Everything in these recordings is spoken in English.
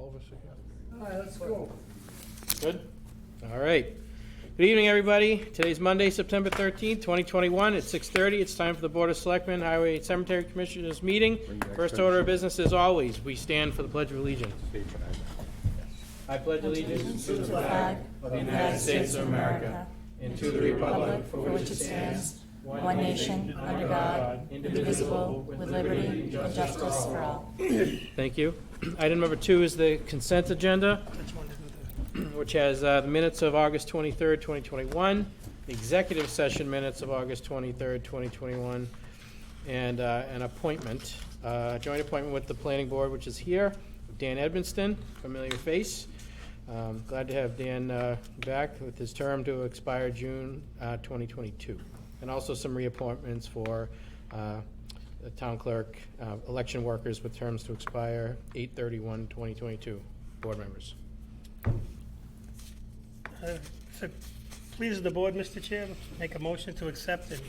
all of us again. All right, let's go. Good? All right. Good evening, everybody. Today's Monday, September 13th, 2021. At 6:30, it's time for the Board of Selectmen, Highway and Cemetery Commissioners meeting. First order of business, as always, we stand for the Pledge of Allegiance. I pledge allegiance to the flag of the United States of America and to the republic for which it stands, one nation, under God, indivisible, with liberty and justice for all. Thank you. Item number 2 is the consent agenda, which has the minutes of August 23rd, 2021, the executive session minutes of August 23rd, 2021, and an appointment, joint appointment with the planning board, which is here. Dan Edmonston, familiar face. Glad to have Dan back with his term to expire June 2022. And also some reappointments for the town clerk, election workers with terms to expire 8/31/2022. Board members. So, please, the board, Mr. Chair, make a motion to accept and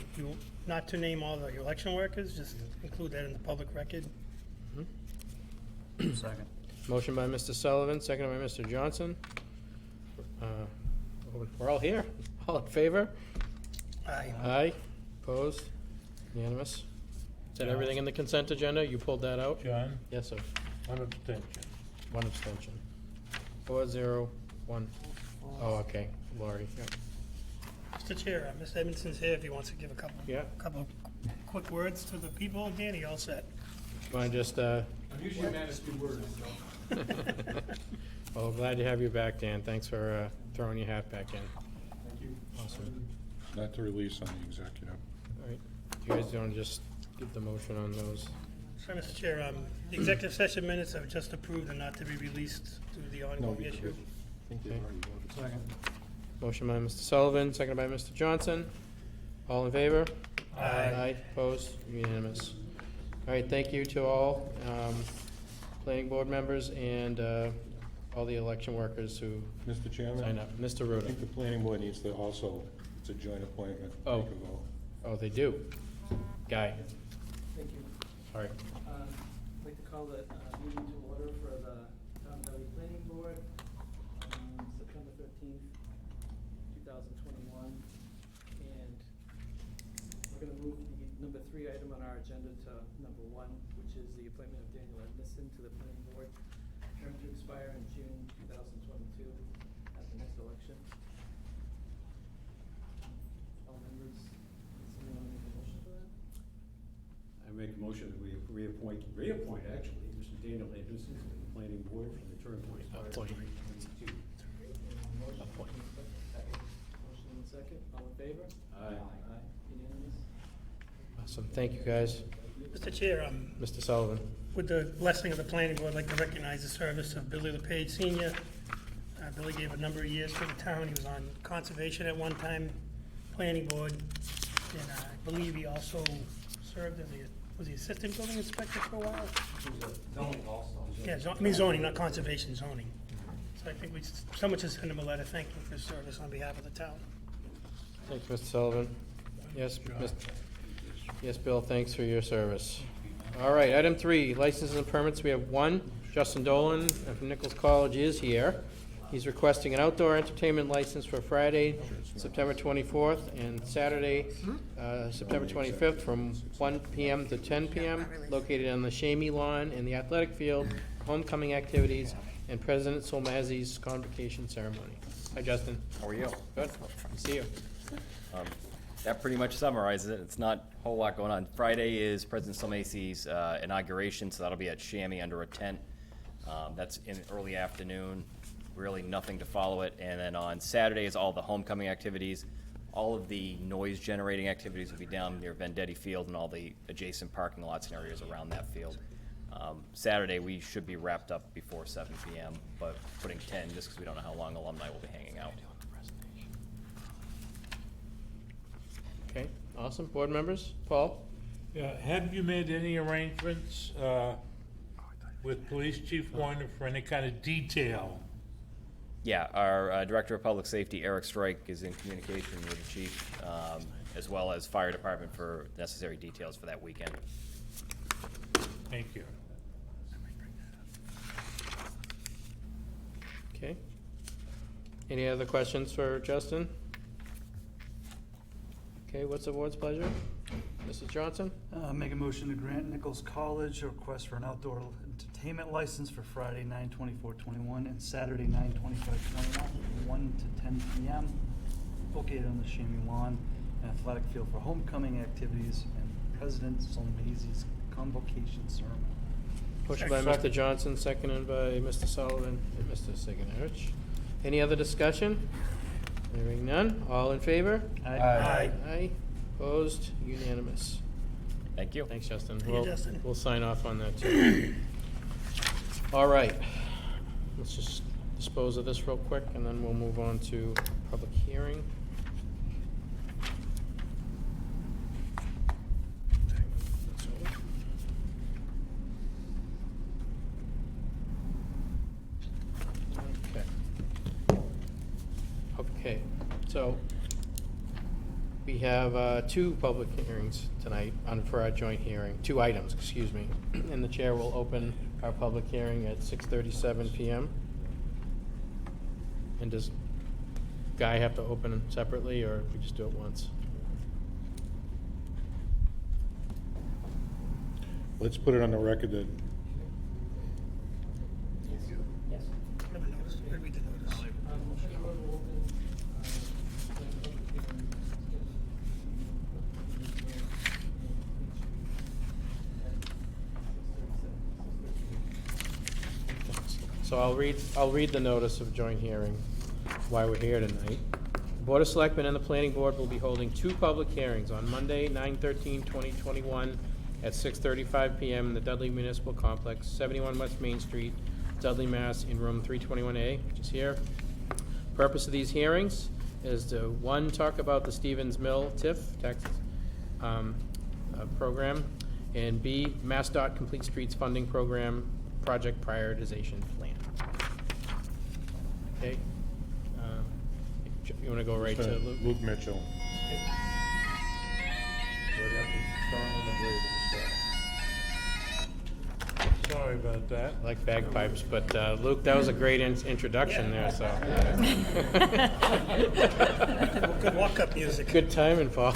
not to name all the election workers, just include that in the public record. Second. Motion by Mr. Sullivan, seconded by Mr. Johnson. We're all here. All in favor? Aye. Aye. Opposed? Unanimous? Is that everything in the consent agenda? You pulled that out? John, Yes, sir. one abstention. One abstention. 4-0-1. Oh, okay. Lori. Yeah. Mr. Chair, Mr. Edmondson's here if he wants to give a couple quick words to the people. Danny, all set? Want to just, I'm usually a man of few words, so. well, glad to have you back, Dan. Thanks for throwing your hat back in. Thank you. Awesome. Not to release on the executive. All right. You guys don't just give the motion on those. Sorry, Mr. Chair, the executive session minutes are just approved and not to be released due to the ongoing issue. I think they've Okay. already voted. Second. Motion by Mr. Sullivan, seconded by Mr. Johnson. All in favor? Aye. Opposed? Unanimous. All right, thank you to all planning board members and all the election workers who Mr. Chairman? signed up. Mr. I Ruda. think the planning board needs to also, it's a joint appointment. Oh. Take a vote. Oh, they do? Guy, Thank you. sorry. I'd like to call the meeting to order for the Town Valley Planning Board, September 13th, 2021. And we're going to move the number 3 item on our agenda to number 1, which is the appointment of Daniel Edmondson to the Planning Board, term to expire in June 2022 at the next election. All members, does someone want to make a motion for that? I make a motion that we reappoint actually, Mr. Daniel Anderson to the planning board for the term to expire Appoint. 2022. Appoint. Motion and second, all in favor? Aye. Aye, unanimous. Awesome, thank you, guys. Mr. Chair, Mr. Sullivan. with the blessing of the planning board, I'd like to recognize the service of Billy LePage Senior. Billy gave a number of years for the town. He was on conservation at one time, planning board, and I believe he also served as was he assistant building inspector for a while? Zoning also. Yeah, zoning, not conservation, zoning. So I think someone should send him a letter thanking him for his service on behalf of the town. Thank you, Mr. Sullivan. Yes, yes, Bill, thanks for your service. All right, item 3, licenses and permits. We have 1. Justin Dolan from Nichols College is here. He's requesting an outdoor entertainment license for Friday, September 24th, and Saturday, September 25th, from 1 p.m. to 10 p.m., located on the Shamey Lawn in the athletic field, homecoming activities, and President Solmazzi's convocation ceremony. Hi, Justin. How are you? Good. See you. That pretty much summarizes it. It's not a whole lot going on. Friday is President Solmazzi's inauguration, so that'll be at Chamois under a tent. That's in early afternoon. Really nothing to follow it. And then on Saturday is all the homecoming activities. All of the noise generating activities will be down near Vendetti Field and all the adjacent parking lots and areas around that field. Saturday we should be wrapped up before 7 p.m., but putting 10 just because we don't know how long alumni will be hanging out. Okay, awesome. Board members? Paul? Yeah, have you made any arrangements with Police Chief Warner for any kind of detail? Yeah, our Director of Public Safety, Eric Strike, is in communication with the chief, as well as Fire Department for necessary details for that weekend. Thank you. Okay. Any other questions for Justin? Okay, what's the board's pleasure? Mrs. Johnson? Make a motion to grant Nichols College a request for an outdoor entertainment license for Friday, 9/24/21 and Saturday, 9/25/21, 1 to 10 p.m. Located on the Chamois Lawn, an athletic field for homecoming activities and President Solmazzi's convocation ceremony. Motion by Mr. Johnson, seconded by Mr. Sullivan and Mr. Sigenovich. Any other discussion? Hearing none. All in favor? Aye. Aye. Opposed? Unanimous. Thank you. Thanks, Justin. Thank you, Justin. We'll sign off on that too. All right. Let's just dispose of this real quick and then we'll move on to public hearing. Okay, so we have two public hearings tonight for our joint hearing, 2 items, excuse me. And the chair will open our public hearing at 6:37 PM. And does Guy have to open separately, or we just do it once? Let's put it on the record that Never noticed. Where'd we do notice? So I'll read the notice of joint hearing why we're here tonight. The Board of Selectmen and the Planning Board will be holding 2 public hearings on Monday, 9/13/2021 at 6:35 PM in the Dudley Municipal Complex, 71 West Main Street, Dudley, Mass, in room 321A, which is here. Purpose of these hearings is to, 1, talk about the Stevens Mill TIF tax program, and B, MassDOT Complete Streets Funding Program Project Prioritization Plan. Okay. You want to go right to Luke? Luke Mitchell. Right after Carl and the Brave will start. Sorry about that. I like bagpipes, but Luke, that was a great introduction there, so. Good walk-up music. Good timing, Paul.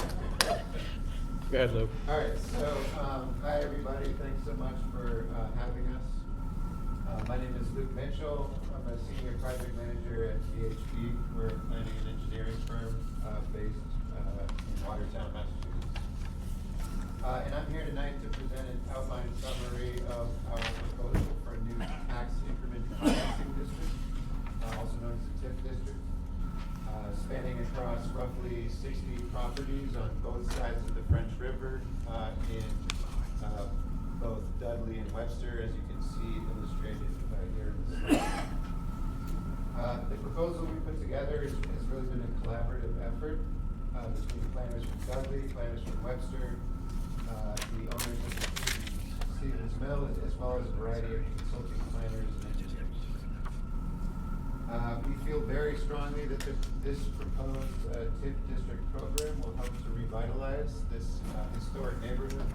Go ahead, Luke. All right, so, hi, everybody. Thanks so much for having us. My name is Luke Mitchell. I'm a senior project manager at VHB. We're a planning and engineering firm based in Watertown, Massachusetts. And I'm here tonight to present an outline summary of our proposal for a new tax increment financing district, also known as the TIF district, spanning across roughly 60 properties on both sides of the French River in both Dudley and Webster, as you can see illustrated here in the slide. The proposal we put together has really been a collaborative effort between planners from Dudley, planners from Webster, the owners of Stevens Mill, as well as a variety of consulting planners and engineers. We feel very strongly that this proposed TIF district program will help to revitalize this historic neighborhood.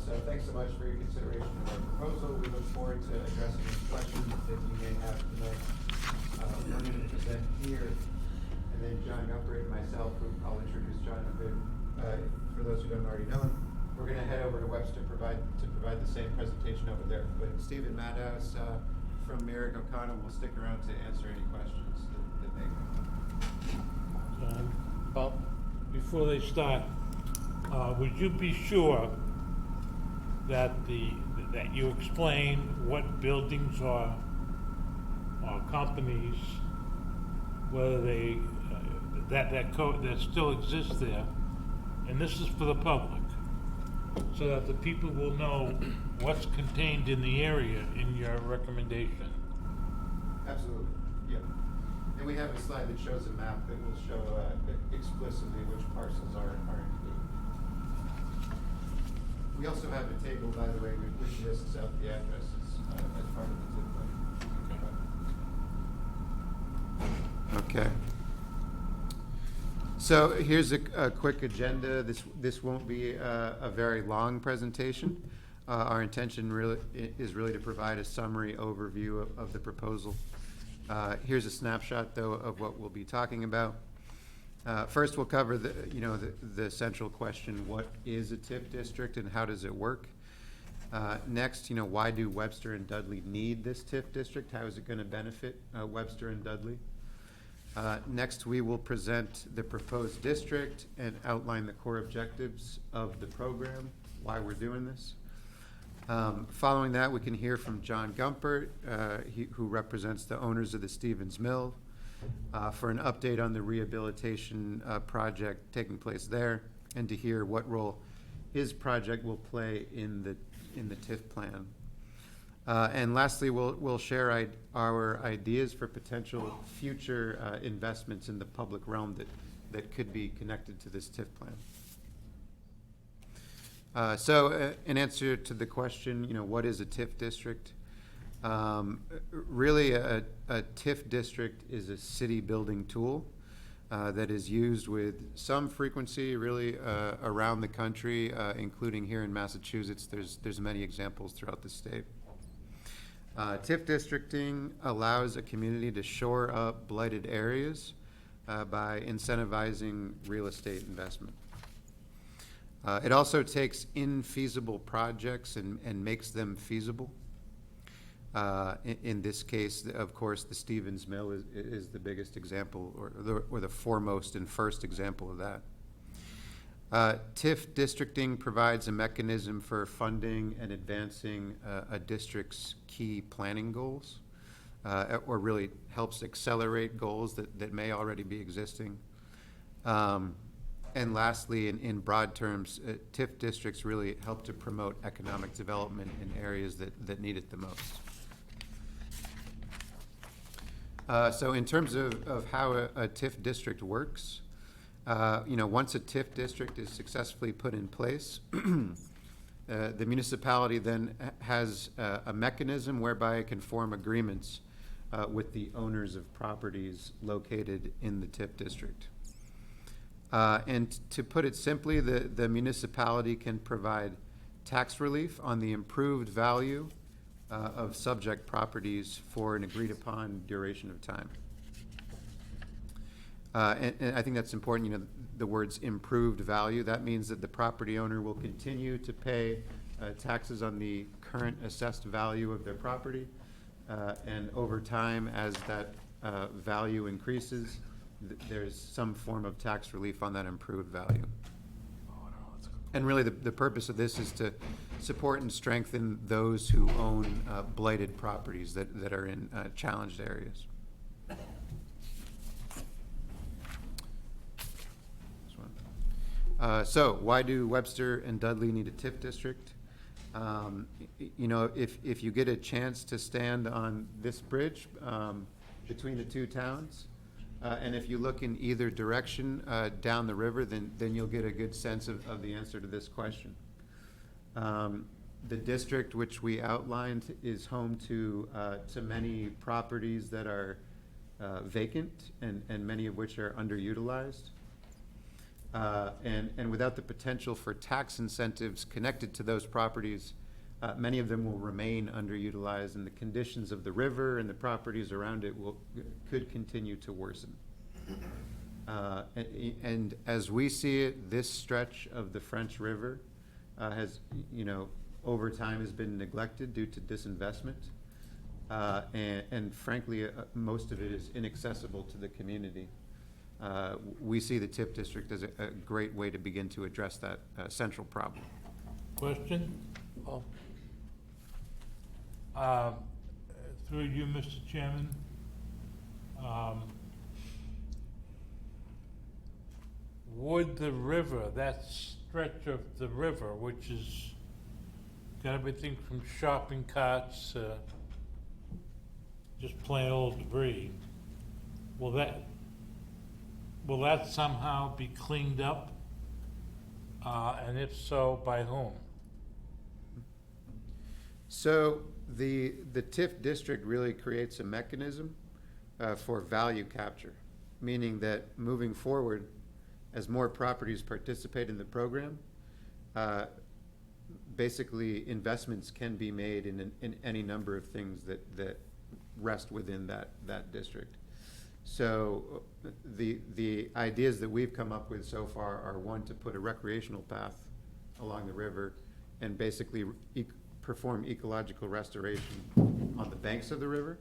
So thanks so much for your consideration of our proposal. We look forward to addressing any questions that you may have tonight. We're going to present here, and then John Guthrie and myself, who I'll introduce John a bit, for those who don't already know him. We're going to head over to Webster to provide the same presentation over there. But Stephen Madhouse from Merrick O'Connell will stick around to answer any questions that may come. John, Paul? before they start, would you be sure that that you explain what buildings or companies, whether they that code that still exists there, and this is for the public, so that the people will know what's contained in the area in your recommendation? Absolutely, yeah. And we have a slide that shows a map that will show explicitly which parcels are included. We also have a table, by the way, which lists out the addresses as part of the TIF plan. Okay. So here's a quick agenda. This won't be a very long presentation. Our intention is really to provide a summary overview of the proposal Here's a snapshot, though, of what we'll be talking about. First, we'll cover the central question: what is a TIF district and how does it work? Next, why do Webster and Dudley need this TIF district? How is it going to benefit Webster and Dudley? Next, we will present the proposed district and outline the core objectives of the program, why we're doing this. Following that, we can hear from John Gumpert, who represents the owners of the Stevens Mill, for an update on the rehabilitation project taking place there, and to hear what role his project will play in the TIF plan. And lastly, we'll share our ideas for potential future investments in the public realm that could be connected to this TIF plan. So in answer to the question, what is a TIF district? Really, a TIF district is a city building tool that is used with some frequency really around the country, including here in Massachusetts. There's many examples throughout the state. TIF districting allows a community to shore up blighted areas by incentivizing real estate investment. It also takes infeasible projects and makes them feasible. In this case, of course, the Stevens Mill is the biggest example, or the foremost and first example of that. TIF districting provides a mechanism for funding and advancing a district's key planning goals, or really helps accelerate goals that may already be existing. And lastly, in broad terms, TIF districts really help to promote economic development in areas that need it the most. So in terms of how a TIF district works, once a TIF district is successfully put in place, the municipality then has a mechanism whereby it can form agreements with the owners of properties located in the TIF district. And to put it simply, the municipality can provide tax relief on the improved value of subject properties for an agreed-upon duration of time. And I think that's important, the words improved value. That means that the property owner will continue to pay taxes on the current assessed value of their property. And over time, as that value increases, there's some form of tax relief on that improved value. And really, the purpose of this is to support and strengthen those who own blighted properties that are in challenged areas. So why do Webster and Dudley need a TIF district? If you get a chance to stand on this bridge between the two towns, and if you look in either direction down the river, then you'll get a good sense of the answer to this question. The district which we outlined is home to many properties that are vacant and many of which are underutilized. And without the potential for tax incentives connected to those properties, many of them will remain underutilized, and the conditions of the river and the properties around it could continue to worsen. And as we see it, this stretch of the French River has, over time has been neglected due to disinvestment. And frankly, most of it is inaccessible to the community. We see the TIF district as a great way to begin to address that central problem. Question? Through you, Mr. Chairman. Would the river, that stretch of the river, which is got everything from shopping carts, just plain old debris, will that somehow be cleaned up? And if so, by whom? So the TIF district really creates a mechanism for value capture, meaning that moving forward, as more properties participate in the program, basically investments can be made in any number of things that rest within that district. So the ideas that we've come up with so far are, one, to put a recreational path along the river and basically perform ecological restoration on the banks of the river,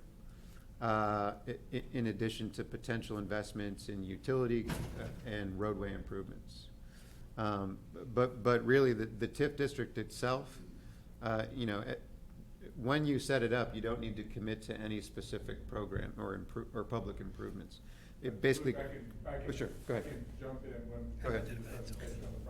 in addition to potential investments in utility and roadway improvements. But really, the TIF district itself, when you set it up, you don't need to commit to any specific program or public improvements. It basically, sure, go ahead. I can jump in when. Go ahead.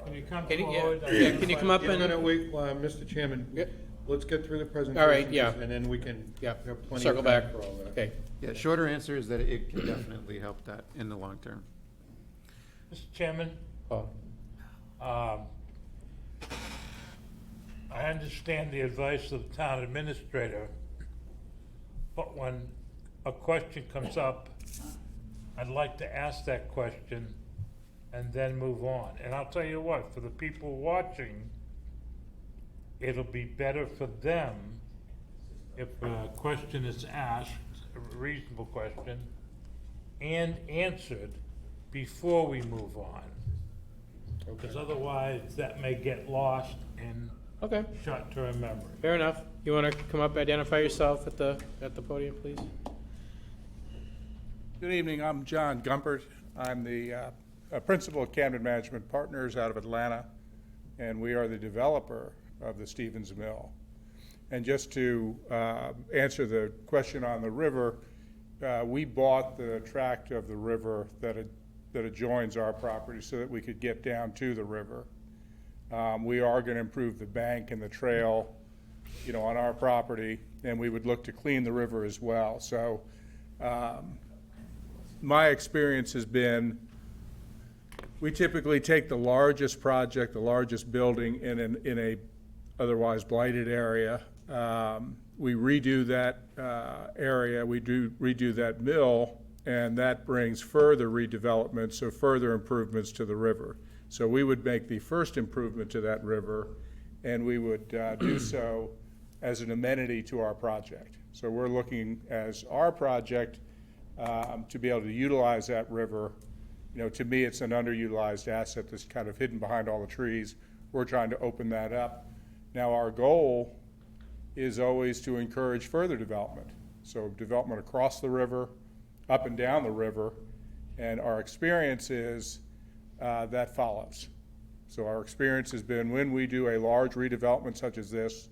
Can you come Can you, forward? yeah, can you come up Yeah, no, and, no, wait, Mr. Chairman, Yep. let's get through the presentation. All right, yeah. And then we can. yeah, we have plenty circle of time back? for all that. Okay. Yeah, shorter answer is that it can definitely help that in the long term. Mr. Chairman, Oh, I understand the advice of the town administrator, but when a question comes up, I'd like to ask that question and then move on. And I'll tell you what, for the people watching, it'll be better for them if a question is asked, a reasonable question, and answered before we move on. Because otherwise, that may get lost in Okay, short-term memory. fair enough. You want to come up, identify yourself at the podium, please? Good evening, I'm John Gumpert. I'm the principal at Camden Management Partners out of Atlanta, and we are the developer of the Stevens Mill. And just to answer the question on the river, we bought the tract of the river that adjoins our property so that we could get down to the river. We are going to improve the bank and the trail, on our property, and we would look to clean the river as well. So my experience has been, we typically take the largest project, the largest building in a otherwise blighted area. We redo that area, we redo that mill, and that brings further redevelopment, so further improvements to the river. So we would make the first improvement to that river, and we would do so as an amenity to our project. So we're looking as our project to be able to utilize that river. To me, it's an underutilized asset that's kind of hidden behind all the trees. We're trying to open that up. Now, our goal is always to encourage further development. So development across the river, up and down the river, and our experience is that follows. So our experience has been when we do a large redevelopment such as this,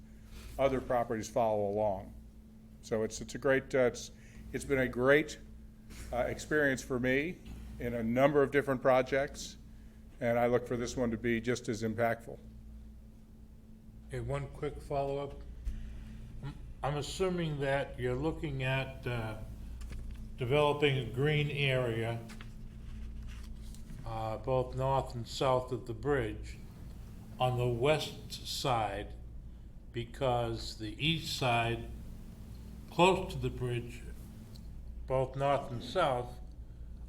other properties follow along. So it's a great, it's been a great experience for me in a number of different projects, and I look for this one to be just as impactful. Okay, one quick follow-up. I'm assuming that you're looking at developing a green area both north and south of the bridge on the west side, because the east side, close to the bridge, both north and south,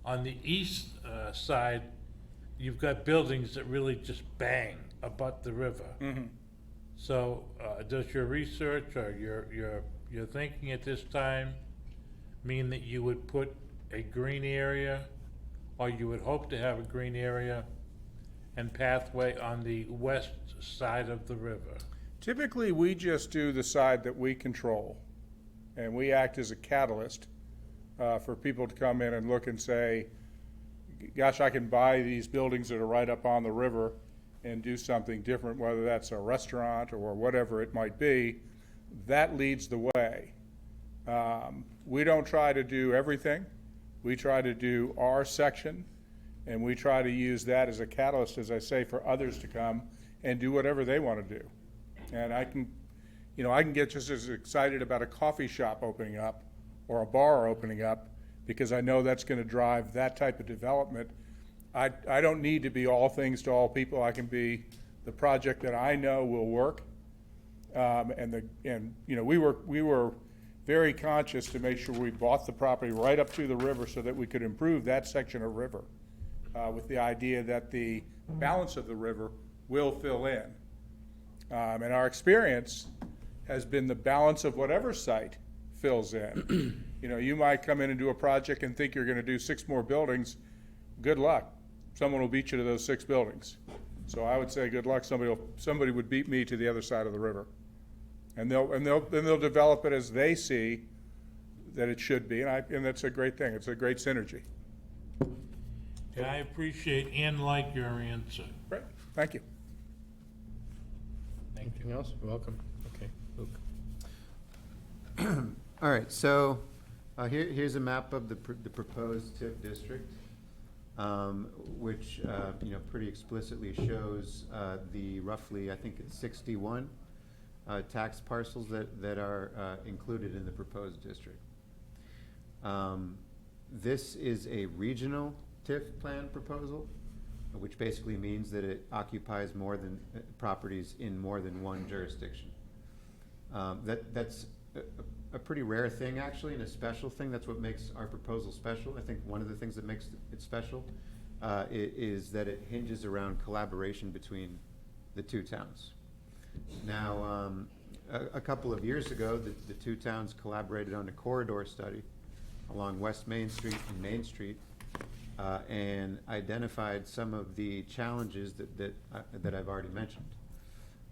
on the east side, you've got buildings that really just bang abut the river. Mm-hmm. So does your research or your thinking at this time mean that you would put a green area, or you would hope to have a green area and pathway on the west side of the river? Typically, we just do the side that we control, and we act as a catalyst for people to come in and look and say, gosh, I can buy these buildings that are right up on the river and do something different, whether that's a restaurant or whatever it might be. That leads the way. We don't try to do everything. We try to do our section, and we try to use that as a catalyst, as I say, for others to come and do whatever they want to do. And I can get just as excited about a coffee shop opening up or a bar opening up, because I know that's going to drive that type of development. I don't need to be all things to all people. I can be the project that I know will work. We were very conscious to make sure we bought the property right up to the river so that we could improve that section of river, with the idea that the balance of the river will fill in. And our experience has been the balance of whatever site fills in You know, you might come in and do a project and think you're gonna do 6 more buildings. Good luck. Someone will beat you to those 6 buildings. So I would say, good luck. Somebody would beat me to the other side of the river. And they'll develop it as they see that it should be, and that's a great thing. It's a great synergy. And I appreciate and like your answer. Great, thank you. Anything else? You're welcome. Okay, Luke. All right, so here's a map of the proposed TIF district, which, you know, pretty explicitly shows the roughly, I think it's 61 tax parcels that are included in the proposed district. This is a regional TIF plan proposal, which basically means that it occupies more than properties in more than one jurisdiction. That's a pretty rare thing, actually, and a special thing. That's what makes our proposal special. I think one of the things that makes it special is that it hinges around collaboration between the 2 towns. Now, a couple of years ago, the 2 towns collaborated on a corridor study along West Main Street and Main Street, and identified some of the challenges that I've already mentioned.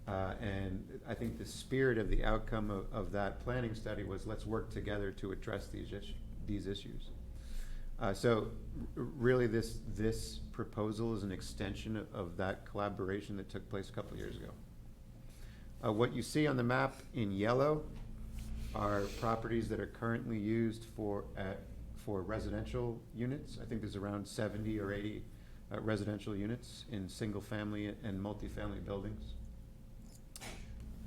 And I think the spirit of the outcome of that planning study was, let's work together to address these issues. So really this proposal is an extension of that collaboration that took place a couple of years ago. What you see on the map in yellow are properties that are currently used for residential units. I think there's around 70 or 80 residential units in single-family and multifamily buildings.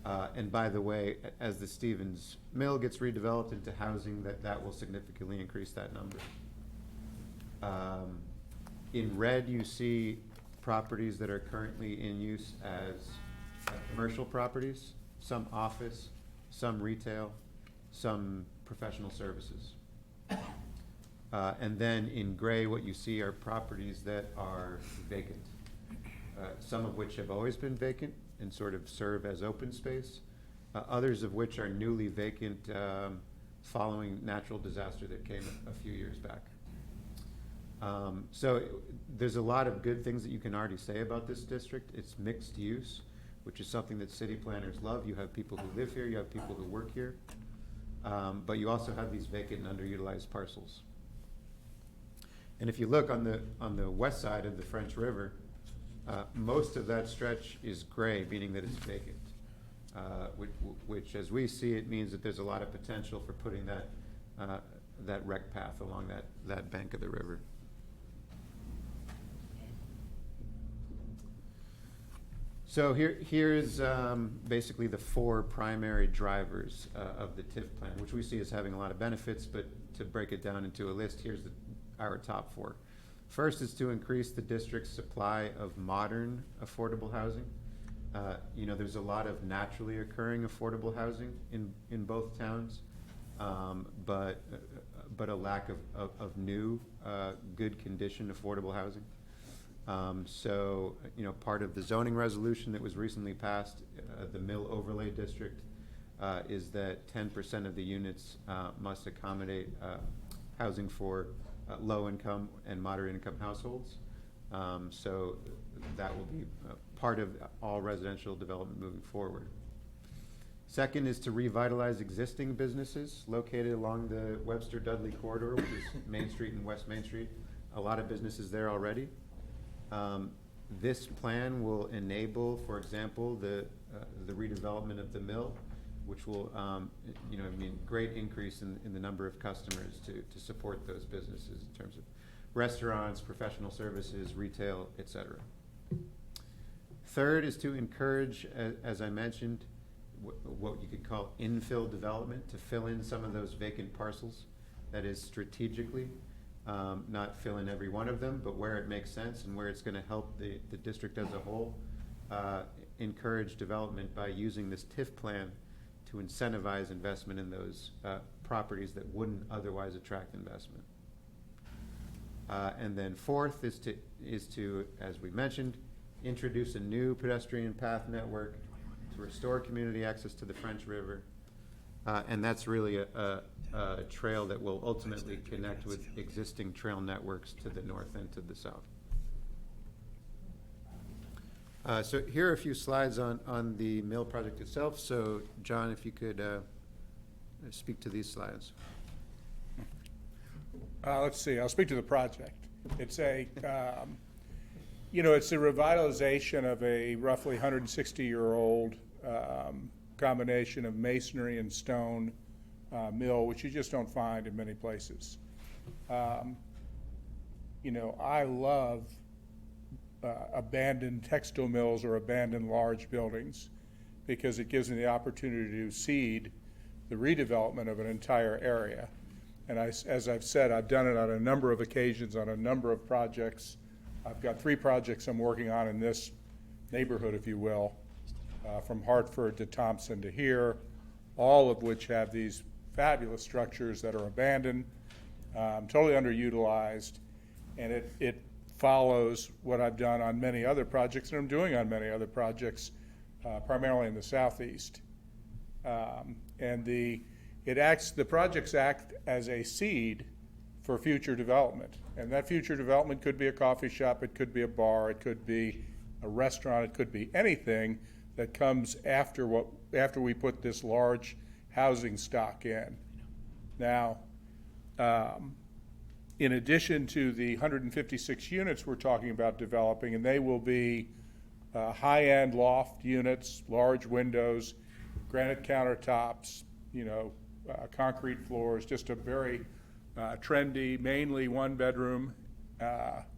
And by the way, as the Stevens Mill gets redeveloped into housing, that will significantly increase that number. In red, you see properties that are currently in use as commercial properties, some office, some retail, some professional services. And then in gray, what you see are properties that are vacant, some of which have always been vacant and sort of serve as open space, others of which are newly vacant following natural disaster that came a few years back. So there's a lot of good things that you can already say about this district. It's mixed use, which is something that city planners love. You have people who live here, you have people who work here, but you also have these vacant and underutilized parcels. And if you look on the west side of the French River, most of that stretch is gray, meaning that it's vacant, which as we see it means that there's a lot of potential for putting that rec path along that bank of the river. So here's basically the 4 primary drivers of the TIF plan, which we see as having a lot of benefits, but to break it down into a list, here's our top 4. First is to increase the district's supply of modern affordable housing. You know, there's a lot of naturally occurring affordable housing in both towns, but a lack of new, good condition affordable housing. So, you know, part of the zoning resolution that was recently passed, the Mill Overlay District, is that 10% of the units must accommodate housing for low-income and moderate-income households. So that will be part of all residential development moving forward. Second is to revitalize existing businesses located along the Webster-Dudley corridor, which is Main Street and West Main Street. A lot of businesses there already. This plan will enable, for example, the redevelopment of the mill, which will, you know, mean great increase in the number of customers to support those businesses in terms of restaurants, professional services, retail, et cetera. Third is to encourage, as I mentioned, what you could call infill development, to fill in some of those vacant parcels. That is strategically, not fill in every one of them, but where it makes sense and where it's going to help the district as a whole, encourage development by using this TIF plan to incentivize investment in those properties that wouldn't otherwise attract investment. And then fourth is to, as we mentioned, introduce a new pedestrian path network to restore community access to the French River, And that's really a trail that will ultimately connect with existing trail networks to the north and to the south. So here are a few slides on the mill project itself. So John, if you could speak to these slides. Let's see, I'll speak to the project. It's a, it's a revitalization of a roughly 160-year-old combination of masonry and stone mill, which you just don't find in many places. I love abandoned textile mills or abandoned large buildings because it gives me the opportunity to seed the redevelopment of an entire area. And as I've said, I've done it on a number of occasions on a number of projects. I've got 3 projects I'm working on in this neighborhood, if you will, from Hartford to Thompson to here, all of which have these fabulous structures that are abandoned, totally underutilized, and it follows what I've done on many other projects, and I'm doing on many other projects, primarily in the southeast. And the projects act as a seed for future development, and that future development could be a coffee shop, it could be a bar, it could be a restaurant, it could be anything that comes after we put this large housing stock in. Now, in addition to the 156 units we're talking about developing, and they will be high-end loft units, large windows, granite countertops, concrete floors, just a very trendy, mainly one-bedroom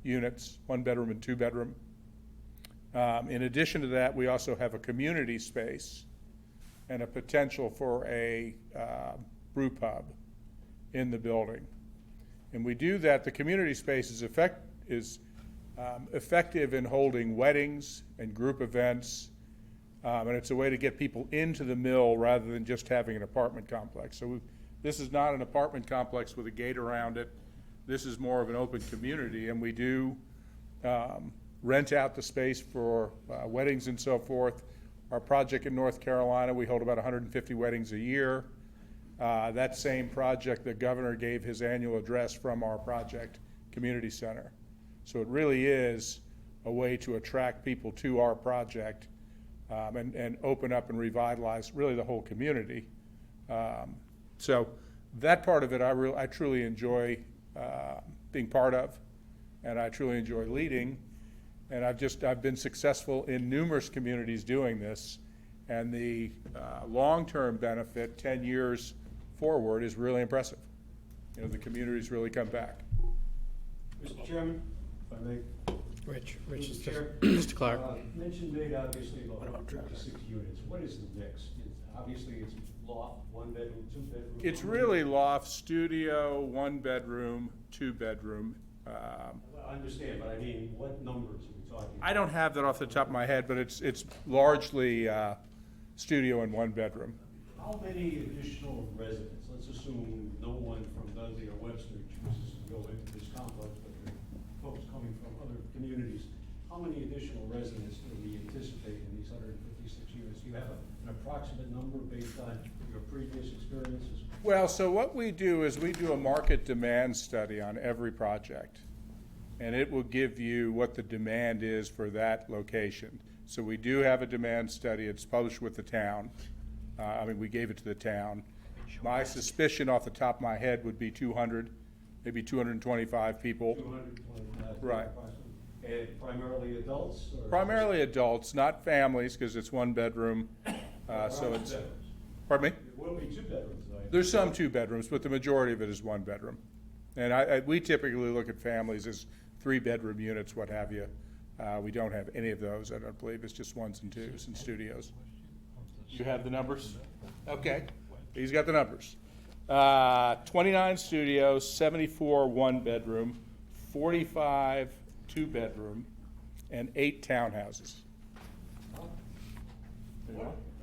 units, 1-bedroom and 2-bedroom. In addition to that, we also have a community space and a potential for a brew pub in the building. And we do that, the community space is effective in holding weddings and group events, and it's a way to get people into the mill rather than just having an apartment complex. So this is not an apartment complex with a gate around it. This is more of an open community, and we do rent out the space for weddings and so forth. Our project in North Carolina, we hold about 150 weddings a year. That same project, the governor gave his annual address from our project, Community Center. So it really is a way to attract people to our project and open up and revitalize really the whole community. So that part of it I truly enjoy being part of, and I truly enjoy leading. And I've been successful in numerous communities doing this, and the long-term benefit, 10 years forward, is really impressive. The communities really come back. Mr. Chairman, if I may. Rich is Mr. Chair, Mr. Clark. Mention made obviously about 56 units. What is the mix? Obviously, it's loft, 1-bedroom, 2-bedroom. It's really loft, studio, 1-bedroom, 2-bedroom. I understand, but I mean, what numbers are we talking about? I don't have that off the top of my head, but it's largely studio and 1-bedroom. How many additional residents? Let's assume no one from Dudley or Webster chooses to go into this complex, but there are folks coming from other communities. How many additional residents do we anticipate in these 156 units? Do you have an approximate number based on your previous experiences? Well, so what we do is we do a market demand study on every project, and it will give you what the demand is for that location. So we do have a demand study. It's published with the town. We gave it to the town. My suspicion off the top of my head would be 200, maybe 225 people. 225. Right. And primarily adults? Or Primarily adults, not families, because it's 1-bedroom. So it's, bedrooms? pardon me? It will be 2 bedrooms, right? There's some 2-bedrooms, but the majority of it is 1-bedroom. And we typically look at families as 3-bedroom units, what have you. We don't have any of those, I don't believe. It's just 1s and 2s and studios. You have the numbers? Okay, he's got the numbers. 29 studios, 74 1-bedroom, 45 2-bedroom, and 8 townhouses.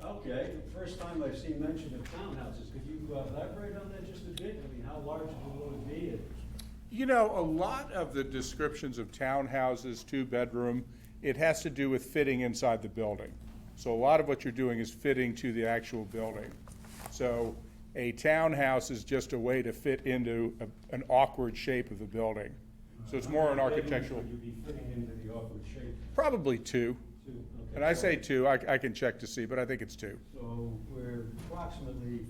Okay, first time I've seen mention of townhouses. Could you elaborate on that just a bit? I mean, how large will it be? A lot of the descriptions of townhouses, 2-bedroom, it has to do with fitting inside the building. So a lot of what you're doing is fitting to the actual building. So A townhouse is just a way to fit into an awkward shape of the building. So it's more an How many bedrooms architectural, would you be fitting into the awkward shape? probably two. Two, okay. And I say two, I can check to see, but I think it's two. So we're approximately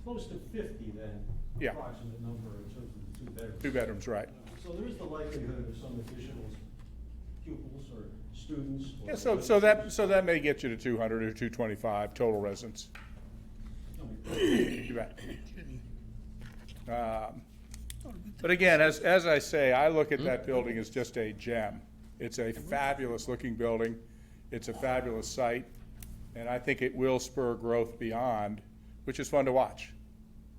close to 50 then? Yeah. Approximate number in terms of the 2 bedrooms. 2 bedrooms, right. So there is the likelihood of some additional pupils or students? or- Yeah, so that may get you to 200 or 225 total residents. You bet. But again, as I say, I look at that building as just a gem. It's a fabulous looking building. It's a fabulous site. And I think it will spur growth beyond, which is fun to watch.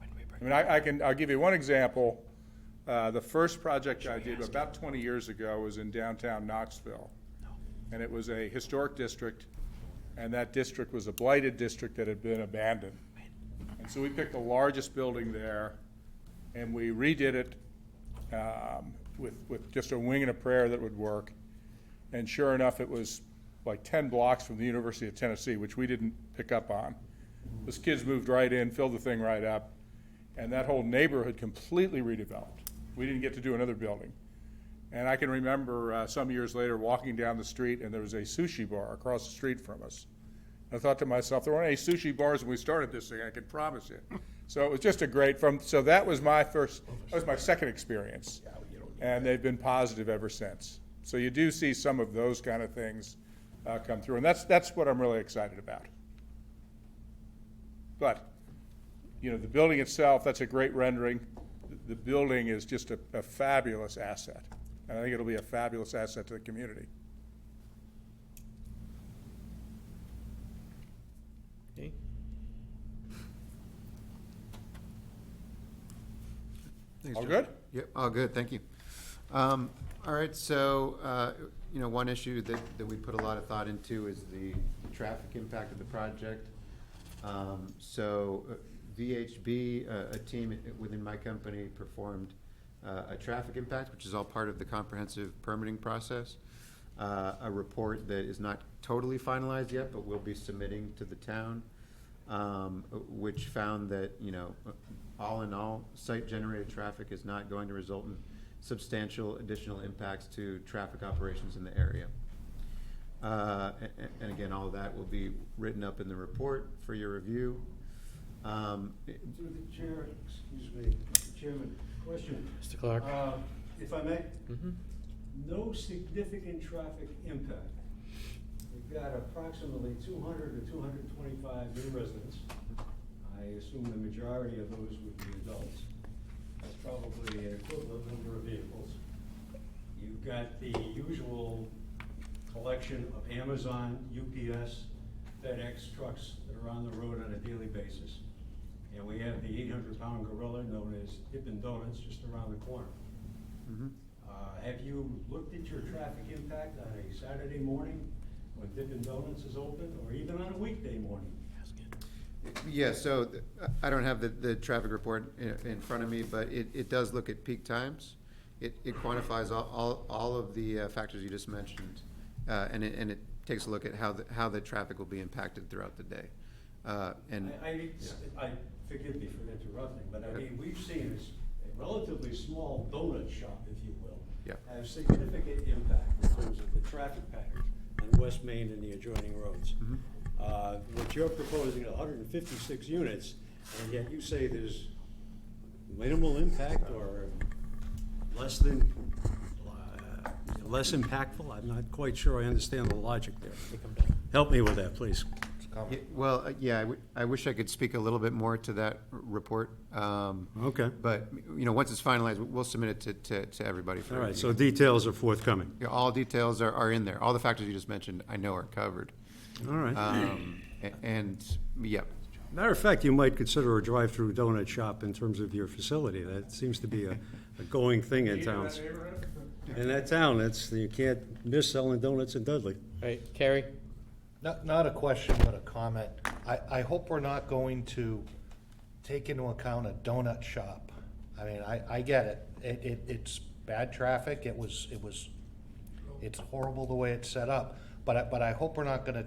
I mean, I'll give you one example. The first project I did about 20 years ago was in downtown Knoxville. And it was a historic district, and that district was a blighted district that had been abandoned. And so we picked the largest building there, and we redid it with just a wing and a prayer that would work. And sure enough, it was like 10 blocks from the University of Tennessee, which we didn't pick up on. Those kids moved right in, filled the thing right up, and that whole neighborhood completely redeveloped. We didn't get to do another building. And I can remember some years later walking down the street, and there was a sushi bar across the street from us. I thought to myself, there weren't any sushi bars when we started this thing, I can promise you. So it was just a great, so that was my second experience. And they've been positive ever since. So you do see some of those kind of things come through, and that's what I'm really excited about. But, you know, the building itself, that's a great rendering. The building is just a fabulous asset. And I think it'll be a fabulous asset to the community. Okay. Thanks, All Joe. good? Yep, all good, thank you. All right, so, you know, one issue that we put a lot of thought into is the traffic impact of the project. VHB, a team within my company, performed a traffic impact, which is all part of the comprehensive permitting process. A report that is not totally finalized yet, but we'll be submitting to the town, which found that, you know, all in all, site-generated traffic is not going to result in substantial additional impacts to traffic operations in the area. And again, all of that will be written up in the report for your review. Through the chair, excuse me, Mr. Chairman, question. Mr. Clark? If I may? Mhm. No significant traffic impact. We've got approximately 200 to 225 new residents. I assume the majority of those would be adults. That's probably an equivalent number of vehicles. You've got the usual collection of Amazon, UPS, FedEx trucks that are on the road on a daily basis. And we have the 800-pound gorilla known as Dippin' Donuts just around the corner. Mhm. Have you looked at your traffic impact on a Saturday morning when Dippin' Donuts is open, or even on a weekday morning? Yeah, so I don't have the traffic report in front of me, but it does look at peak times. It quantifies all of the factors you just mentioned, and it takes a look at how the traffic will be impacted throughout the day. And I forgive me for interrupting, but I mean, we've seen a relatively small donut shop, if you will, Yeah. have significant impact in terms of the traffic patterns on West Main and the adjoining roads. What you're proposing, 156 units, and yet you say there's minimal impact or less than, less impactful? I'm not quite sure I understand the logic there. Help me with that, please. Yeah, well, yeah, I wish I could speak a little bit more to that report. Okay. But, you know, once it's finalized, we'll submit it to everybody for All right, review. so details are forthcoming. Yeah, all details are in there. All the factors you just mentioned, I know are covered. All right. And, yeah. Matter of fact, you might consider a drive-through donut shop in terms of your facility. That seems to be a going thing in towns. In that town, you can't miss selling donuts in Dudley. Right, Carrie? Not a question, but a comment. I hope we're not going to take into account a donut shop. I mean, I get it. It's bad traffic. It's horrible the way it's set up. But I hope we're not gonna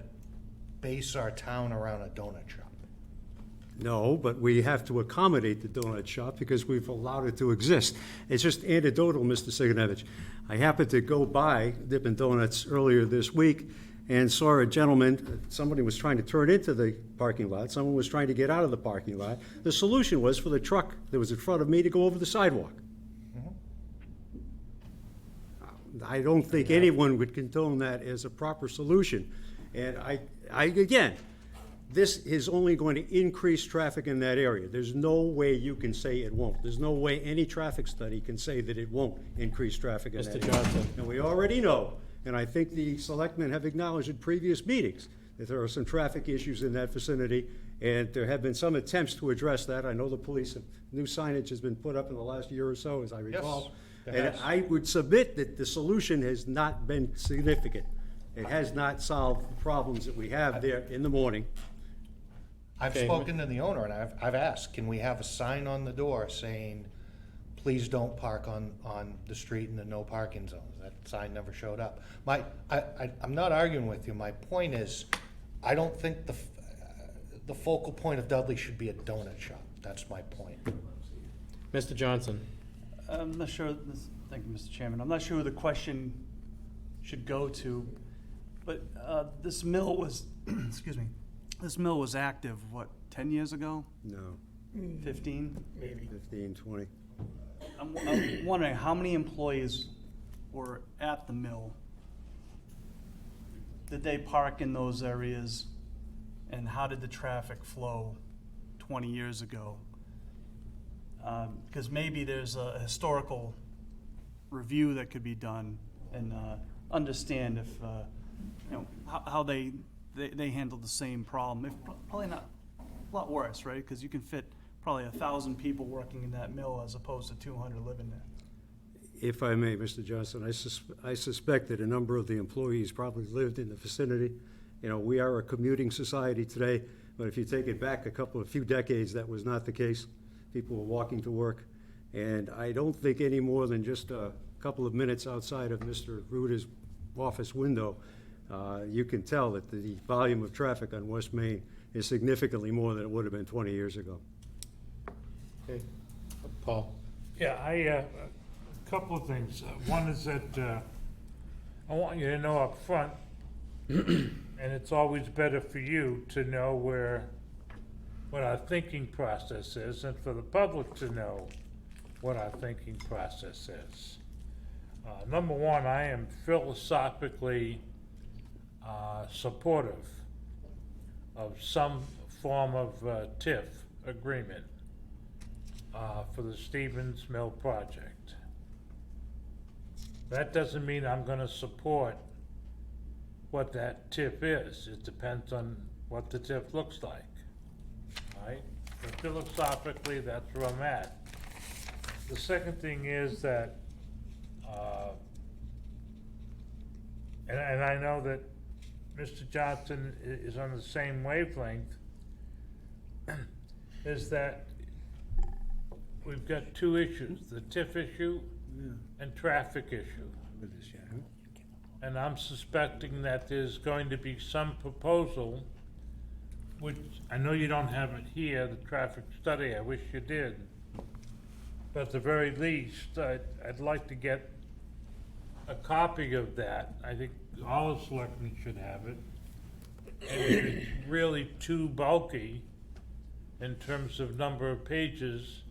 base our town around a donut shop. No, but we have to accommodate the donut shop because we've allowed it to exist. It's just anecdotal, Mr. Siganovich. I happened to go by Dippin' Donuts earlier this week and saw a gentleman, somebody was trying to turn into the parking lot, someone was trying to get out of the parking lot. The solution was for the truck that was in front of me to go over the sidewalk. I don't think anyone would condone that as a proper solution. And again, this is only going to increase traffic in that area. There's no way you can say it won't. There's no way any traffic study can say that it won't increase traffic in that area. Mr. Johnson. And we already know, and I think the selectmen have acknowledged in previous meetings, that there are some traffic issues in that vicinity, and there have been some attempts to address that. I know the police, new signage has been put up in the last year or so, as I recall. it And has. I would submit that the solution has not been significant. It has not solved the problems that we have there in the morning. I've Okay. spoken to the owner, and I've asked, can we have a sign on the door saying, please don't park on the street in the no parking zones? That sign never showed up. I'm not arguing with you. My point is, I don't think the focal point of Dudley should be a donut shop. That's my point. Mr. Johnson. I'm not sure, thank you, Mr. Chairman. I'm not sure who the question should go to, but this mill was, excuse me, this mill was active, what, 10 years ago? No, 15? Maybe. 15, 20. I'm wondering how many employees were at the mill? Did they park in those areas? And how did the traffic flow 20 years ago? Because maybe there's a historical review that could be done and understand if, you know, how they handled the same problem. If, probably not, a lot worse, right? Because you can fit probably 1,000 people working in that mill as opposed to 200 living there. If I may, Mr. Johnson, I suspect that a number of the employees probably lived in the vicinity. You know, we are a commuting society today, but if you take it back a few decades, that was not the case. People were walking to work. And I don't think any more than just a couple of minutes outside of Mr. Ruder's office window, you can tell that the volume of traffic on West Main is significantly more than it would have been 20 years ago. Okay. Paul. Yeah, a couple of things. One is that I want you to know up front, and it's always better for you to know what our thinking process is, and for the public to know what our thinking process is. Number one, I am philosophically supportive of some form of TIF agreement for the Stevens Mill project. That doesn't mean I'm gonna support what that TIF is. It depends on what the TIF looks like, right? But philosophically, that's where I'm at. The second thing is that, and I know that Mr. Johnson is on the same wavelength, is that we've got two issues, the TIF issue and traffic issue. And I'm suspecting that there's going to be some proposal, which I know you don't have it here, the traffic study, I wish you did. But at the very least, I'd like to get a copy of that. I think all the selectmen should have it. And if it's really too bulky in terms of number of pages,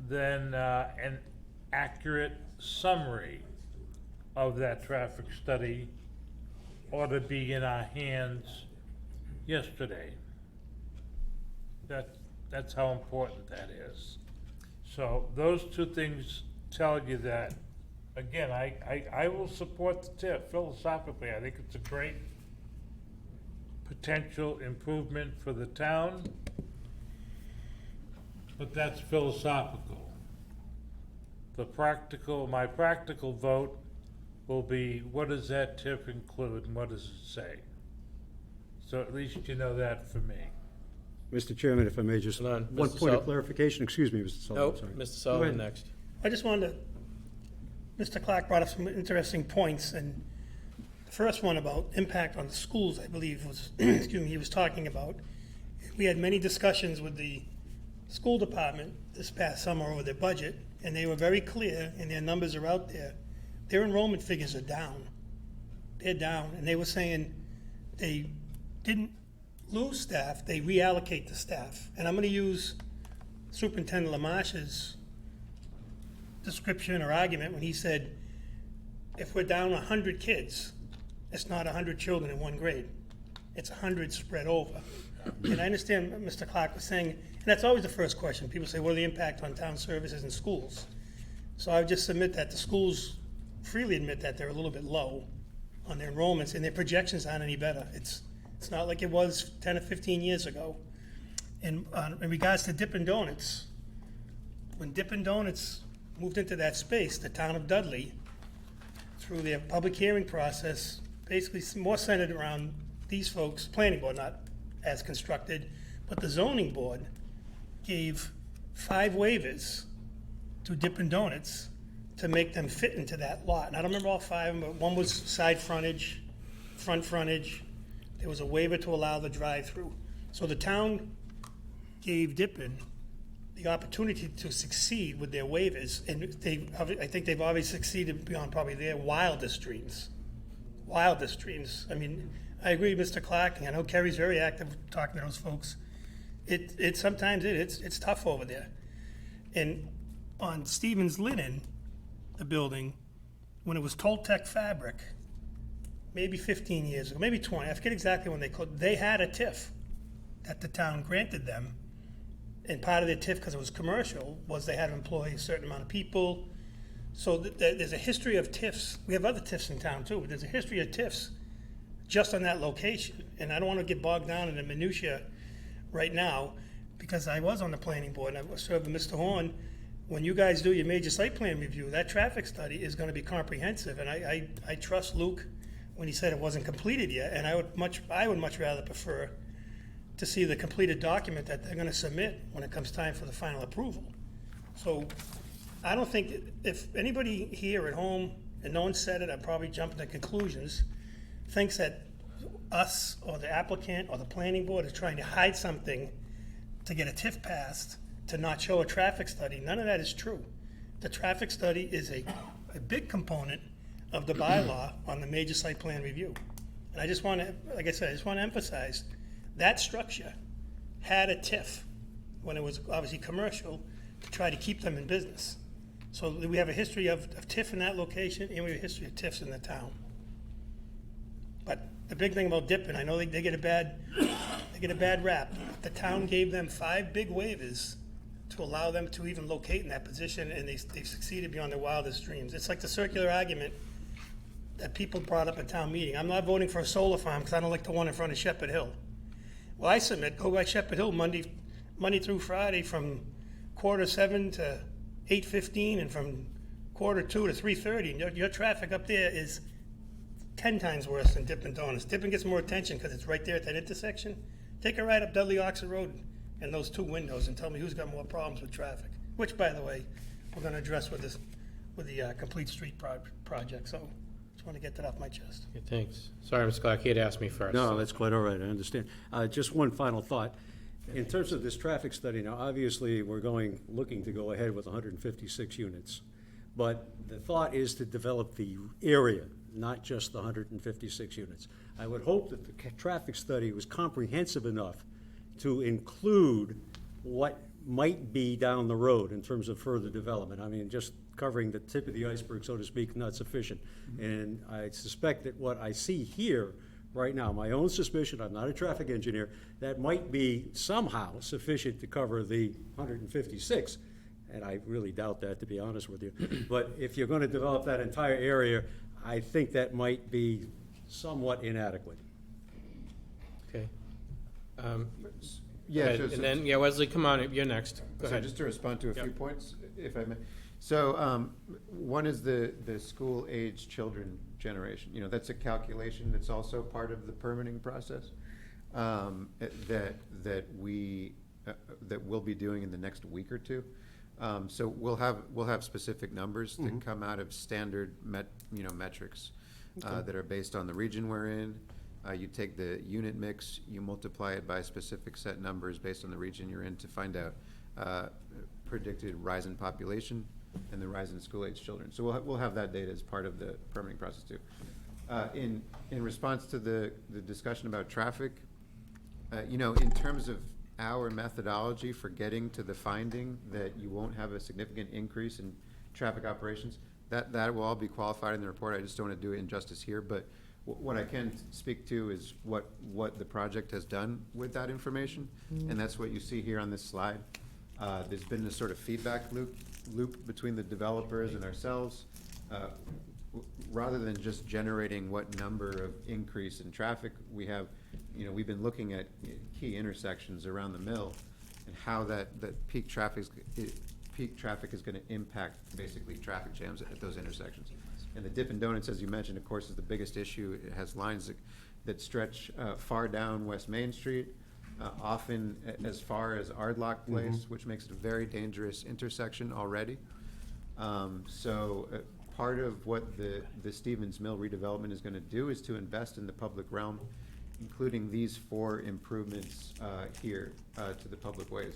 then an accurate summary of that traffic study ought to be in our hands yesterday. That's how important that is. So those two things tell you that, again, I will support the TIF philosophically. I think it's a great potential improvement for the town, but that's philosophical. My practical vote will be, what does that TIF include and what does it say? So at least you know that for me. Mr. Chairman, if I may, just Hold on. one Mr. point of Sul- clarification. Excuse me, Mr. Sullivan. Nope, sorry. Mr. Sullivan next. I just wanted to, Mr. Clark brought up some interesting points, and the first one about impact on the schools, I believe was, excuse me, he was talking about. we had many discussions with the school department this past summer over their budget, and they were very clear, and their numbers are out there. Their enrollment figures are down. They're down, and they were saying they didn't lose staff, they reallocate the staff. And I'm gonna use Superintendent Lamarche's description or argument when he said, if we're down 100 kids, it's not 100 children in one grade. It's 100 spread over. And I understand what Mr. Clark was saying, and that's always the first question. People say, what are the impact on town services and schools? So I would just submit that the schools freely admit that they're a little bit low on their enrollments, and their projections aren't any better. It's not like it was 10 or 15 years ago. And in regards to Dippin' Donuts, when Dippin' Donuts moved into that space, the town of Dudley, through their public hearing process, basically more centered around these folks, planning board, not as constructed, but the zoning board gave 5 waivers to Dippin' Donuts to make them fit into that lot. And I don't remember all 5 of them, but one was side frontage, front frontage. There was a waiver to allow the drive-through. So the town gave Dippin' the opportunity to succeed with their waivers, and I think they've already succeeded beyond probably their wildest dreams. Wildest dreams. I mean, I agree with Mr. Clark, and I know Kerry's very active talking to those folks. Sometimes it's tough over there. And on Stevens Linen, the building, when it was Toltec Fabric, maybe 15 years ago, maybe 20, I forget exactly when they closed, they had a TIF that the town granted them. And part of their TIF, because it was commercial, was they had to employ a certain amount of people. So there's a history of TIFs. We have other TIFs in town too, but there's a history of TIFs just on that location. And I don't want to get bogged down in the minutia right now, because I was on the planning board and I was serving Mr. Horn. When you guys do your major site plan review, that traffic study is going to be comprehensive. And I trust Luke when he said it wasn't completed yet. And I would much rather prefer to see the completed document that they're gonna submit when it comes time for the final approval. So I don't think, if anybody here at home, and no one said it, I'm probably jumping to conclusions, thinks that us or the applicant or the planning board is trying to hide something to get a TIF passed, to not show a traffic study, none of that is true. The traffic study is a big component of the bylaw on the major site plan review. And I just wanna, like I said, I just wanna emphasize, that structure had a TIF when it was obviously commercial to try to keep them in business. So we have a history of TIF in that location, and we have a history of TIFs in the town. But the big thing about Dippin', I know they get a bad rap. The town gave them 5 big waivers to allow them to even locate in that position, and they've succeeded beyond their wildest dreams. It's like the circular argument that people brought up at town meeting. I'm not voting for a solar farm because I don't like the one in front of Shepherd Hill. Well, I submit, go by Shepherd Hill Monday through Friday from 6:45 to 8:15 and from 2:45 to 3:30. And your traffic up there is 10 times worse than Dippin' Donuts. Dippin' gets more attention because it's right there at that intersection. Take a ride up Dudley Oxford Road and those 2 windows and tell me who's got more problems with traffic. Which, by the way, we're going to address with the Complete Street project. So just want to get that off my chest. Okay, thanks. Sorry, Mr. Clark, he had asked me first. No, that's quite all right, I understand. Just one final thought. In terms of this traffic study, now, obviously, we're looking to go ahead with 156 units. But the thought is to develop the area, not just the 156 units. I would hope that the traffic study was comprehensive enough to include what might be down the road in terms of further development. I mean, just covering the tip of the iceberg, so to speak, not sufficient. And I suspect that what I see here right now, my own suspicion, I'm not a traffic engineer, that might be somehow sufficient to cover the 156. And I really doubt that, to be honest with you. But if you're going to develop that entire area, I think that might be somewhat inadequate. Okay. Yeah, And then, Wesley, come on, you're next. Go So ahead. just to respond to a Yep. few points, if I may. So one is the school age children generation. You know, that's a calculation that's also part of the permitting process that we'll be doing in the next week or two. So we'll have specific numbers that come out of standard metrics that are based on the region we're in, You take the unit mix, you multiply it by specific set numbers based on the region you're in to find out predicted rise in population and the rise in school-age children. So we'll have that data as part of the permitting process too. In response to the discussion about traffic, in terms of our methodology for getting to the finding that you won't have a significant increase in traffic operations, that will all be qualified in the report. I just don't want to do it injustice here, but what I can speak to is what the project has done with that information, and that's what you see here on this slide. There's been this sort of feedback loop between the developers and ourselves. Rather than just generating what number of increase in traffic we have, we've been looking at key intersections around the mill and how that peak traffic is going to impact basically traffic jams at those intersections. And the Dippin' Donuts, as you mentioned, of course, is the biggest issue. It has lines that stretch far down West Main Street, often as far as Ardlock Place, which makes it a very dangerous intersection already. Part of what the Stevens Mill redevelopment is going to do is to invest in the public realm, including these 4 improvements here to the public ways.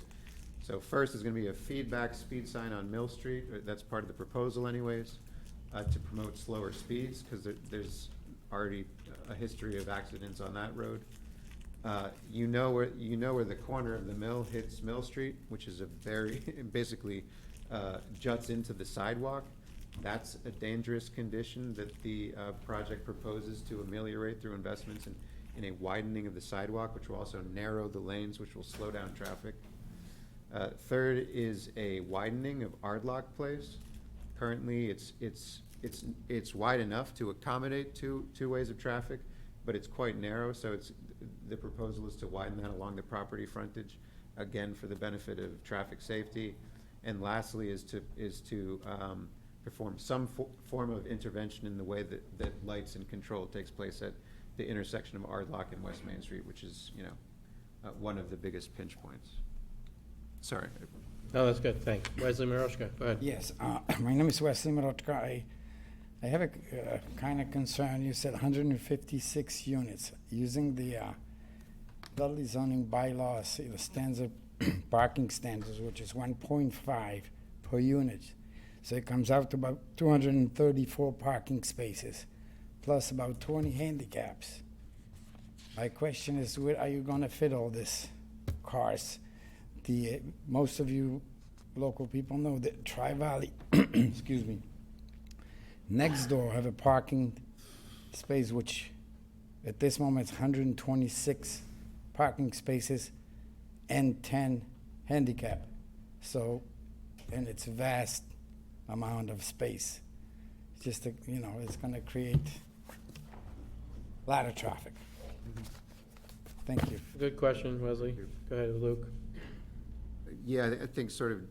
So first is going to be a feedback speed sign on Mill Street. That's part of the proposal anyways, to promote slower speeds, because there's already a history of accidents on that road. You know where the corner of the mill hits Mill Street, which is a very, basically juts into the sidewalk. That's a dangerous condition that the project proposes to ameliorate through investments in a widening of the sidewalk, which will also narrow the lanes, which will slow down traffic. Third is a widening of Ardlock Place. Currently, it's wide enough to accommodate two ways of traffic, but it's quite narrow, so the proposal is to widen that along the property frontage, again, for the benefit of traffic safety. And lastly is to perform some form of intervention in the way that lights and control takes place at the intersection of Ardlock and West Main Street, which is, one of the biggest pinch points. Sorry. No, that's good, thanks. Wesley Maroshka, go ahead. Yes, my name is Wesley Marotka. I have a kind of concern. You said 156 units. Using the Dudley zoning bylaws, the standard parking standards, which is 1.5 per unit. So it comes out to about 234 parking spaces, plus about 20 handicaps. My question is, where are you going to fit all these cars? Most of you local people know that Tri-Valley, excuse me, next door have a parking space which at this moment is 126 parking spaces and 10 handicap. So, and it's a vast amount of space. Just, it's going to create a lot of traffic. Thank you. Good question, Wesley. Go ahead, Luke. Yeah, I think sort of,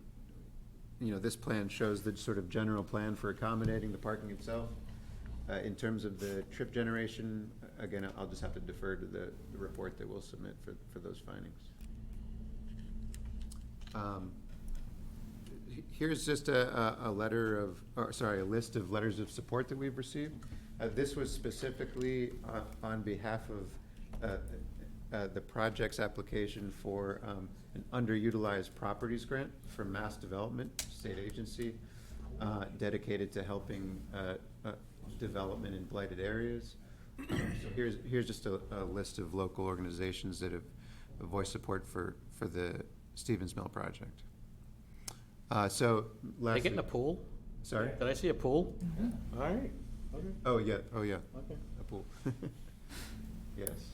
this plan shows the sort of general plan for accommodating the parking itself. In terms of the trip generation, again, I'll just have to defer to the report that we'll submit for those findings. Here's just a list of letters of support that we've received. This was specifically on behalf of the project's application for an underutilized properties grant from Mass Development, state agency, dedicated to helping development in blighted areas. So here's just a list of local organizations that have voiced support for the Stevens Mill project. So Did I get in a pool? Sorry? Did I see a pool? All right. Okay. Oh, yeah, Okay. a pool. Yes.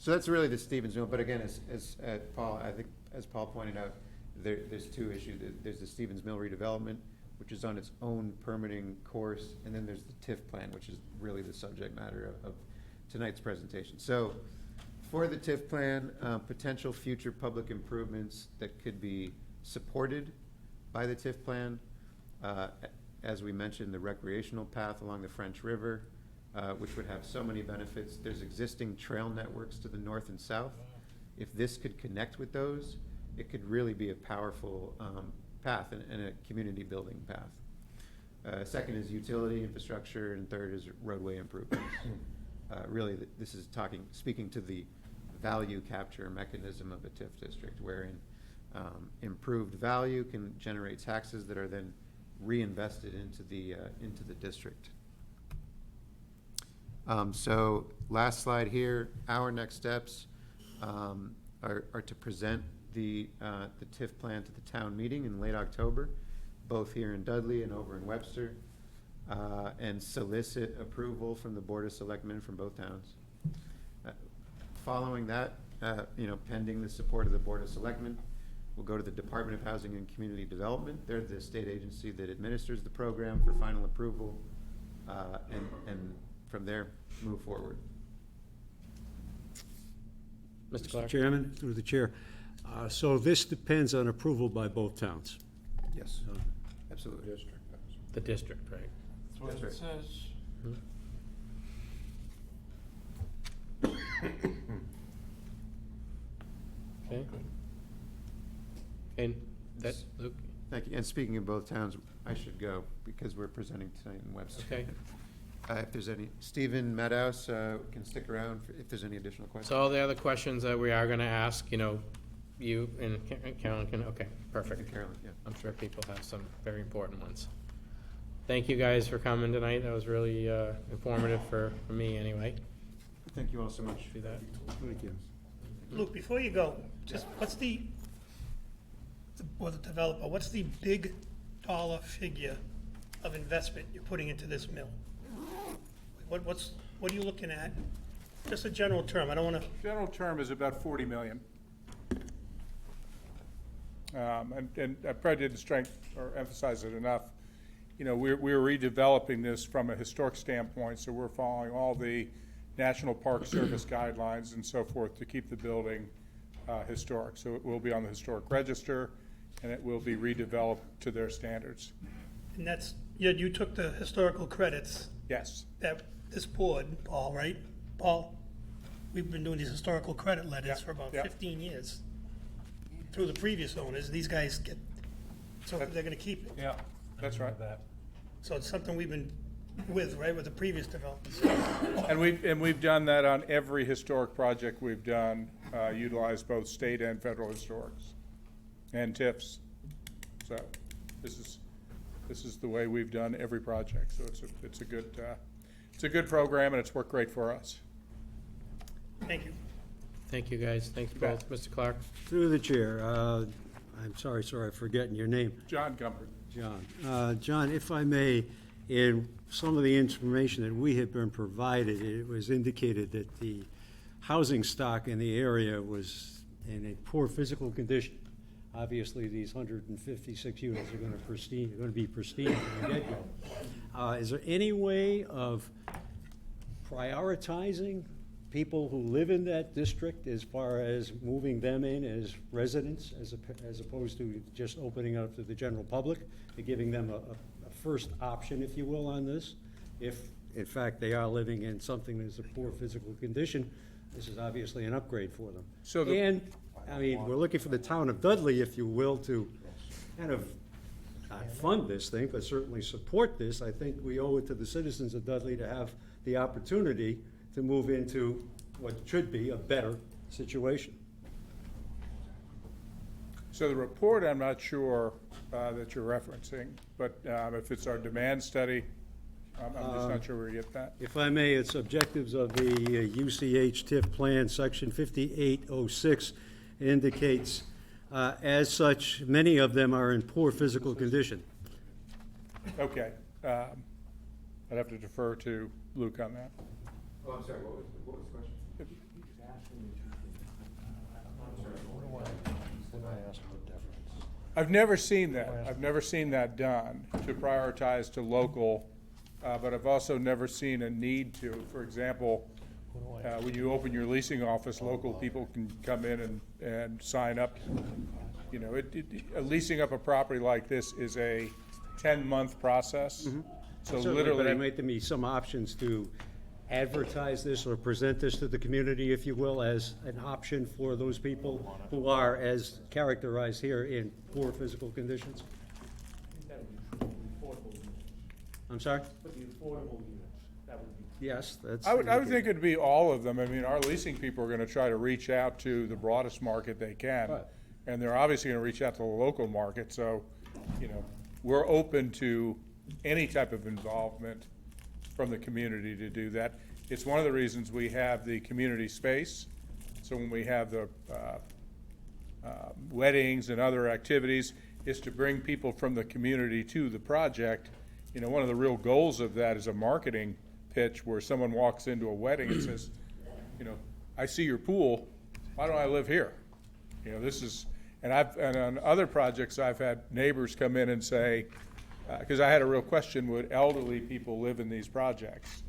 So that's really the Stevens Mill, but again, as Paul, I think, as Paul pointed out, there's 2 issues. There's the Stevens Mill redevelopment, which is on its own permitting course, and then there's the TIF plan, which is really the subject matter of tonight's presentation. So for the TIF plan, potential future public improvements that could be supported by the TIF plan, as we mentioned, the recreational path along the French River, which would have so many benefits. There's existing trail networks to the north and south. If this could connect with those, it could really be a powerful path and a community building path. Second is utility infrastructure, and third is roadway improvements. Really, this is speaking to the value capture mechanism of a TIF district, wherein improved value can generate taxes that are then reinvested into the district. So last slide here, our next steps are to present the TIF plan to the town meeting in late October, both here in Dudley and over in Webster, and solicit approval from the Board of Selectmen from both towns. Following that, pending the support of the Board of Selectmen, we'll go to the Department of Housing and Community Development. They're the state agency that administers the program for final approval, and from there, move forward. Mr. Clark? Chairman, through the chair. So this depends on approval by both towns. Yes, absolutely. The district, right? That's what it That's says. Okay. And that's, Luke, Thank you. And speaking of both towns, I should go because we're presenting tonight in Webster. okay. If there's any, Stephen Madhouse can stick around if there's any additional questions. So all the other questions that we are gonna ask, you and Carolyn can, okay, perfect. Carolyn, yeah. I'm sure people have some very important ones. Thank you guys for coming tonight. That was really informative for me anyway. Thank you all so much. Do that. Thank you. Luke, before you go, just what's or the developer, what's the big dollar figure of investment you're putting into this mill? What are you looking at? Just a general term, I don't wanna, General term is about 40 million. And I probably didn't emphasize it enough. We're redeveloping this from a historic standpoint, so we're following all the National Park Service guidelines and so forth to keep the building historic. So it will be on the historic register, and it will be redeveloped to their standards. and that's, you took the historical credits Yes. that this board, Paul, right? Paul, we've been doing these historical credit letters Yeah, for about yeah. 15 years. Through the previous owners, these guys get, so they're gonna keep it. Yeah, that's right. So it's something we've been with, right, with the previous developments. And we've done that on every historic project we've done, utilized both state and federal historics and TIFs. So this is the way we've done every project. So it's a good program, and it's worked great for us. Thank you. Thank you, guys. Thanks You bet. both. Mr. Clark? Through the chair, I'm sorry, I'm forgetting your name. John Gumpert. John. John, if I may, in some of the information that we had been provided, it was indicated that the housing stock in the area was in a poor physical condition. Obviously, these 156 units are going to be pristine from the get-go. Is there any way of prioritizing people who live in that district as far as moving them in as residents, as opposed to just opening up to the general public, and giving them a first option, if you will, on this? If, in fact, they are living in something that's a poor physical condition, this is obviously an upgrade for them. So And, we're looking for the town of Dudley, if you will, to kind of not fund this thing, but certainly support this. I think we owe it to the citizens of Dudley to have the opportunity to move into what should be a better situation. So the report, I'm not sure that you're referencing, but if it's our demand study, I'm just not sure where you get that. If I may, it's objectives of the UCH TIF plan, section 5806 indicates, as such, many of them are in poor physical condition. Okay. I'd have to defer to Luke on that. Oh, I'm sorry, what was the question? I've never seen that. I've never seen that done, to prioritize to local, but I've also never seen a need to. For example, when you open your leasing office, local people can come in and sign up. Leasing up a property like this is a 10-month process. So Certainly, literally. but I might there be some options to advertise this or present this to the community, if you will, as an option for those people who are, as characterized here, in poor physical conditions? I'm sorry? But the affordable units, that would be. Yes, that's. I would think it'd be all of them. I mean, our leasing people are gonna try to reach out to the broadest market they can. Right. And they're obviously gonna reach out to the local market, so, we're open to any type of involvement from the community to do that. It's one of the reasons we have the community space. So when we have the weddings and other activities, is to bring people from the community to the project. One of the real goals of that is a marketing pitch where someone walks into a wedding and says, I see your pool, why don't I live here? This is, and on other projects, I've had neighbors come in and say, because I had a real question, would elderly people live in these projects?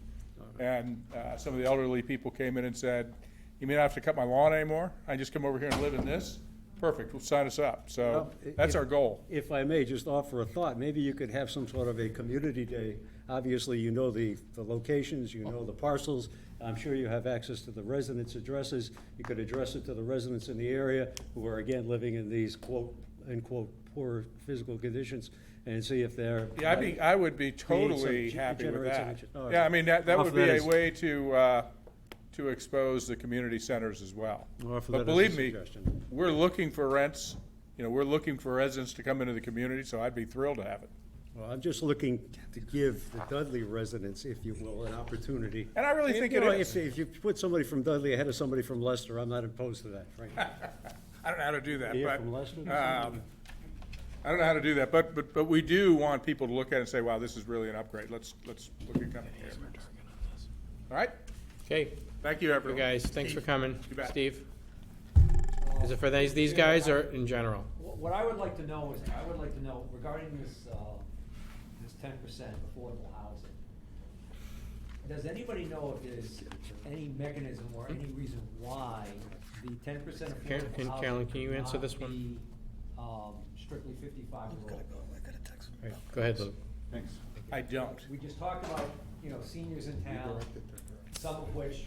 And some of the elderly people came in and said, you mean I have to cut my lawn anymore? I just come over here and live in this? Perfect, well, sign us up. So Well, that's if- our goal. If I may just offer a thought, maybe you could have some sort of a community day. Obviously, you know the locations, you know the parcels. I'm sure you have access to the residents' addresses. You could address it to the residents in the area who are, again, living in these quote, unquote, poor physical conditions, and see if they're. Yeah, I would be totally happy with that. Yeah, I mean, that would be a way to expose the community centers as well. But believe me, we're looking for rents, we're looking for residents to come into the community, so I'd be thrilled to have it. Well, I'm just looking to give the Dudley residents, if you will, an opportunity. And I really think it is. If you put somebody from Dudley ahead of somebody from Leicester, I'm not opposed to that, frankly. I don't know how to do that, You're but, from Leicester? I don't know how to do that, but we do want people to look at it and say, wow, this is really an upgrade, let's look at coming here. All right, Okay, thank you, you everyone. guys, thanks for coming. You bet. Steve? Is it for these guys or in general? What I would like to know is, regarding this 10% affordable housing, does anybody know if there's any mechanism or any reason why the 10% affordable housing Carolyn, can you answer this one? be strictly 55 and older? Right, go ahead, Lou. Thanks. I don't. We just talked about, seniors in town, some of which,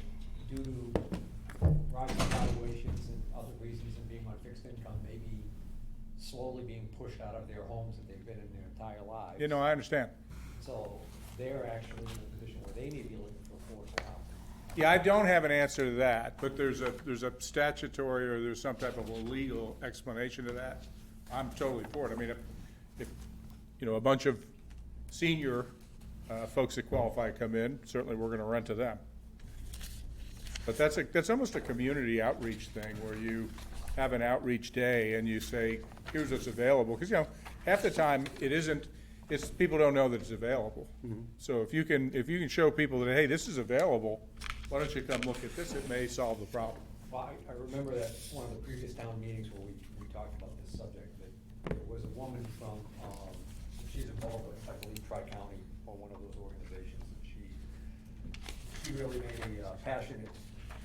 due to rising valuations and other reasons and being on fixed income, may be slowly being pushed out of their homes that they've been in their entire lives. I understand. So they're actually in a position where they may be looking for affordable housing. Yeah, I don't have an answer to that, but there's a statutory or there's some type of a legal explanation to that. I'm totally for it. I mean, if a bunch of senior folks that qualify come in, certainly we're gonna rent to them. But that's almost a community outreach thing where you have an outreach day and you say, here's what's available. Because, half the time people don't know that it's available. So if you can show people that, hey, this is available, why don't you come look at this? It may solve the problem. Well, I remember that one of the previous town meetings where we talked about this subject, that there was a woman from, she's involved with, I believe, Tri-County or one of those organizations, and she really made a passionate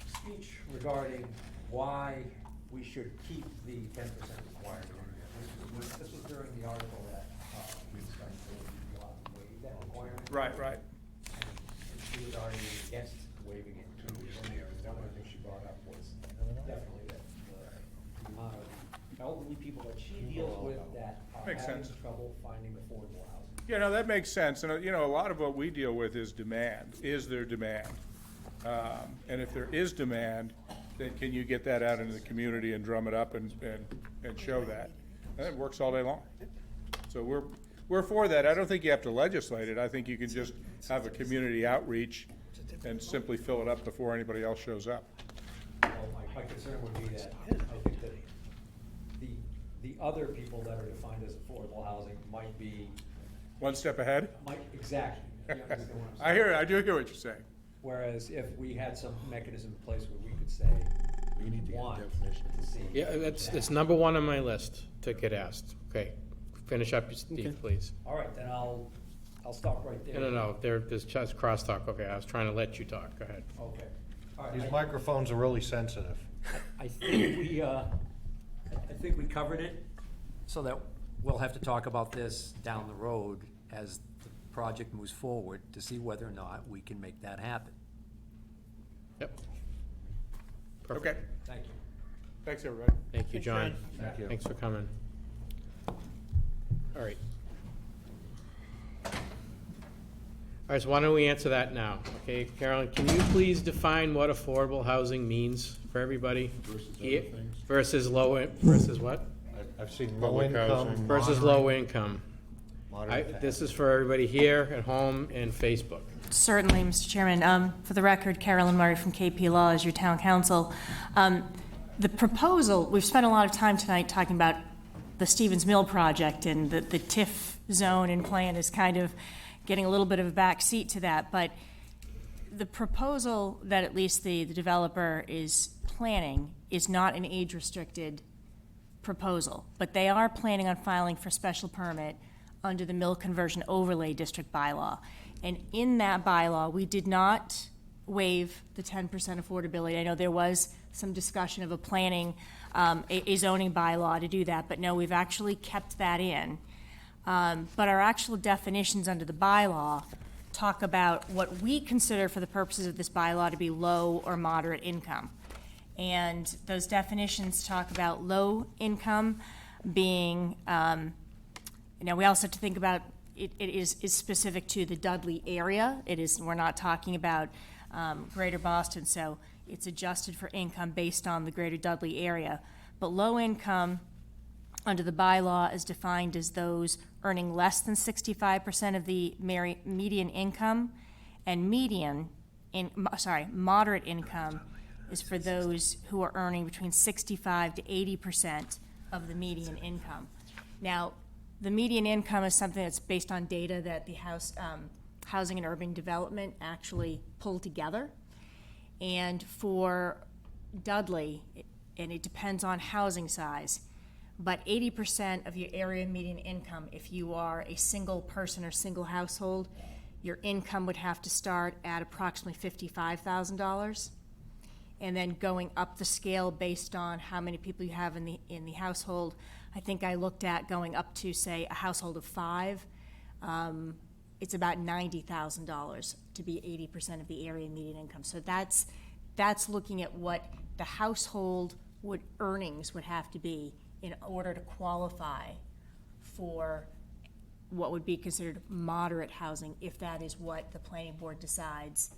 speech regarding why we should keep the 10% requirement in there. This was during the article that we discussed, that we go out and waive that requirement. Right. And she was arguing against waiving it too. One of the things she brought up was definitely that the amount of elderly people that she deals with that are Makes having sense. trouble finding affordable housing. Yeah, no, that makes sense. And, a lot of what we deal with is demand. Is there demand? And if there is demand, then can you get that out into the community and drum it up and show that? And it works all day long. So we're for that. I don't think you have to legislate it. I think you can just have a community outreach and simply fill it up before anybody else shows up. Well, my concern would be that I think that the other people that are defined as affordable housing might be, One step ahead? exactly. You understand what I'm saying? I do hear what you're saying. Whereas if we had some mechanism in place where we could say, we want to see. Yeah, it's number one on my list to get asked. Okay, finish up, Steve, please. All right, then I'll stop right there. No, there's just crosstalk. Okay, I was trying to let you talk. Go ahead. Okay. All right, These microphones are really sensitive. I think we covered it, so that we'll have to talk about this down the road as the project moves forward to see whether or not we can make that happen. Yep. Okay. Thank you. Thanks, everybody. Thank you, John. Thank you. Thanks for coming. All right. right, so why don't we answer that now? Okay, Carolyn, can you please define what affordable housing means for everybody? Versus other Here- things. Versus versus what? I've seen low Public income. housing. Versus low income. moderate This is for everybody here, at home, and Facebook. Certainly, Mr. Chairman. For the record, Carolyn Murray from KP Law is your town council. The proposal, we've spent a lot of time tonight talking about the Stevens Mill project, and the TIF zone and plan is kind of getting a little bit of a back seat to that. But the proposal that at least the developer is planning is not an age-restricted proposal, but they are planning on filing for special permit under the Mill Conversion Overlay District bylaw. And in that bylaw, we did not waive the 10% affordability. I know there was some discussion of a planning, a zoning bylaw to do that, but no, we've actually kept that in. But our actual definitions under the bylaw talk about what we consider for the purposes of this bylaw to be low or moderate income. And those definitions talk about low income being, we also have to think about it is specific to the Dudley area. We're not talking about Greater Boston, so it's adjusted for income based on the Greater Dudley area. But low income under the bylaw is defined as those earning less than 65% of the median income, and moderate income is for those who are earning between 65 to 80% of the median income. Now, the median income is something that's based on data that the Housing and Urban Development actually pulled together. And for Dudley, and it depends on housing size, but 80% of your area median income, if you are a single person or single household, your income would have to start at approximately $55,000. And then going up the scale based on how many people you have in the household. I think I looked at going up to, say, a household of 5. It's about $90,000 to be 80% of the area median income. So that's looking at what the household earnings would have to be in order to qualify for what would be considered moderate housing, if that is what the planning board decides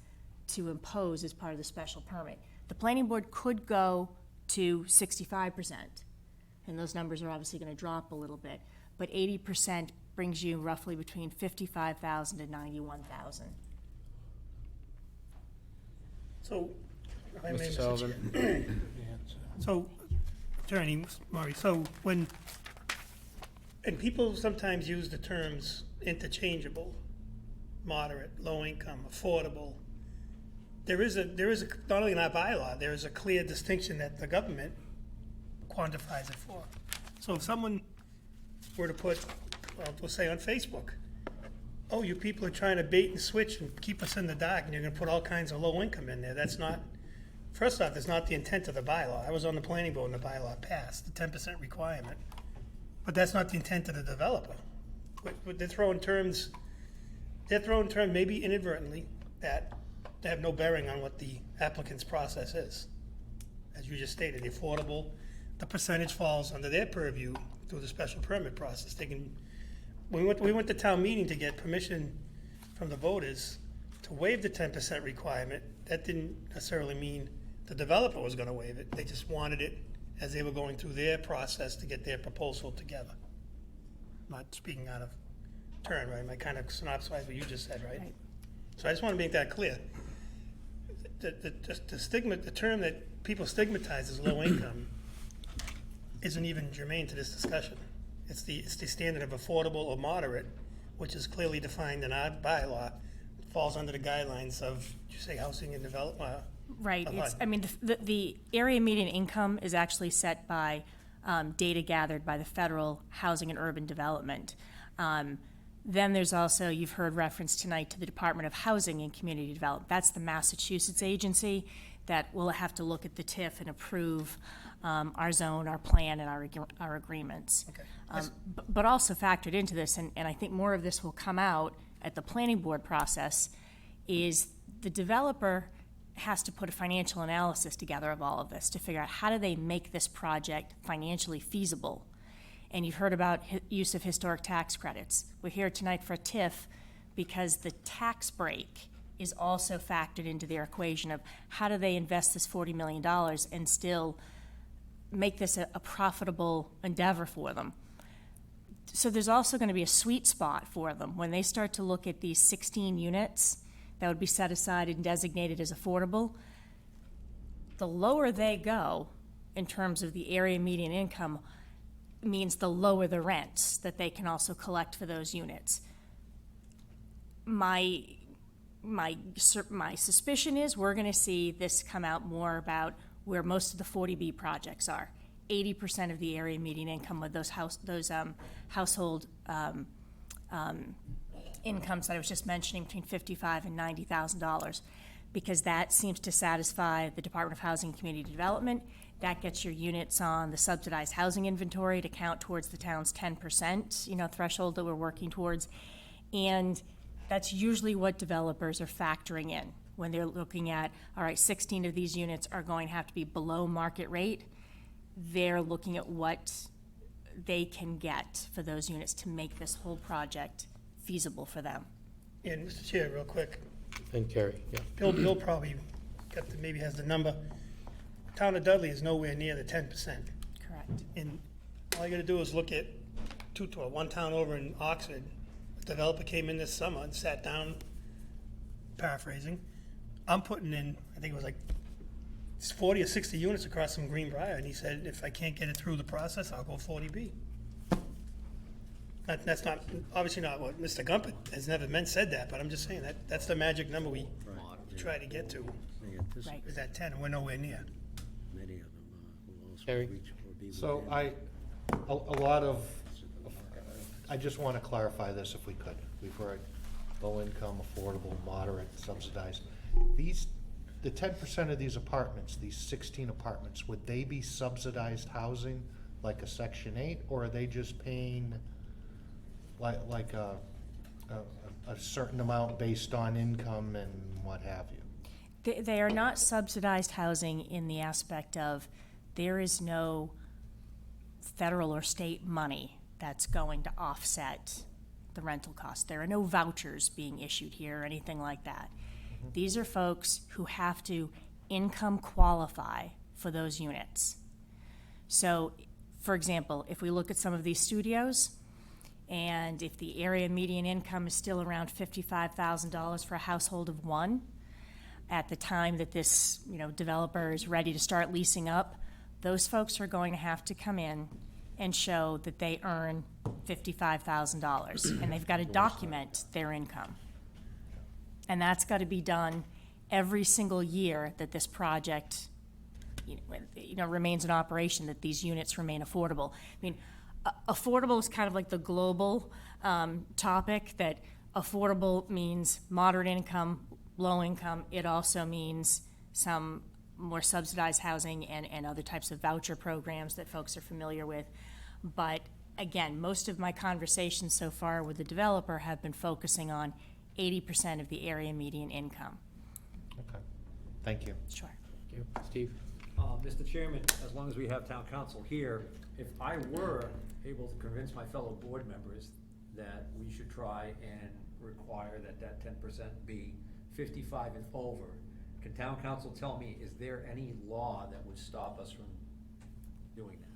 to impose as part of the special permit. The planning board could go to 65%, and those numbers are obviously going to drop a little bit, but 80% brings you roughly between 55,000 and 91,000. So, if I may, Mr. Mr. Sullivan. Chair. So, Attorney Murray, so and people sometimes use the terms interchangeable, moderate, low income, affordable. There is not only in our bylaw, there is a clear distinction that the government quantifies it for. So if someone were to put, we'll say on Facebook, oh, you people are trying to bait and switch and keep us in the dark, and you're gonna put all kinds of low income in there, that's not, first off, that's not the intent of the bylaw. I was on the planning board when the bylaw passed, the 10% requirement, but that's not the intent of the developer. But they're throwing terms maybe inadvertently that have no bearing on what the applicant's process is. As you just stated, the affordable, the percentage falls under their purview through the special permit process. We went to town meeting to get permission from the voters to waive the 10% requirement. That didn't necessarily mean the developer was gonna waive it. They just wanted it as they were going through their process to get their proposal together. Not speaking out of turn, right? I kind of synopsized what you just said, right? So I just want to make that clear. The term that people stigmatize as low income isn't even germane to this discussion. It's the standard of affordable or moderate, which is clearly defined in our bylaw, falls under the guidelines of, did you say housing and development? Right, the area median income is actually set by data gathered by the Federal Housing and Urban Development. Then there's also, you've heard reference tonight to the Department of Housing and Community Development. That's the Massachusetts agency that will have to look at the TIF and approve our zone, our plan, and our agreements. Okay. But also factored into this, and I think more of this will come out at the planning board process, is the developer has to put a financial analysis together of all of this to figure out how do they make this project financially feasible. And you've heard about use of historic tax credits. We're here tonight for a TIF, because the tax break is also factored into their equation of how do they invest this $40 million and still make this a profitable endeavor for them. So there's also going to be a sweet spot for them when they start to look at these 16 units that would be set aside and designated as affordable. The lower they go in terms of the area median income means the lower the rents that they can also collect for those units. My suspicion is we're going to see this come out more about where most of the 40B projects are. 80% of the area median income with those household incomes that I was just mentioning, between $55,000 and $90,000, because that seems to satisfy the Department of Housing and Community Development. That gets your units on the subsidized housing inventory to count towards the town's 10%, threshold that we're working towards. And that's usually what developers are factoring in when they're looking at, all right, 16 of these units are going to have to be below market rate. They're looking at what they can get for those units to make this whole project feasible for them. And Mr. Chair, real quick, And Carrie, yeah. Bill probably maybe has the number. Town of Dudley is nowhere near the 10%. Correct. And all you gotta do is look at one town over in Oxford. A developer came in this summer and sat down, paraphrasing. I'm putting in, I think it was like 40 or 60 units across from Greenbrier, and he said, if I can't get it through the process, I'll go 40B. That's not, obviously not what Mr. Gumpert has never said that, but I'm just saying that's the magic number we try to get to, Right. is that 10, and we're nowhere near. Many of them will also Harry? reach or be So within. a lot of, I just want to clarify this if we could. We've heard low income, affordable, moderate, subsidized. The 10% of these apartments, these 16 apartments, would they be subsidized housing like a Section 8, or are they just paying like a certain amount based on income and what have you? They are not subsidized housing in the aspect of there is no federal or state money that's going to offset the rental cost. There are no vouchers being issued here or anything like that. These are folks who have to income qualify for those units. So, for example, if we look at some of these studios, and if the area median income is still around $55,000 for a household of one, at the time that this developer is ready to start leasing up, those folks are going to have to come in and show that they earn $55,000, and they've got to document their income. And that's got to be done every single year that this project remains in operation, that these units remain affordable. I mean, affordable is kind of like the global topic, that affordable means moderate income, low income. It also means some more subsidized housing and other types of voucher programs that folks are familiar with. But again, most of my conversations so far with the developer have been focusing on 80% of the area median income. Okay, thank you. Sure. Thank you. Steve? Mr. Chairman, as long as we have town council here, if I were able to convince my fellow board members that we should try and require that 10% be 55 and over, can town council tell me, is there any law that would stop us from doing that?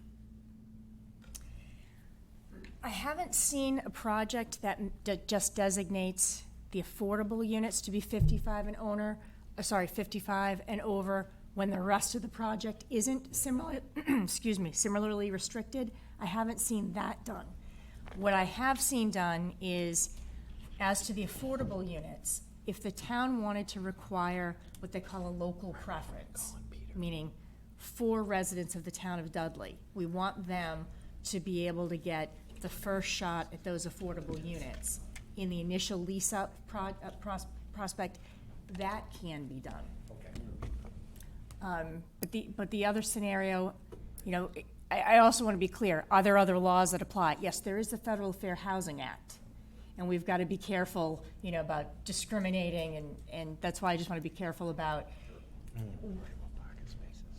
I haven't seen a project that just designates the affordable units to be 55 and over, when the rest of the project isn't similarly restricted. I haven't seen that done. What I have seen done is, as to the affordable units, if the town wanted to require what they call a local preference, meaning for residents of the town of Dudley, we want them to be able to get the first shot at those affordable units in the initial lease-up prospect, that can be done. But the other scenario, I also want to be clear, are there other laws that apply? Yes, there is the Federal Fair Housing Act, and we've got to be careful, about discriminating, and that's why I just want to be careful about,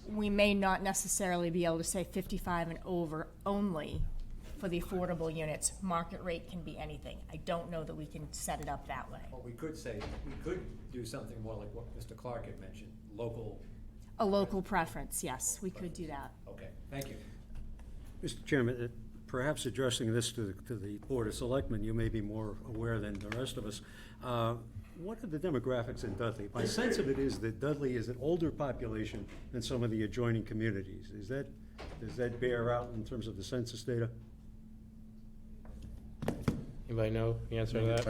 we may not necessarily be able to say 55 and over only for the affordable units. Market rate can be anything. I don't know that we can set it up that way. Well, we could say, we could do something more like what Mr. Clark had mentioned, local. A local preference, yes, we could do that. Okay, thank you. Mr. Chairman, perhaps addressing this to the Board of Selectmen, you may be more aware than the rest of us. What are the demographics in Dudley? My sense of it is that Dudley is an older population than some of the adjoining communities. Does that bear out in terms of the census data? Anybody know the answer to that?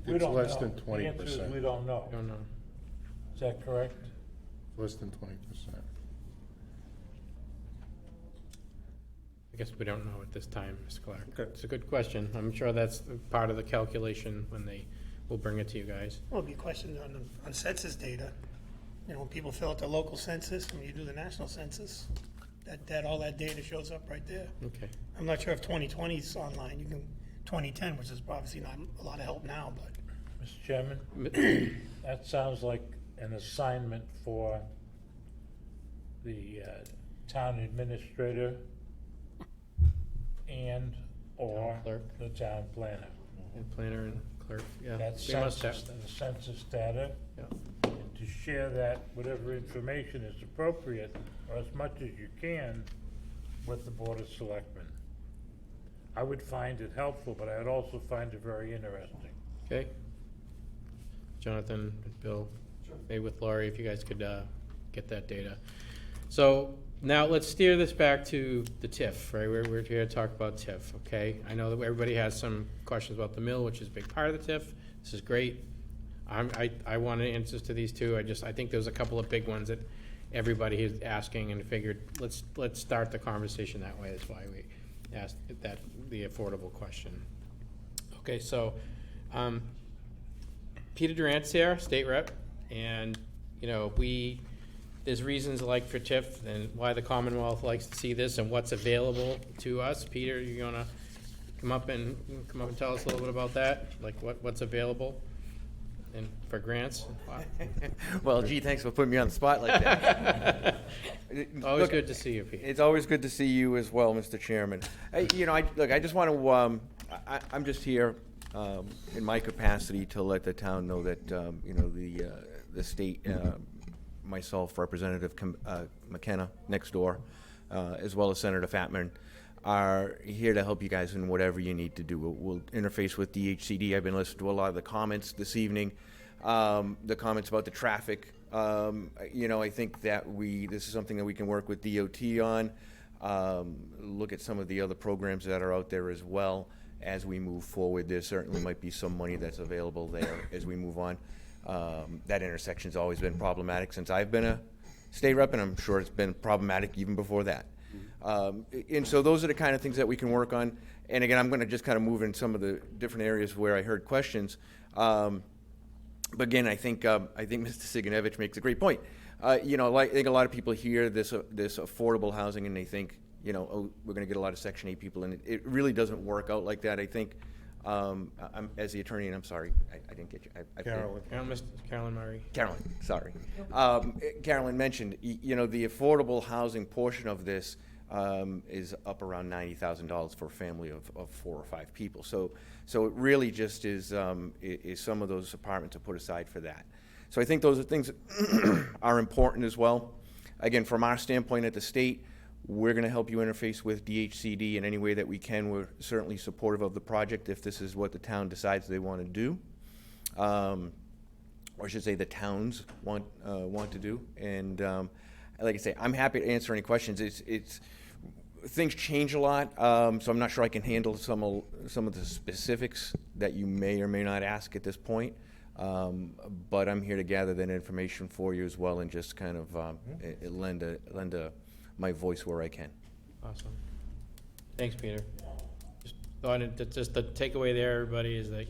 We It's don't less know. than The 20%. answer is we don't know. I don't know. Is that correct? Less than 20%. I guess we don't know at this time, Mr. Clark. Okay. It's a good question. I'm sure that's part of the calculation when they will bring it to you guys. Well, it'd be a question on census data. You know, when people fill out the local census, when you do the national census, all that data shows up right there. Okay. I'm not sure if 2020 is online. You can 2010, which is obviously not a lot of help now, but Mr. Chairman, that sounds like an assignment for the town administrator and/or Clerk. the town planner. And planner and clerk, yeah. That They must have- census, the census data, Yeah. and to share that, whatever information is appropriate, or as much as you can, with the Board of Selectmen. I would find it helpful, but I'd also find it very interesting. Okay. Jonathan, Bill, maybe with Laurie, if you guys could get that data. So now let's steer this back to the TIF, right? We're here to talk about TIF, okay? I know that everybody has some questions about the mill, which is a big part of the TIF. This is great. I wanted answers to these too. I think there's a couple of big ones that everybody is asking, and figured let's start the conversation that way. That's why we asked the affordable question. Okay, so Peter Durant's here, state rep, and you know there's reasons like for TIF and why the Commonwealth likes to see this and what's available to us. Peter, you gonna come up and tell us a little bit about that, like what's available and for grants? Well, gee, thanks for putting me on the spot like that. Always Look, good to see you, Peter. It's always good to see you as well, Mr. Chairman. I just want to, I'm just here in my capacity to let the town know that, the state, myself, Representative McKenna next door, as well as Senator Fatman, are here to help you guys in whatever you need to do. We'll interface with DHCD. I've been listening to a lot of the comments this evening, the comments about the traffic. I think that this is something that we can work with DOT on, look at some of the other programs that are out there as well as we move forward. There certainly might be some money that's available there as we move on. That intersection's always been problematic since I've been a state rep, and I'm sure it's been problematic even before that. And so those are the kind of things that we can work on. And again, I'm going to just kind of move in some of the different areas where I heard questions. But again, I think Mr. Siganevich makes a great point. I think a lot of people hear this affordable housing and they think, we're going to get a lot of Section 8 people, and it really doesn't work out like that. I think, as the attorney, and I'm sorry, I didn't get you. Carolyn Murray. Carolyn, sorry. Carolyn mentioned, the affordable housing portion of this is up around $90,000 for a family of 4 or 5 people. So it really just is some of those apartments are put aside for that. So I think those are things that are important as well. Again, from our standpoint at the state, we're going to help you interface with DHCD in any way that we can. We're certainly supportive of the project if this is what the town decides they want to do. Or I should say the towns want to do. And like I say, I'm happy to answer any questions. It's things change a lot, so I'm not sure I can handle some of the specifics that you may or may not ask at this point. But I'm here to gather that information for you as well, and just kind of lend my voice where I can. Awesome. Thanks, Peter. Just the takeaway there, everybody, is that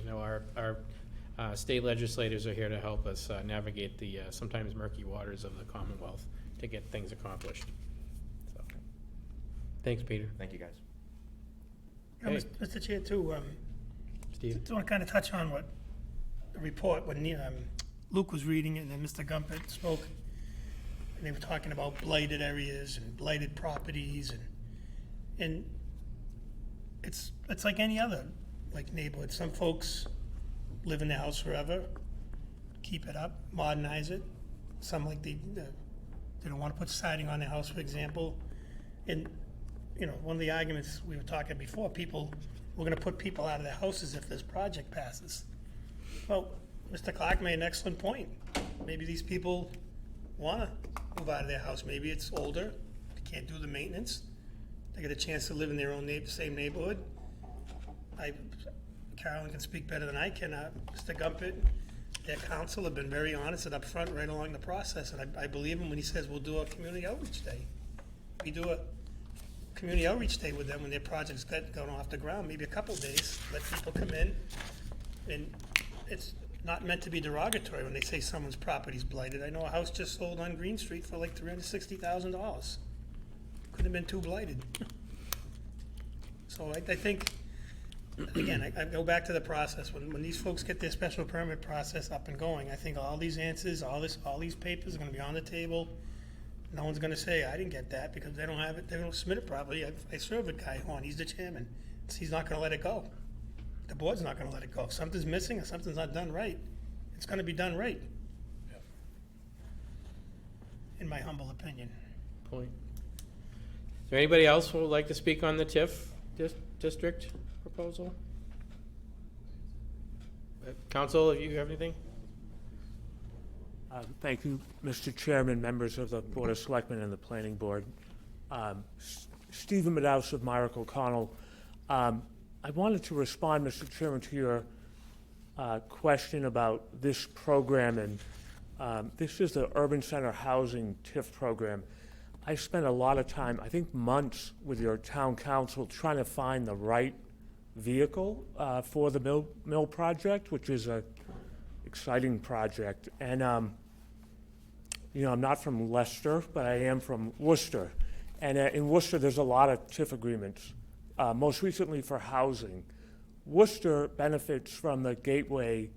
our state legislators are here to help us navigate the sometimes murky waters of the Commonwealth to get things accomplished. So, thanks, Peter. Thank you, guys. Okay. Mr. Chair, too, Steve? I want to kind of touch on what the report, when Luke was reading it and then Mr. Gumpert spoke, and they were talking about blighted areas and blighted properties, and it's like any other, like neighborhood. Some folks live in their house forever, keep it up, modernize it. Some like they don't want to put siding on their house, for example. And, you know, one of the arguments we were talking before, we're gonna put people out of their houses if this project passes. Well, Mr. Clark made an excellent point. Maybe these people wanna move out of their house. Maybe it's older, they can't do the maintenance. They get a chance to live in their own same neighborhood. Carolyn can speak better than I can. Mr. Gumpert, their council have been very honest and upfront right along the process, and I believe him when he says we'll do a community outreach day. We do a community outreach day with them when their project's going off the ground, maybe a couple days, let people come in. And it's not meant to be derogatory when they say someone's property's blighted. I know a house just sold on Green Street for like $360,000. Couldn't have been too blighted. So I think, again, I go back to the process. When these folks get their special permit process up and going, I think all these answers, all these papers are gonna be on the table. No one's gonna say, I didn't get that, because they don't have it, they don't submit it properly. I serve with Guy Horn, he's the chairman. He's not gonna let it go. The board's not gonna let it go. If something's missing or something's not done right, it's gonna be done right. In my humble opinion. Point. Is there anybody else who would like to speak on the TIF district proposal? Council, if you have anything? Thank you, Mr. Chairman, members of the Board of Selectmen and the Planning Board. Stephen Madaus of Myrick O'Connell. I wanted to respond, Mr. Chairman, to your question about this program, and this is the Urban Center Housing TIF program. I spent a lot of time, I think months, with your town council trying to find the right vehicle for the mill project, which is a exciting project. And you know, I'm not from Leicester, but I am from Worcester. And in Worcester, there's a lot of TIF agreements, most recently for housing. Worcester benefits from the Gateway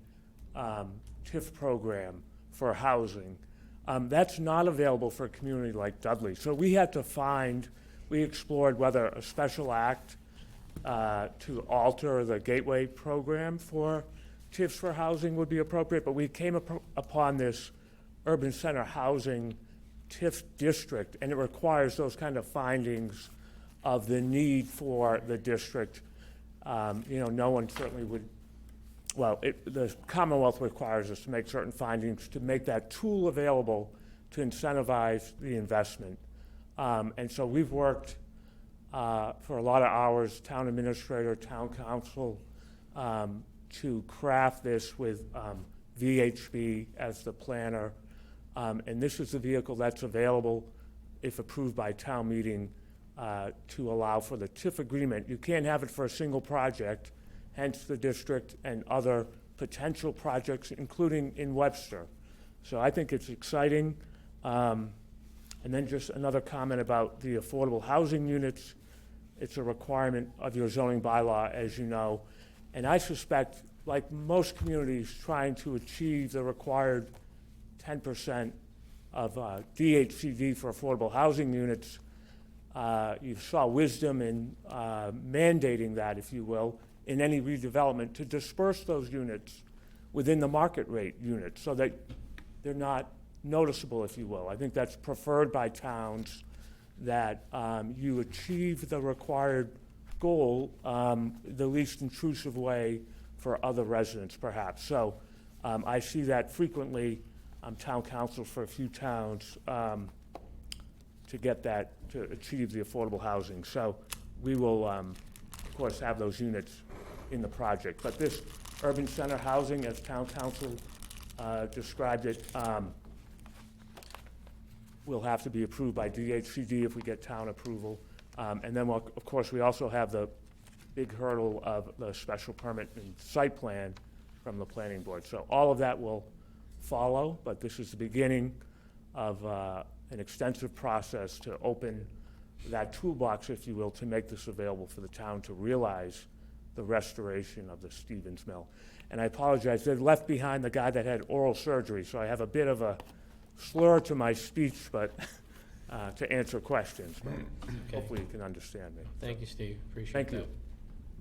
TIF program for housing. That's not available for a community like Dudley. So we explored whether a special act to alter the Gateway program for TIFs for housing would be appropriate, but we came upon this urban center housing TIF district, and it requires those kind of findings of the need for the district. You know, no one certainly would, well, the Commonwealth requires us to make certain findings to make that tool available to incentivize the investment. And so we've worked for a lot of hours, town administrator, town council, to craft this with VHB as the planner. And this is the vehicle that's available, if approved by town meeting, to allow for the TIF agreement. You can't have it for a single project, hence the district and other potential projects, including in Webster. So I think it's exciting. And then just another comment about the affordable housing units. It's a requirement of your zoning bylaw, as you know. And I suspect, like most communities trying to achieve the required 10% of DHCD for affordable housing units, you saw wisdom in mandating that, if you will, in any redevelopment to disperse those units within the market rate units so that they're not noticeable, if you will. I think that's preferred by towns, that you achieve the required goal the least intrusive way for other residents, perhaps. So I see that frequently. I'm town council for a few towns to get that, to achieve the affordable housing. So we will, of course, have those units in the project. But this urban center housing, as town council described it, will have to be approved by DHCD if we get town approval. And then, of course, we also have the big hurdle of the special permit and site plan from the planning board. So all of that will follow, but this is the beginning of an extensive process to open that toolbox, if you will, to make this available for the town to realize the restoration of the Stevens Mill. And I apologize, they left behind the guy that had oral surgery, so I have a bit of a slur to my speech, but to answer questions. But hopefully you can understand me. Thank you, Steve. Appreciate Thank that. you.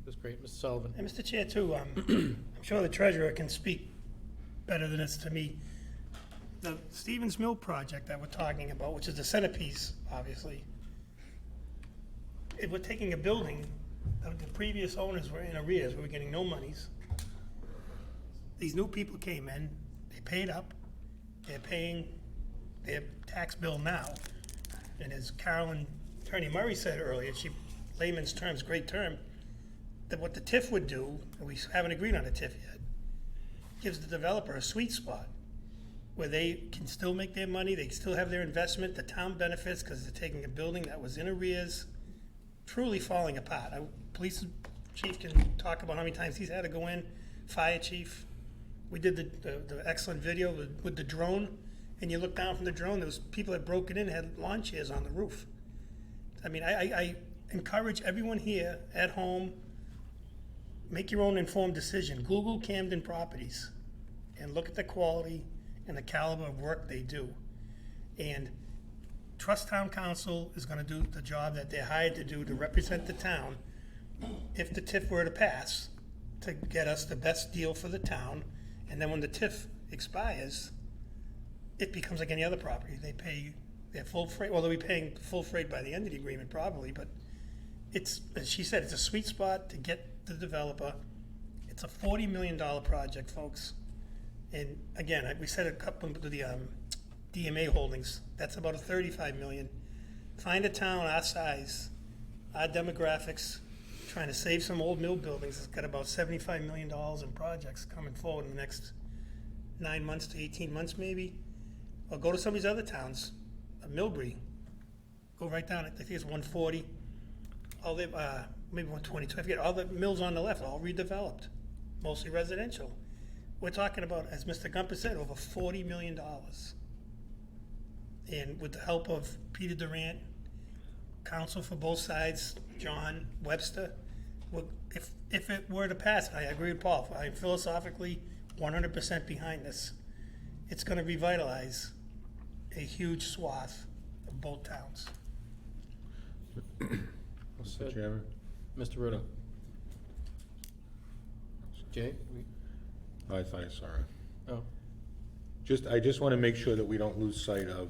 That's great. Mr. Sullivan? And Mr. Chair, too, I'm sure the treasurer can speak better than this to me. The Stevens Mill project that we're talking about, which is the centerpiece, obviously, we're taking a building that the previous owners were in arrears, we were getting no monies. These new people came in, they paid up, they're paying their tax bill now. And as Attorney Murray said earlier, layman's terms, great term, that what the TIF would do, and we haven't agreed on a TIF yet, gives the developer a sweet spot where they can still make their money, they still have their investment, the town benefits because they're taking a building that was in arrears, truly falling apart. Police chief can talk about how many times he's had to go in, fire chief. We did the excellent video with the drone, and you look down from the drone, there was people that broke it in, had lawn chairs on the roof. I mean, I encourage everyone here at home, make your own informed decision. Google Camden Properties and look at the quality and the caliber of work they do. And trust town council is gonna do the job that they're hired to do to represent the town. If the TIF were to pass, to get us the best deal for the town, and then when the TIF expires, it becomes like any other property. They pay their full freight, well, they'll be paying full freight by the end of the agreement probably, but it's, as she said, it's a sweet spot to get the developer. It's a $40 million project, folks. And again, we said a couple of the DMA holdings, that's about a $35 million. Find a town our size, our demographics, trying to save some old mill buildings. It's got about $75 million in projects coming forward in the next 9 months to 18 months maybe. Or go to some of these other towns, Millbury, go right down, I think it's 140, all the, maybe 122, I forget, all the mills on the left, all redeveloped, mostly residential. We're talking about, as Mr. Gumper said, over $40 million. And with the help of Peter Durant, counsel for both sides, John Webster, if it were to pass, I agree with Paul, I'm philosophically 100% behind this. It's gonna revitalize a huge swath of both towns. Mr. Chairman? Mr. Ruda? Jay? I thought I saw it. Oh. I just want to make sure that we don't lose sight of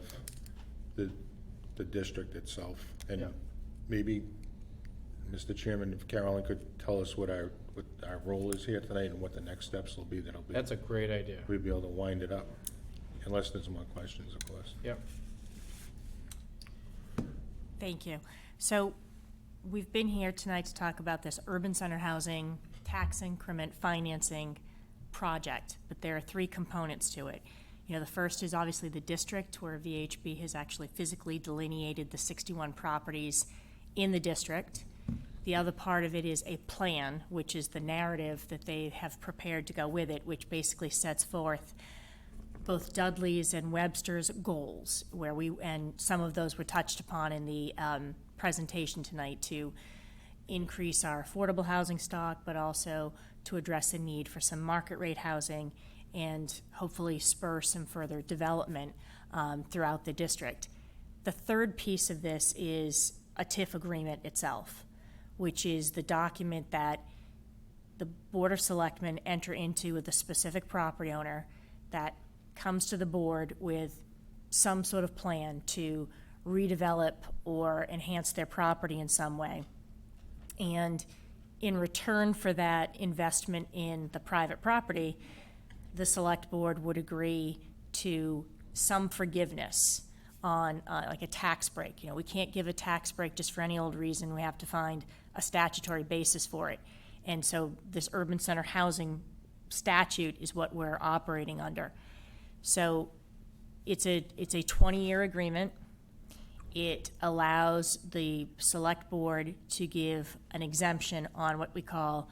the district itself. And Yeah. maybe, Mr. Chairman, if Carolyn could tell us what our role is here tonight and what the next steps will be, That's a great idea. we'll be able to wind it up. Unless there's more questions, of course. Yep. Thank you. So we've been here tonight to talk about this urban center housing tax increment financing project, but there are three components to it. You know, the first is obviously the district, where VHB has actually physically delineated the 61 properties in the district. The other part of it is a plan, which is the narrative that they have prepared to go with it, which basically sets forth both Dudley's and Webster's goals, and some of those were touched upon in the presentation tonight, to increase our affordable housing stock, but also to address the need for some market rate housing and hopefully spur some further development throughout the district. The third piece of this is a TIF agreement itself, which is the document that the Board of Selectmen enter into with a specific property owner that comes to the board with some sort of plan to redevelop or enhance their property in some way. And in return for that investment in the private property, the select board would agree to some forgiveness on like a tax break. You know, we can't give a tax break just for any old reason. We have to find a statutory basis for it. And so this urban center housing statute is what we're operating under. So it's a 20-year agreement. It allows the select board to give an exemption on what we call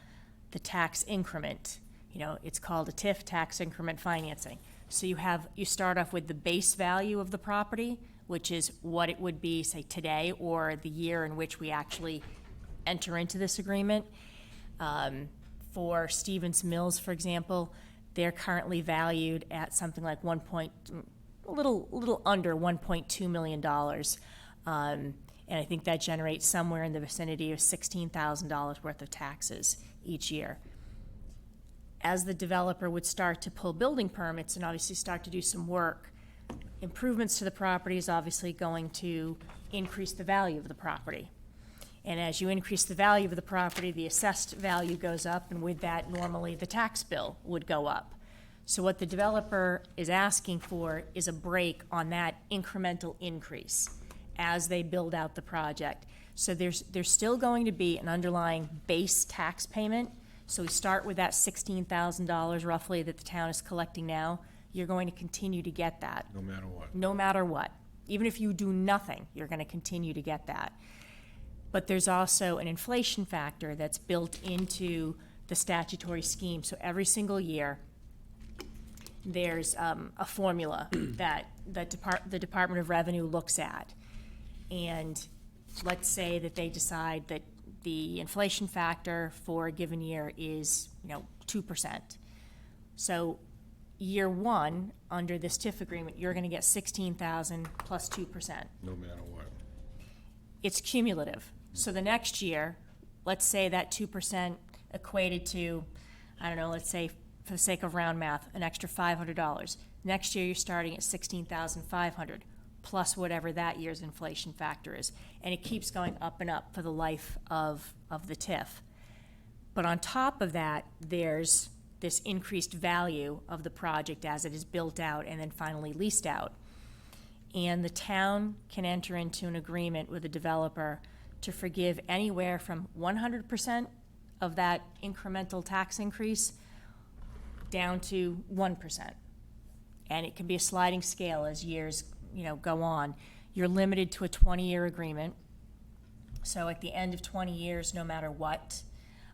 the tax increment. You know, it's called a TIF, tax increment financing. So you start off with the base value of the property, which is what it would be, say, today or the year in which we actually enter into this agreement. For Stevens Mills, for example, they're currently valued at something like a little under $1.2 million. And I think that generates somewhere in the vicinity of $16,000 worth of taxes each year. As the developer would start to pull building permits and obviously start to do some work, improvements to the property is obviously going to increase the value of the property. And as you increase the value of the property, the assessed value goes up, and with that, normally the tax bill would go up. So what the developer is asking for is a break on that incremental increase as they build out the project. So there's still going to be an underlying base tax payment. So we start with that $16,000 roughly that the town is collecting now. You're going to continue to get that. No matter what. No matter what. Even if you do nothing, you're going to continue to get that. But there's also an inflation factor that's built into the statutory scheme. So every single year, there's a formula that the Department of Revenue looks at. And let's say that they decide that the inflation factor for a given year is, 2%. So year one, under this TIF agreement, you're gonna get $16,000 plus 2%. No matter what. It's cumulative. So the next year, let's say that 2% equated to, I don't know, let's say, for the sake of round math, an extra $500. Next year, you're starting at $16,500, plus whatever that year's inflation factor is. And it keeps going up and up for the life of the TIF. But on top of that, there's this increased value of the project as it is built out and then finally leased out. And the town can enter into an agreement with the developer to forgive anywhere from 100% of that incremental tax increase down to 1%. And it can be a sliding scale as years, go on. You're limited to a 20-year agreement. So at the end of 20 years, no matter what,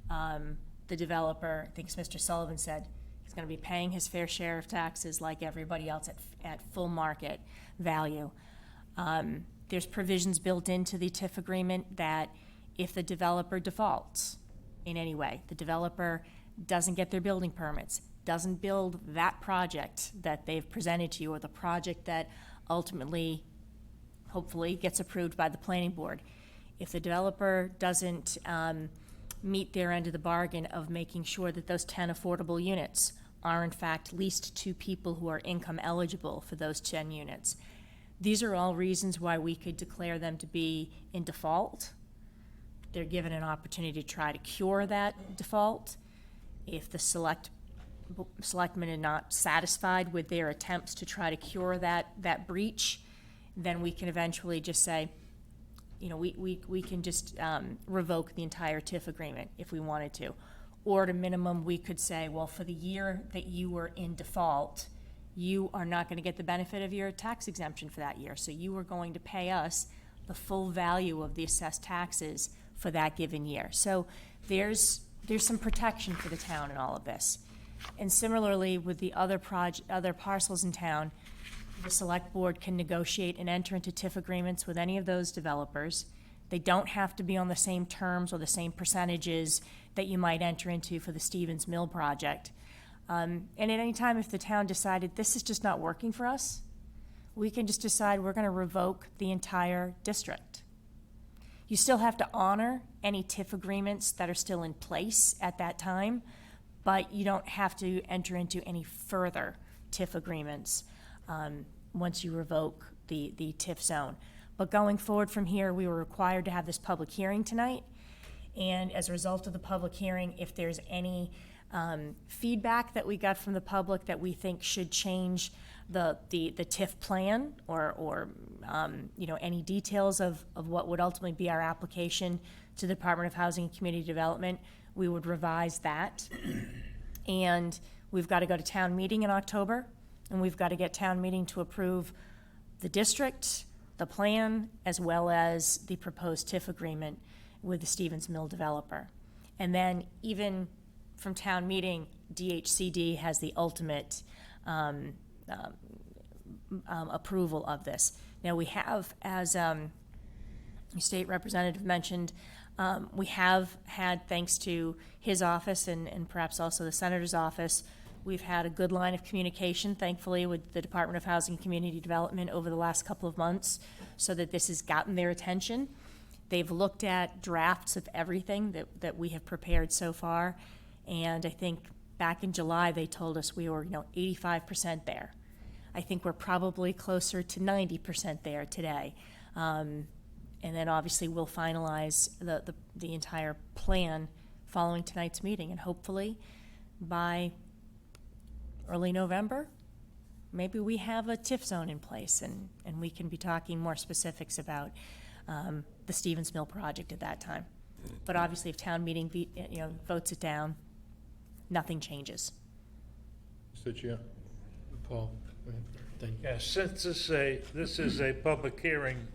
the developer, I think as Mr. Sullivan said, he's going to be paying his fair share of taxes like everybody else at full market value. There's provisions built into the TIF agreement that if the developer defaults in any way, the developer doesn't get their building permits, doesn't build that project that they've presented to you, or the project that ultimately, hopefully, gets approved by the planning board. If the developer doesn't meet their end of the bargain of making sure that those 10 affordable units are in fact leased to people who are income eligible for those 10 units, these are all reasons why we could declare them to be in default. They're given an opportunity to try to cure that default. If the selectmen are not satisfied with their attempts to try to cure that breach, then we can eventually just say, we can just revoke the entire TIF agreement if we wanted to. Or at a minimum, we could say, well, for the year that you were in default, you are not going to get the benefit of your tax exemption for that year. So you are going to pay us the full value of the assessed taxes for that given year. So there's some protection for the town in all of this. And similarly, with the other parcels in town, the select board can negotiate and enter into TIF agreements with any of those developers. They don't have to be on the same terms or the same percentages that you might enter into for the Stevens Mill project. And at any time, if the town decided this is just not working for us, we can just decide we're going to revoke the entire district. You still have to honor any TIF agreements that are still in place at that time, but you don't have to enter into any further TIF agreements once you revoke the TIF zone. But going forward from here, we were required to have this public hearing tonight. And as a result of the public hearing, if there's any feedback that we got from the public that we think should change the TIF plan or any details of what would ultimately be our application to the Department of Housing and Community Development, we would revise that. And we've got to go to town meeting in October, and we've got to get town meeting to approve the district, the plan, as well as the proposed TIF agreement with the Stevens Mill developer. And then even from town meeting, DHCD has the ultimate approval of this. Now we have, as the state representative mentioned, we have had, thanks to his office and perhaps also the senator's office, We've had a good line of communication, thankfully, with the Department of Housing and Community Development over the last couple of months, so that this has gotten their attention. They've looked at drafts of everything that we have prepared so far, and I think back in July, they told us we were, 85% there. I think we're probably closer to 90% there today. And then obviously we'll finalize the entire plan following tonight's meeting, and hopefully by early November, maybe we have a TIF zone in place, and we can be talking more specifics about the Stevens Mill project at that time. But obviously, if town meeting votes it down, nothing changes. Mr. Chair? Paul, go ahead. Thank you. Yeah, since this is a public hearing,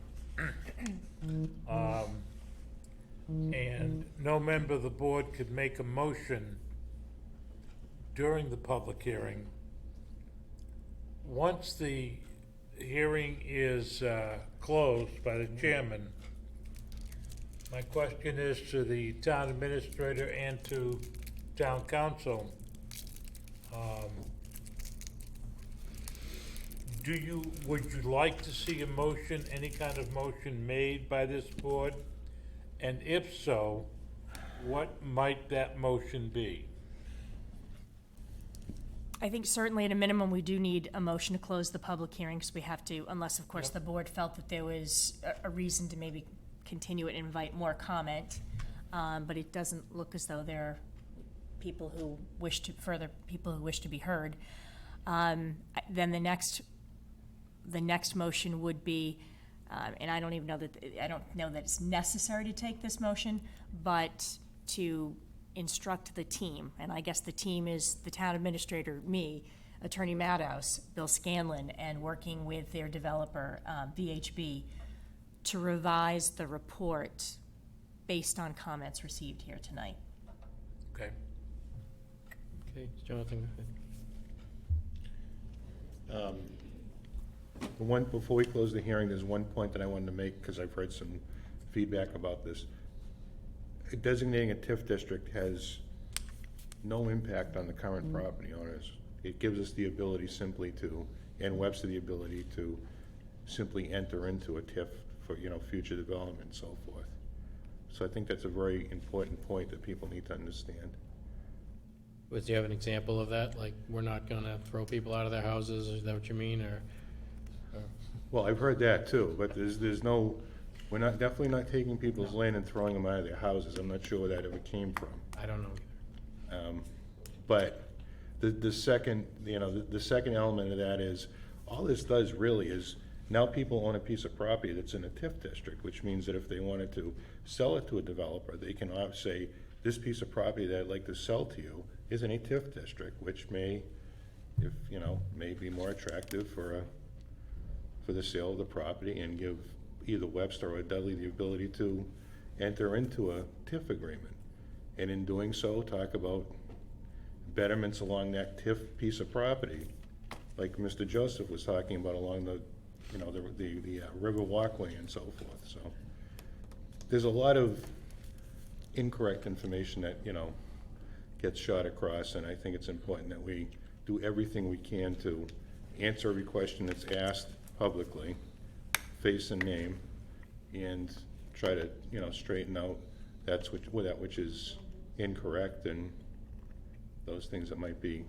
and no member of the board could make a motion during the public hearing, once the hearing is closed by the chairman, my question is to the town administrator and to town council, would you like to see a motion, any kind of motion made by this board? And if so, what might that motion be? I think certainly at a minimum, we do need a motion to close the public hearing, because we have to, unless, of course, the board felt that there was a reason to maybe continue it and invite more comment. But it doesn't look as though there are people who wish to be heard. Then the next motion would be, and I don't know that it's necessary to take this motion, but to instruct the team, and I guess the team is the town administrator, me, Attorney Madhouse, Bill Scanlon, and working with their developer, VHB, to revise the report based on comments received here tonight. Okay. Okay, Jonathan, go ahead. Before we close the hearing, there's one point that I wanted to make, because I've heard some feedback about this. Designating a TIF district has no impact on the current property owners. It gives us the ability and Webster the ability to simply enter into a TIF for, future development and so forth. So I think that's a very important point that people need to understand. Do you have an example of that? Like, we're not gonna throw people out of their houses, is that what you mean, or? Well, I've heard that too, but there's no, we're definitely not taking people's land and throwing them out of their houses. I'm not sure where that ever came from. I don't know either. But the second element of that is, all this does really is, now people own a piece of property that's in a TIF district, which means that if they wanted to sell it to a developer, they can say, this piece of property that I'd like to sell to you is in a TIF district, which may be more attractive for the sale of the property, and give either Webster or Dudley the ability to enter into a TIF agreement. And in doing so, talk about betterments along that TIF piece of property, like Mr. Joseph was talking about along the river walkway and so forth. So there's a lot of incorrect information that, gets shot across, and I think it's important that we do everything we can to answer every question that's asked publicly, face and name, and try to, straighten out that which is incorrect, and those things that might be,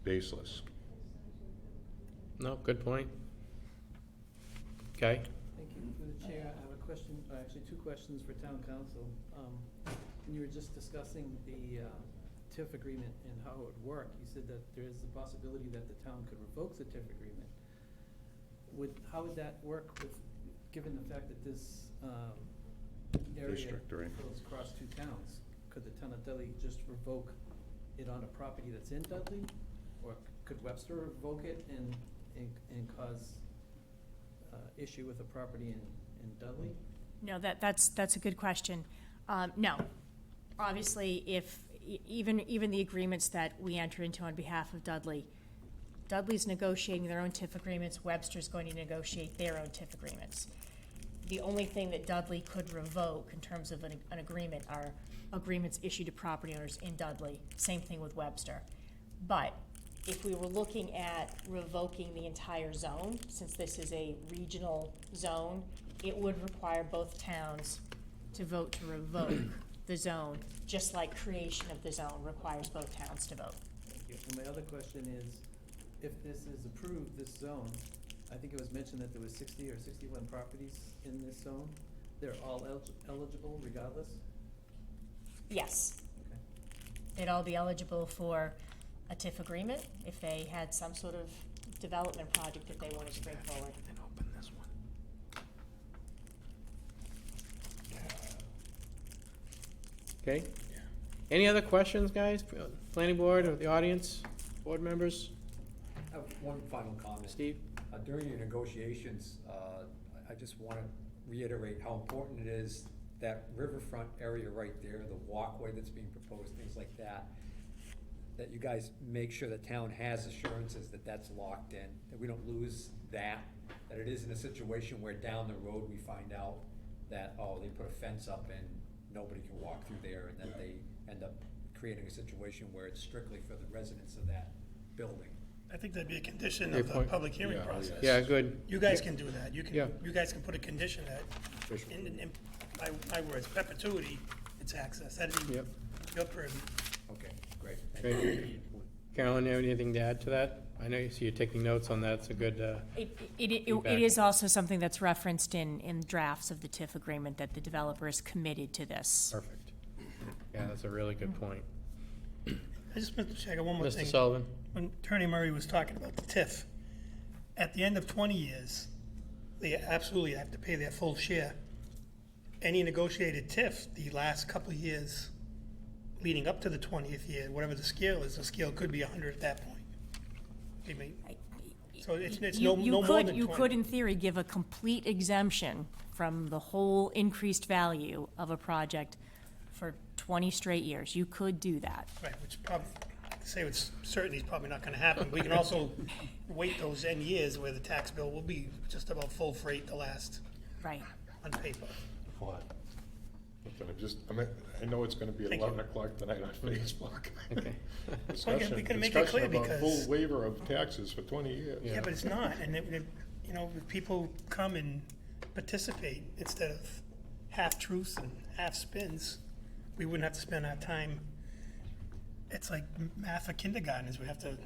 baseless. No, good point. Okay. Thank you. Through the chair, I have a question, actually two questions for town council. When you were just discussing the TIF agreement and how it would work, you said that there is the possibility that the town could revoke the TIF agreement. How would that work given the fact that this area District, right. goes across two towns? Could the town of Dudley just revoke it on a property that's in Dudley? Or could Webster revoke it and cause issue with a property in Dudley? No, that's a good question. No. Obviously, if even the agreements that we enter into on behalf of Dudley's negotiating their own TIF agreements, Webster's going to negotiate their own TIF agreements. The only thing that Dudley could revoke in terms of an agreement are agreements issued to property owners in Dudley. Same thing with Webster. But if we were looking at revoking the entire zone, since this is a regional zone, it would require both towns to vote to revoke the zone, just like creation of the zone requires both towns to vote. Thank you. And my other question is, if this is approved, this zone, I think it was mentioned that there was 60 or 61 properties in this zone. They're all eligible regardless? Yes. Okay. They'd all be eligible for a TIF agreement if they had some sort of development project that they wanted to bring forward. Okay? Any other questions, guys? Planning board or the audience, board members? I have one final comment. Steve? During your negotiations, I just want to reiterate how important it is, that riverfront area right there, the walkway that's being proposed, things like that, that you guys make sure the town has assurances that that's locked in, that we don't lose that it isn't a situation where down the road we find out that, oh, they put a fence up and nobody can walk through there, and then they end up creating a situation where it's strictly for the residents of that building. I think that'd be a condition Great of the point. public hearing Yeah, process. Yeah, good. You guys can do that. You Yeah. guys can put a condition that, in my words, perpetuity, it's access. That'd be Yep. your purview. Okay, great. Thank you. Great. Carolyn, you have anything to add to that? I know you see you're taking notes on that. It's a good, It feedback. is also something that's referenced in drafts of the TIF agreement, that the developer is committed to this. perfect. Yeah, that's a really good point. I just meant to check one more Mr. thing. Sullivan? When Attorney Murray was talking about the TIF, at the end of 20 years, they absolutely have to pay their full share. Any negotiated TIF, the last couple of years leading up to the 20th year, whatever the scale is, the scale could be 100 at that point. I mean, so it's no more than 20. You could, in theory, give a complete exemption from the whole increased value of a project for 20 straight years. You could do that. Right, which probably, to say with certainty is probably not gonna happen. We can also wait those N years where the tax bill will be just about full freight the last, Right. on paper. What? I know it's gonna be at Thank you. 11 o'clock tonight on Facebook. Okay. Discussion, we can make it clear discussion about because- full waiver of taxes for 20 years. Yeah, but it's not, and you know, if people come and participate instead of half-truths and half-spins, we wouldn't have to spend our time. It's like math for kindergartners, we have to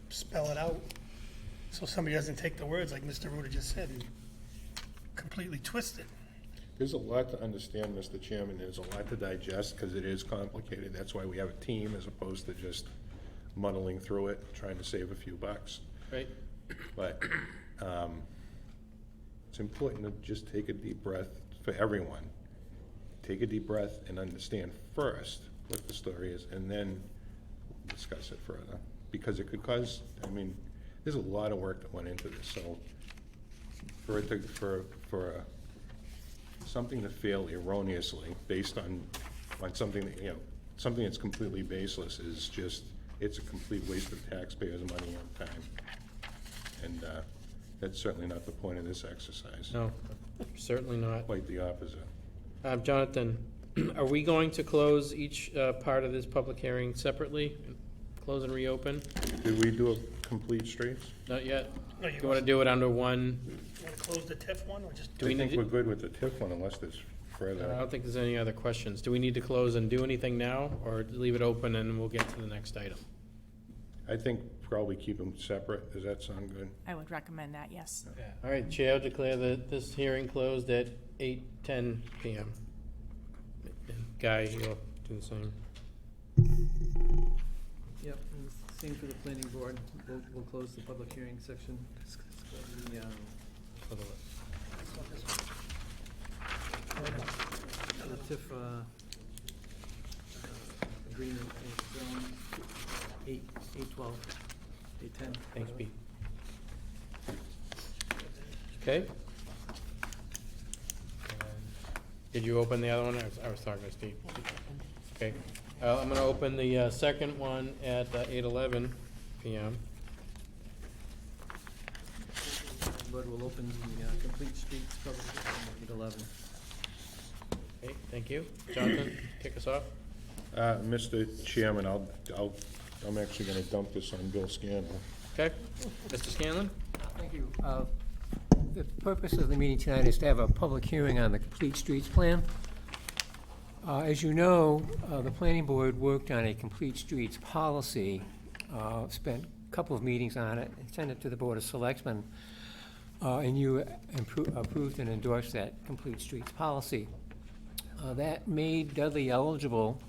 spell it out, so somebody doesn't take the words, like Mr. Ruda just said, and completely twist it. There's a lot to understand, Mr. Chairman, there's a lot to digest, because it is complicated. That's why we have a team, as opposed to just muddling through it, trying to save a few bucks. Right? But it's important to just take a deep breath for everyone. Take a deep breath and understand first what the story is, and then discuss it further. Because it could cause, there's a lot of work that went into this, so for it to, for something to fail erroneously based on something that, something that's completely baseless is just, it's a complete waste of taxpayers' money and time. And that's certainly not the point of this exercise. No, certainly not. Quite the opposite. Jonathan, are we going to close each part of this public hearing separately? Close and reopen? Did we do a complete streets? Not yet? No, Do you want to do it under one? You wanna close the TIF one, or just? Do we I think need we're to- good with the TIF one unless there's I further. don't think there's any other questions. Do we need to close and do anything now, or leave it open and we'll get to the next item? I think probably keep them separate. Does that sound good? I would recommend that, yes. All right, Chair, declare this hearing closed at 8:10 PM. And Guy, you'll do the same. Yep, and same for the planning board. We'll close the public hearing section. The, the TIF, agreement is, 8/12, 8/10. Thanks, Pete. Okay. Did you open the other one? I was talking to Steve. Okay. I'm gonna open the second one at 8:11 PM. Board will open the complete streets public hearing at 8:11. Okay, thank you. Jonathan, kick us off. Mr. Chairman, I'll I'm actually gonna dump this on Bill Scanlon. Okay, Mr. Scanlon? Thank you. The purpose of the meeting tonight is to have a public hearing on the Complete Streets Plan. As you know, the planning board worked on a Complete Streets policy, spent a couple of meetings on it, and sent it to the Board of Selectmen, and you approved and endorsed that Complete Streets policy. That made Dudley eligible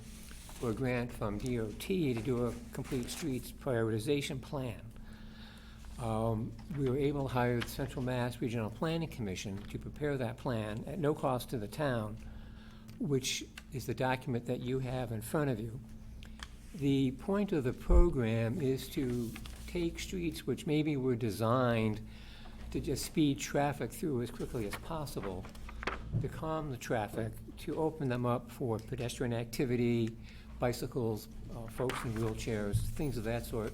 for a grant from DOT to do a Complete Streets prioritization plan. We were able to hire the Central Mass Regional Planning Commission to prepare that plan at no cost to the town, which is the document that you have in front of you. The point of the program is to take streets which maybe were designed to just speed traffic through as quickly as possible, to calm the traffic, to open them up for pedestrian activity, bicycles, folks in wheelchairs, things of that sort,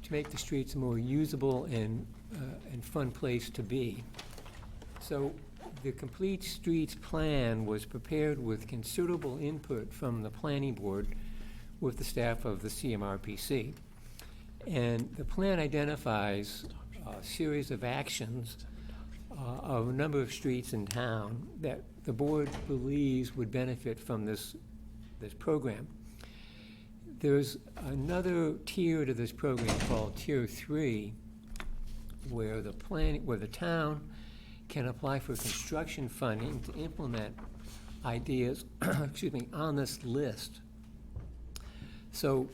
to make the streets a more usable and fun place to be. So the Complete Streets Plan was prepared with considerable input from the planning board with the staff of the CMRPC. And the plan identifies a series of actions of a number of streets in town that the board believes would benefit from this program. There's another tier to this program called Tier 3, where the town can apply for construction funding to implement ideas excuse me, on this list. So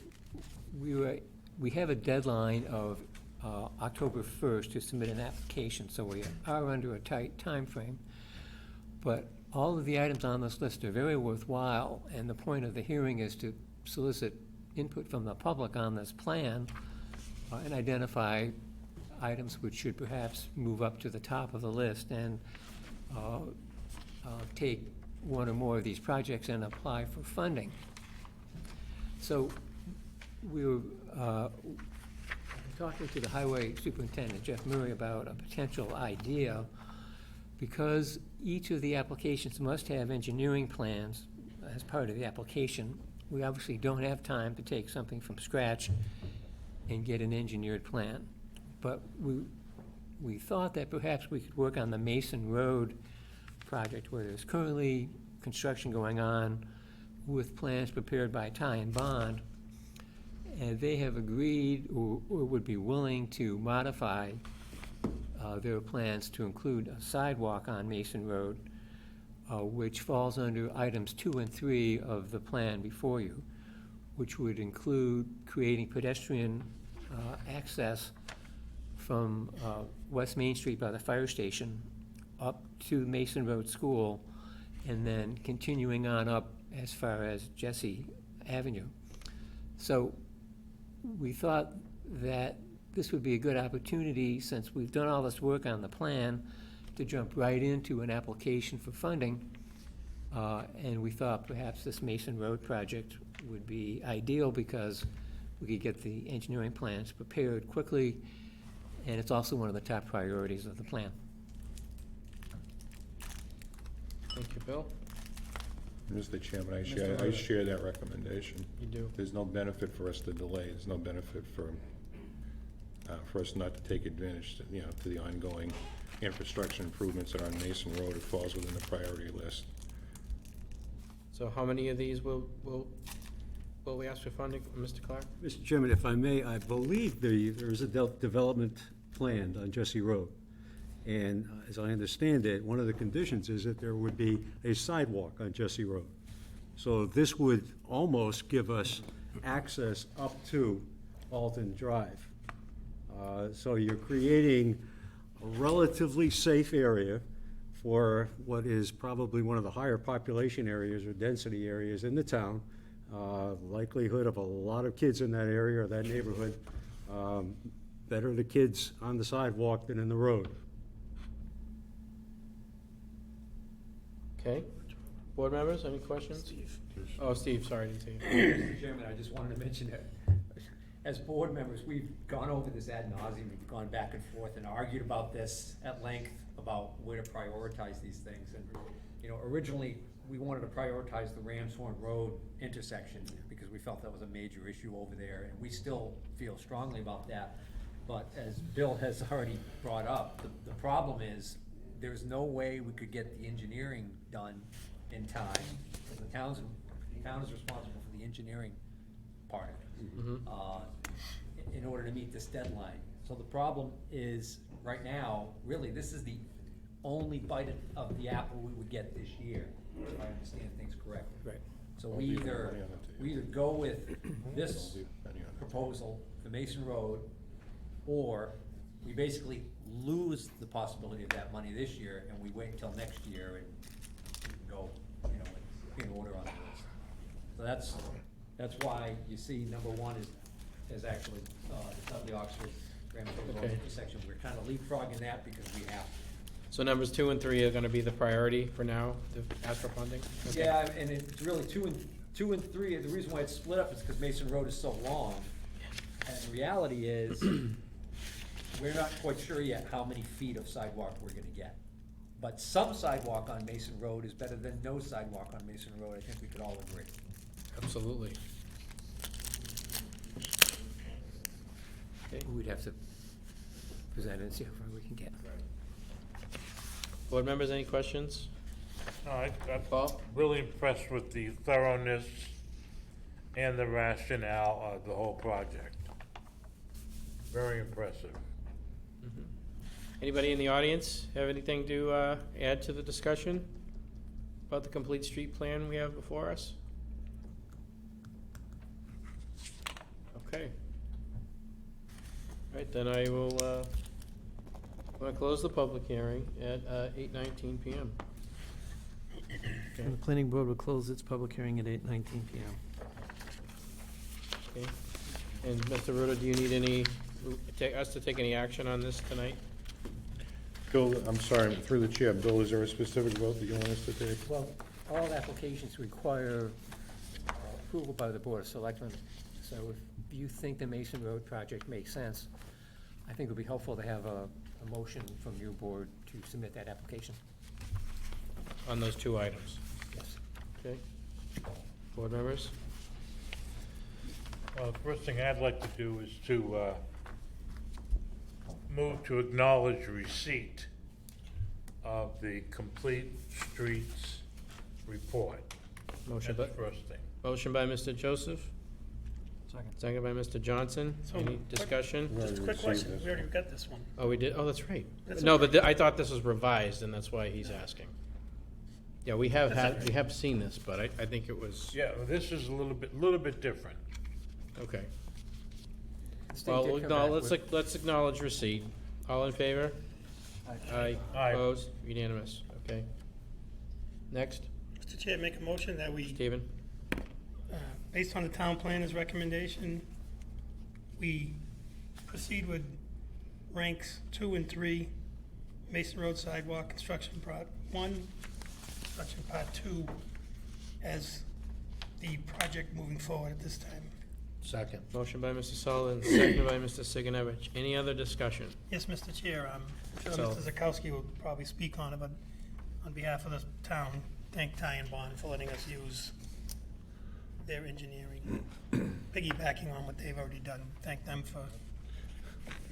we have a deadline of October 1st to submit an application, so we are under a tight time frame. But all of the items on this list are very worthwhile, and the point of the hearing is to solicit input from the public on this plan and identify items which should perhaps move up to the top of the list and take one or more of these projects and apply for funding. So we were talking to the highway superintendent, Jeff Murray, about a potential idea. Because each of the applications must have engineering plans as part of the application, we obviously don't have time to take something from scratch and get an engineered plan. But we thought that perhaps we could work on the Mason Road project, where there's currently construction going on with plans prepared by Ty and Bond, and they have agreed or would be willing to modify their plans to include a sidewalk on Mason Road, which falls under items 2 and 3 of the plan before you, which would include creating pedestrian access from West Main Street by the fire station up to Mason Road School, and then continuing on up as far as Jesse Avenue. So we thought that this would be a good opportunity, since we've done all this work on the plan, to jump right into an application for funding. And we thought perhaps this Mason Road project would be ideal, because we could get the engineering plans prepared quickly, and it's also one of the top priorities of the plan. Thank you, Bill. Mr. Chairman, I Mr. share that recommendation. You do. There's no benefit for us to delay. There's no benefit for us not to take advantage, to the ongoing infrastructure improvements that are on Mason Road. It falls within the priority list. So how many of these will we ask for funding, Mr. Clark? Mr. Chairman, if I may, I believe there is a development planned on Jesse Road. And as I understand it, one of the conditions is that there would be a sidewalk on Jesse Road. So this would almost give us access up to Alton Drive. So you're creating a relatively safe area for what is probably one of the higher population areas or density areas in the town. Likelihood of a lot of kids in that area or that neighborhood. Better the kids on the sidewalk than in the road. Okay. Board members, any questions? Steve. Oh, Steve, sorry, didn't see you. Mr. Chairman, I just wanted to mention that as board members, we've gone over this ad nauseum. We've gone back and forth and argued about this at length, about where to prioritize these things. And you know, originally, we wanted to prioritize the Ramshorn Road intersection because we felt that was a major issue over there, and we still feel strongly about that. But as Bill has already brought up, the problem is, there's no way we could get the engineering done in time, because the town is responsible for the engineering part of it, in order to meet this deadline. So the problem is, right now, really, this is the only bite of the apple we would get this year, if I understand things correctly. Right. So we either go with this proposal, the Mason Road, or we basically lose the possibility of that money this year, and we wait until next year and we can go, you know, in order on the list. So that's why you see number one is actually, Dudley Oxford, Ramsey Road intersection. We're kind of leapfrogging that because we have to. So numbers 2 and 3 are gonna be the priority for now, to ask for funding? Okay. Yeah, and it's really two and three, the reason why it's split up is because Mason Road is so long. And the reality is, we're not quite sure yet how many feet of sidewalk we're gonna get. But some sidewalk on Mason Road is better than no sidewalk on Mason Road, I think we could all agree. Absolutely. We'd have to present it and see how far we can get. Board members, any questions? No, I'm Paul? really impressed with the thoroughness and the rationale of the whole project. Very impressive. Anybody in the audience have anything to add to the discussion about the complete street plan we have before us? Okay. All right, then I will, I'm gonna close the public hearing at 8:19 PM. And the planning board will close its public hearing at 8:19 PM. Okay. And Mr. Ruda, do you need us to take any action on this tonight? Bill, I'm sorry, through the chair, Bill, is there a specific vote that you want us to take? Well, all applications require approval by the Board of Selectmen. So if you think the Mason Road project makes sense, I think it would be helpful to have a motion from your board to submit that application. On those 2 items? Yes. Okay. Board members? Well, the first thing I'd like to do is to move to acknowledge receipt of the complete streets report. Motion That's by, the first thing. motion by Mr. Joseph, second by Mr. Johnson. So, Any discussion? Just a quick question, we already got this one. Oh, we did? Oh, that's right. That's No, okay. but I thought this was revised, and that's why he's asking. Yeah, we have That's okay. we have seen this, but I think it was, Yeah, well, this is a little bit different. okay. The state Well, did come back with- let's acknowledge receipt. All in favor? Aye. Aye. Opposed? Unanimous. Okay. Next, Mr. Chair, make a motion that we, Stephen. based on the town planner's recommendation, we proceed with ranks 2 and 3, Mason Road sidewalk construction part 1, construction part 2, as the project moving forward at this time. Second. Motion by Mr. Sullivan, seconded by Mr. Sigenovich. Any other discussion? Yes, Mr. Chair, I'm sure So- Mr. Zakowski will probably speak on it, but on behalf of the town, thank Ty and Bond for letting us use their engineering, piggybacking on what they've already done. Thank them for,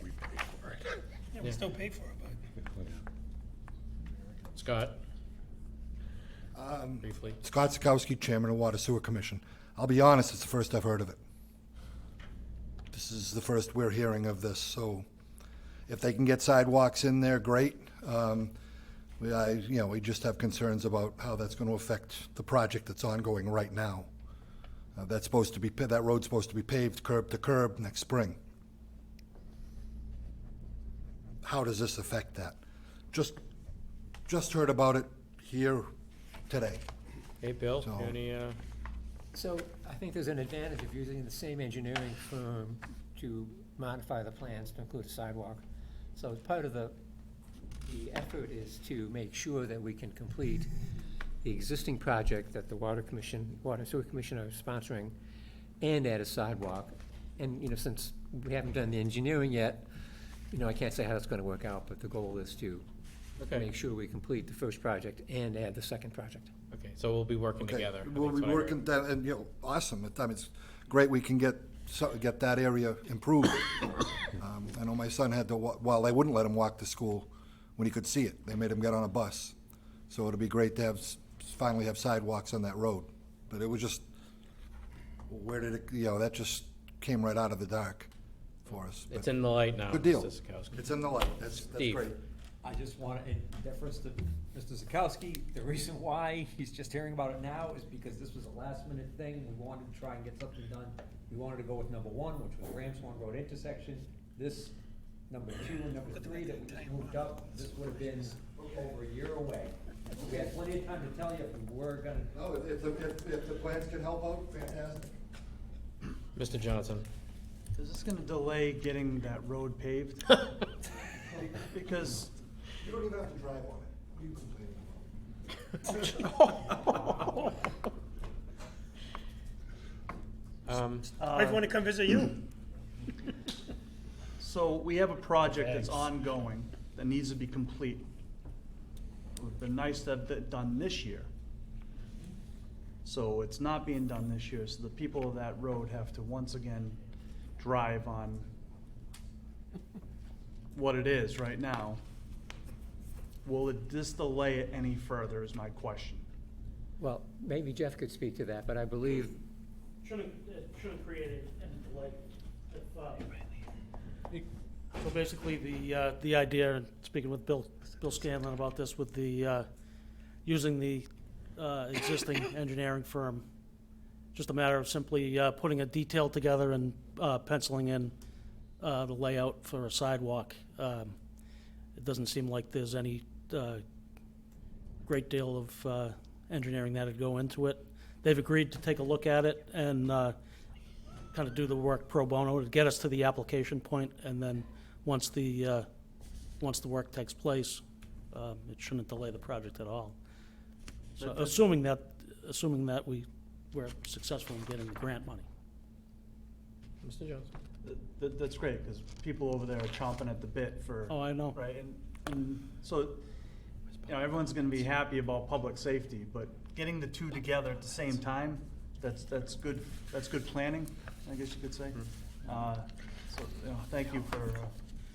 We pay for it. yeah, we Yeah. still pay for it, but. Scott? Briefly. Scott Sikowski, Chairman of Water Sewer Commission. I'll be honest, it's the first I've heard of it. This is the first we're hearing of this, so if they can get sidewalks in there, great. We just have concerns about how that's going to affect the project that's ongoing right now. That road's supposed to be paved curb to curb next spring. How does this affect that? Just heard about it here today. Hey, Bill, So- any, So I think there's an advantage of using the same engineering firm to modify the plans to include a sidewalk. So as part of the effort is to make sure that we can complete the existing project that the Water and Sewer Commission are sponsoring and add a sidewalk. And, since we haven't done the engineering yet, I can't say how that's gonna work out, but the goal is to to Okay. make sure we complete the first project and add the second project. Okay, so we'll be working Okay, together. we'll That's be what I heard. working that, and, you know, awesome. I mean, it's great we can get that area improved. I know my son had to, well, they wouldn't let him walk to school when he could see it. They made him get on a bus. So it'll be great to have, finally have sidewalks on that road. But it was just, where did it, you know, that just came right out of the dark for us. It's But in the light now, Good deal. Mr. Sikowski. It's in the light. That's Steve. great. I just want, in deference to Mr. Zakowski, the reason why he's just hearing about it now is because this was a last minute thing. We wanted to try and get something done. We wanted to go with number one, which was Ramshawn Road intersection. This, number two and number three that we just moved up, this would have been over a year away. We had plenty of time to tell you if we were gonna. No, if the plans can help out, fantastic. Mr. Johnson. Is this gonna delay getting that road paved? Because You don't even have to drive on it. What are you complaining about? I'd want to come visit you. So we have a project that's ongoing that needs to be complete. It would've been nice to have that done this year. So it's not being done this year, so the people of that road have to once again drive on what it is right now. Will this delay it any further is my question. Well, maybe Jeff could speak to that, but I believe Shouldn't create any delay. So basically, the idea, and speaking with Bill Scanlon about this, with the, using the existing engineering firm, just a matter of simply putting a detail together and penciling in the layout for a sidewalk. It doesn't seem like there's any great deal of engineering that'd go into it. They've agreed to take a look at it and kind of do the work pro bono to get us to the application point, and then once the work takes place, it shouldn't delay the project at all. So assuming that we're successful in getting the grant money. Mr. Johnson. That's great, because people over there are chomping at the bit for. Oh, I know. Right, and so, you know, everyone's gonna be happy about public safety, but getting the two together at the same time, that's good planning, I guess you could say. So, you know, thank you for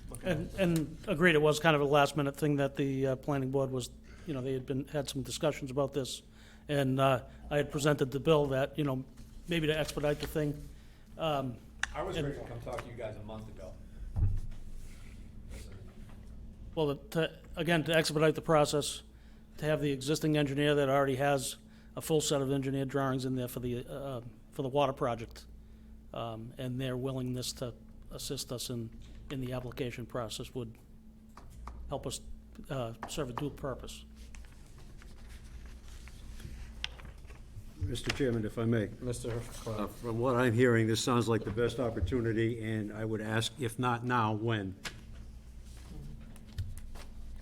looking at it. And agreed, it was kind of a last minute thing that the planning board was, you know, they had some discussions about this. And I had presented the bill that, you know, maybe to expedite the thing. I was ready to come talk to you guys a month ago. Well, again, to expedite the process, to have the existing engineer that already has a full set of engineered drawings in there for the water project, and their willingness to assist us in the application process would help us serve a dual purpose. Mr. Chairman, if I may. Mr. Clark. From what I'm hearing, this sounds like the best opportunity, and I would ask, if not now, when?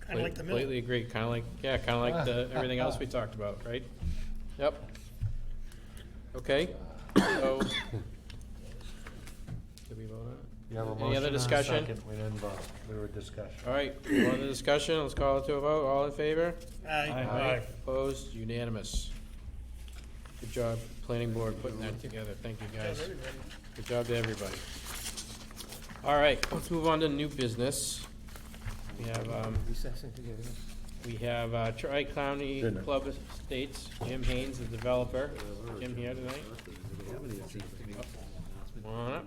Kind of like the mill. Completely agree, kind of like everything else we talked about, right? Yep. Okay, so. Did we vote on it? You have a Any other motion and a discussion? second. We didn't vote. We were discussion. All right, no other discussion, let's call it to a vote, all in favor? Aye. Opposed, unanimous. Good job, planning board, putting that together, thank you guys. Good job to everybody. All right, let's move on to new business. We have, recessing together. we have Tri-County Dinner. Club Estates, Jim Haynes, the developer. Jim here tonight? Come on up.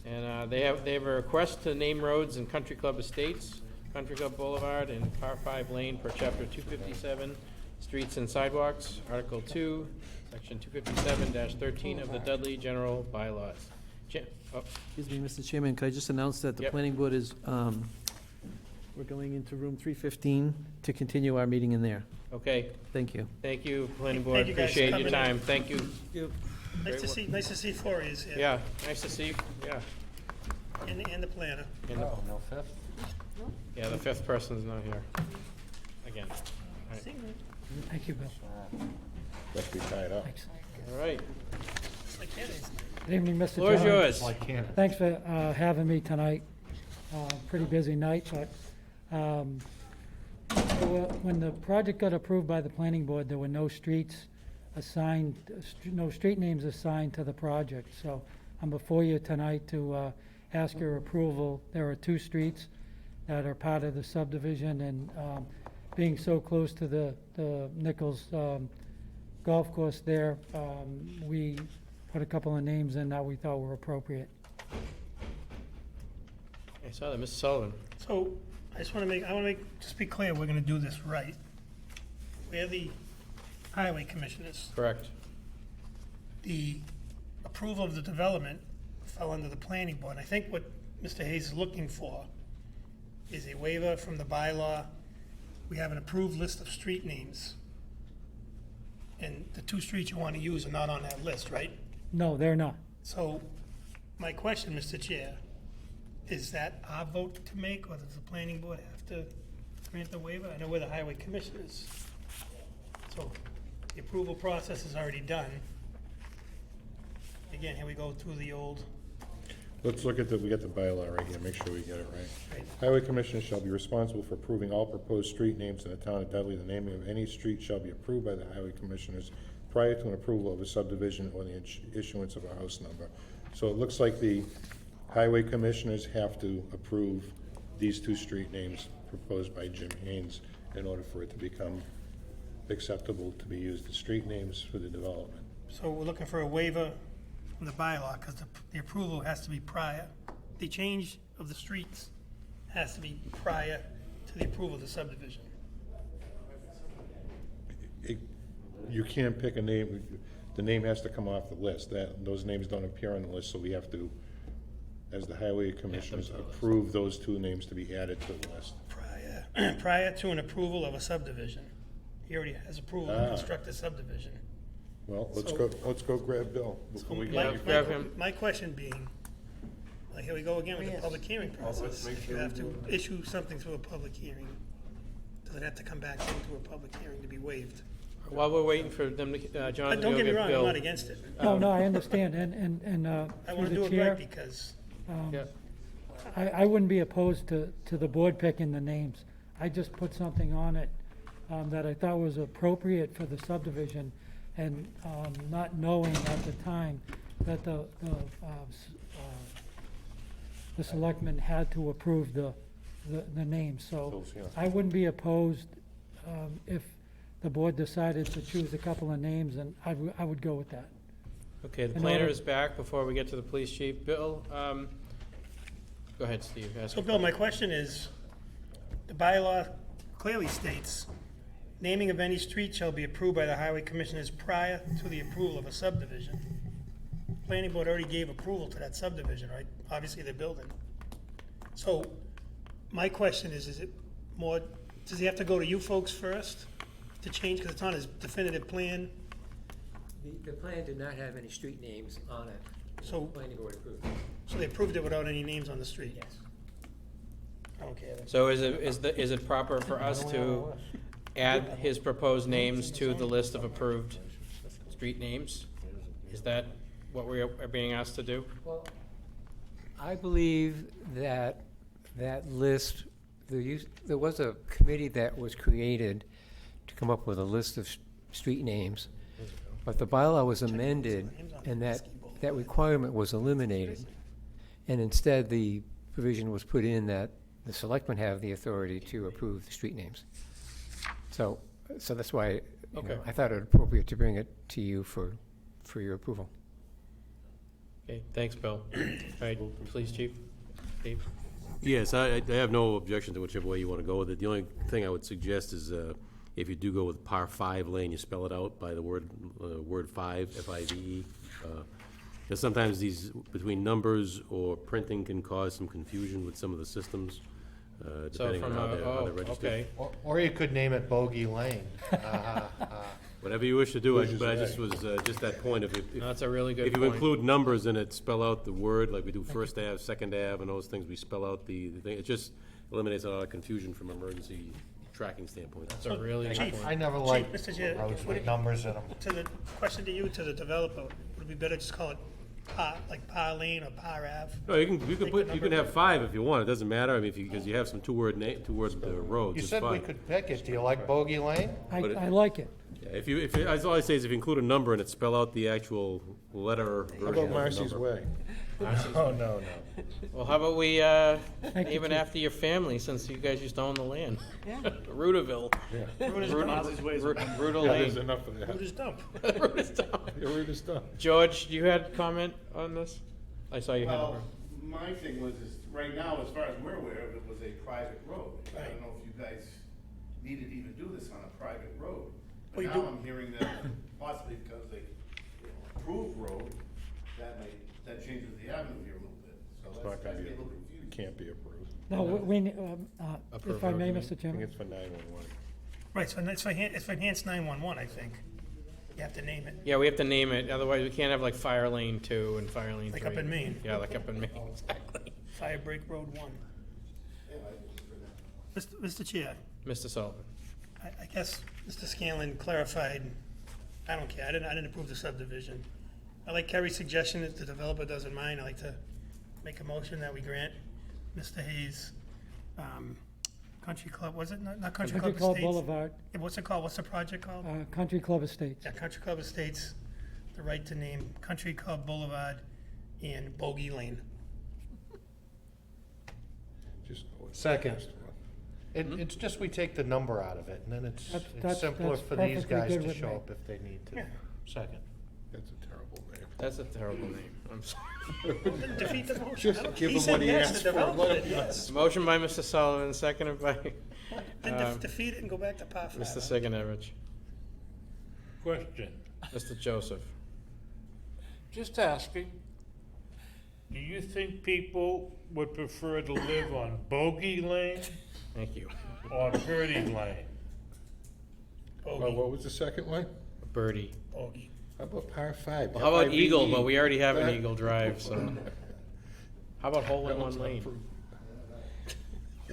And they have a request to name roads in Country Club Estates, Country Club Boulevard, and Par 5 Lane per Chapter 257, Streets and Sidewalks, Article 2, Section 257-13 of the Dudley General Bylaws. Jim, oh, Excuse me, Mr. Chairman, could I just announce that the Yep. planning board is, we're going into room 315 to continue our meeting in there. okay, Thank you. thank you, planning board, Thank you guys for appreciate your coming in. time, thank you. Nice to see four is here. Yeah, nice to see, yeah. And the planner. And the- No fifth? Yeah, the fifth person's not here, again. All right. Thank you, Bill. Must be tied up. All right, Good evening, Mr. floor is Chairman. yours. Like Canada. Thanks for having me tonight. Pretty busy night, but When the project got approved by the planning board, there were no streets assigned, no street names assigned to the project. So I'm before you tonight to ask your approval. There are 2 streets that are part of the subdivision, and being so close to the Nichols golf course there, we put a couple of names in that we thought were appropriate. I saw that, Mr. Sullivan. So, just be clear, we're gonna do this right. We're the highway commissioners. Correct. The approval of the development fell under the planning board. I think what Mr. Hayes is looking for is a waiver from the bylaw. We have an approved list of street names. And the 2 streets you want to use are not on that list, right? No, they're not. So, my question, Mr. Chair, is that our vote to make, or does the planning board have to grant the waiver? I know we're the highway commissioners. So, the approval process is already done. Again, here we go through the old, Let's look at we got the bylaw right here, make sure we get it right. right, Highway Commissioner shall be responsible for approving all proposed street names in the town of Dudley. The naming of any street shall be approved by the Highway Commissioners prior to an approval of a subdivision or the issuance of a house number. So it looks like the Highway Commissioners have to approve these 2 street names proposed by Jim Haynes in order for it to become acceptable to be used as street names for the development. so we're looking for a waiver from the bylaw, because the approval has to be prior. The change of the streets has to be prior to the approval of the subdivision. You can't pick a name, the name has to come off the list. Those names don't appear on the list, so we have to, as the Highway Commissioners, approve those 2 names to be added to the list. Prior to an approval of a subdivision. He already has approval to construct a subdivision. Well, let's So- go grab Bill. So before we Yeah, get- grab him. my question being, like, here we go again with the public hearing process. make If sure you have we to do issue something through a public hearing, does it have to come back into a public hearing to be waived? While we're waiting for them to, Jonathan, But don't go get me get wrong, I'm Bill. not against it. No, I understand, and I through wanna the do it chair, right, because Yeah. I wouldn't be opposed to the board picking the names. I just put something on it that I thought was appropriate for the subdivision, and not knowing at the time that the selectmen had to approve the names. So I wouldn't be opposed if the board decided to choose a couple of names, and I would go with that. Okay, the In planner order- is back before we get to the police chief. Bill, go ahead, Steve. Ask So, your Bill, my question is, the bylaw clearly states, naming of any street shall be approved by the highway commissioners prior to the approval of a subdivision. Planning board already gave approval to that subdivision, right? Obviously, they're building. So, my question is it more, does he have to go to you folks first to change, because it's on his definitive plan? The plan did not have any street names on it. So- The planning board approved it. So they approved it without any names on the street? Yes. Okay. So is it proper for us to add his proposed names to the list of approved street names? Is that what we are being asked to do? Well, I believe that list, there was a committee that was created to come up with a list of street names, but the bylaw was amended, and that requirement was eliminated. And instead, the provision was put in that the selectmen have the authority to approve the street names. So that's why, you know, Okay. I thought it appropriate to bring it to you for your approval. Okay, thanks, Bill. All right, police chief, Steve? Yes, I have no objection to whichever way you want to go with it. The only thing I would suggest is if you do go with par 5 lane, you spell it out by the word 5, F-I-V-E. Because sometimes these, between numbers or printing, can cause some confusion with some of the systems, depending on how they're registered. Okay. Or you could name it Bogey Lane. Whatever you wish to do, but I just was, just that point, if That's a really good if you point. include numbers in it, spell out the word, like we do First Ave, Second Ave, and those things, we spell out the thing. It just eliminates a lot of confusion from an emergency tracking standpoint. That's a really good Chief, point. I never Chief, liked Mr. Chair, roads would with it- numbers in them. To the question to you, to the developer, would it be better just call it Par Lane or Par Ave. No, you can Take put, the you can number. have 5 if you want, it doesn't matter, I mean, because you have some two-word roads, You it's said we fine. could pick it. Do you like Bogey Lane? But I like it. Yeah, that's all I say is if you include a number and it spell out the actual letter How version of about the Marcy's number. Way? Oh, no. Well, how about we, Thank you, name it Chief. after your family, since you guys used to own the land? Yeah. Rudaville. Marcy's Way is a wonderful- Brutal Yeah, Lane. there's enough of that. Who just dump? Rudist Dump. Yeah, we're just done. George, you had comment on this? I saw you had. Well, my thing was, is right now, as far as we're aware of, it was a private road. I don't know if you guys needed to even do this on a private road. But Well, you now do- I'm hearing that possibly because they approved road, that changes the avenue here a little bit. So It's that's, not gonna that's be, a little it confusing. can't be approved. No, if I may, Mr. I think Chairman. it's for 911. Right, so it's for enhanced 911, I think. You have to name it. Yeah, we have to name it, otherwise we can't have like Fire Lane 2 and Fire Lane 3. Like up in Maine. Yeah, like up in Maine, exactly. Fire Break Road 1. Mr. Chair, Mr. Sullivan. I guess Mr. Scanlon clarified, I don't care, I didn't approve the subdivision. I like Kerry's suggestion, if the developer doesn't mind, I'd like to make a motion that we grant Mr. Hayes, Country Club, was it, not Country Club Country Club Estates? Boulevard, Yeah, what's it called, what's the project called? Country Club Estates. Yeah, Country Club Estates, the right to name Country Club Boulevard and Bogey Lane. Just Second. It's just we take the number out of it, and then it's That's simpler for these perfectly guys good to with show me. up if they need to. Yeah. Second. That's a terrible name. That's a terrible name, I'm sorry. Then defeat the motion. Just I don't- give he him said what he yes, asked the for. developer Let him did yes. Motion by Mr. Sullivan, seconded by Then defeat it and go back to par 5. Mr. Sigenovich. Question, Mr. Joseph. just asking, do you think people would prefer to live on Bogey Lane Thank you. or Purdy Lane? Bogey, What was the second one? Birdie. Bogey. How about par 5? Well, how about Eagle, FIVE? but we already have an Eagle Drive, so. How about Hole in That one's One not Lane? approved.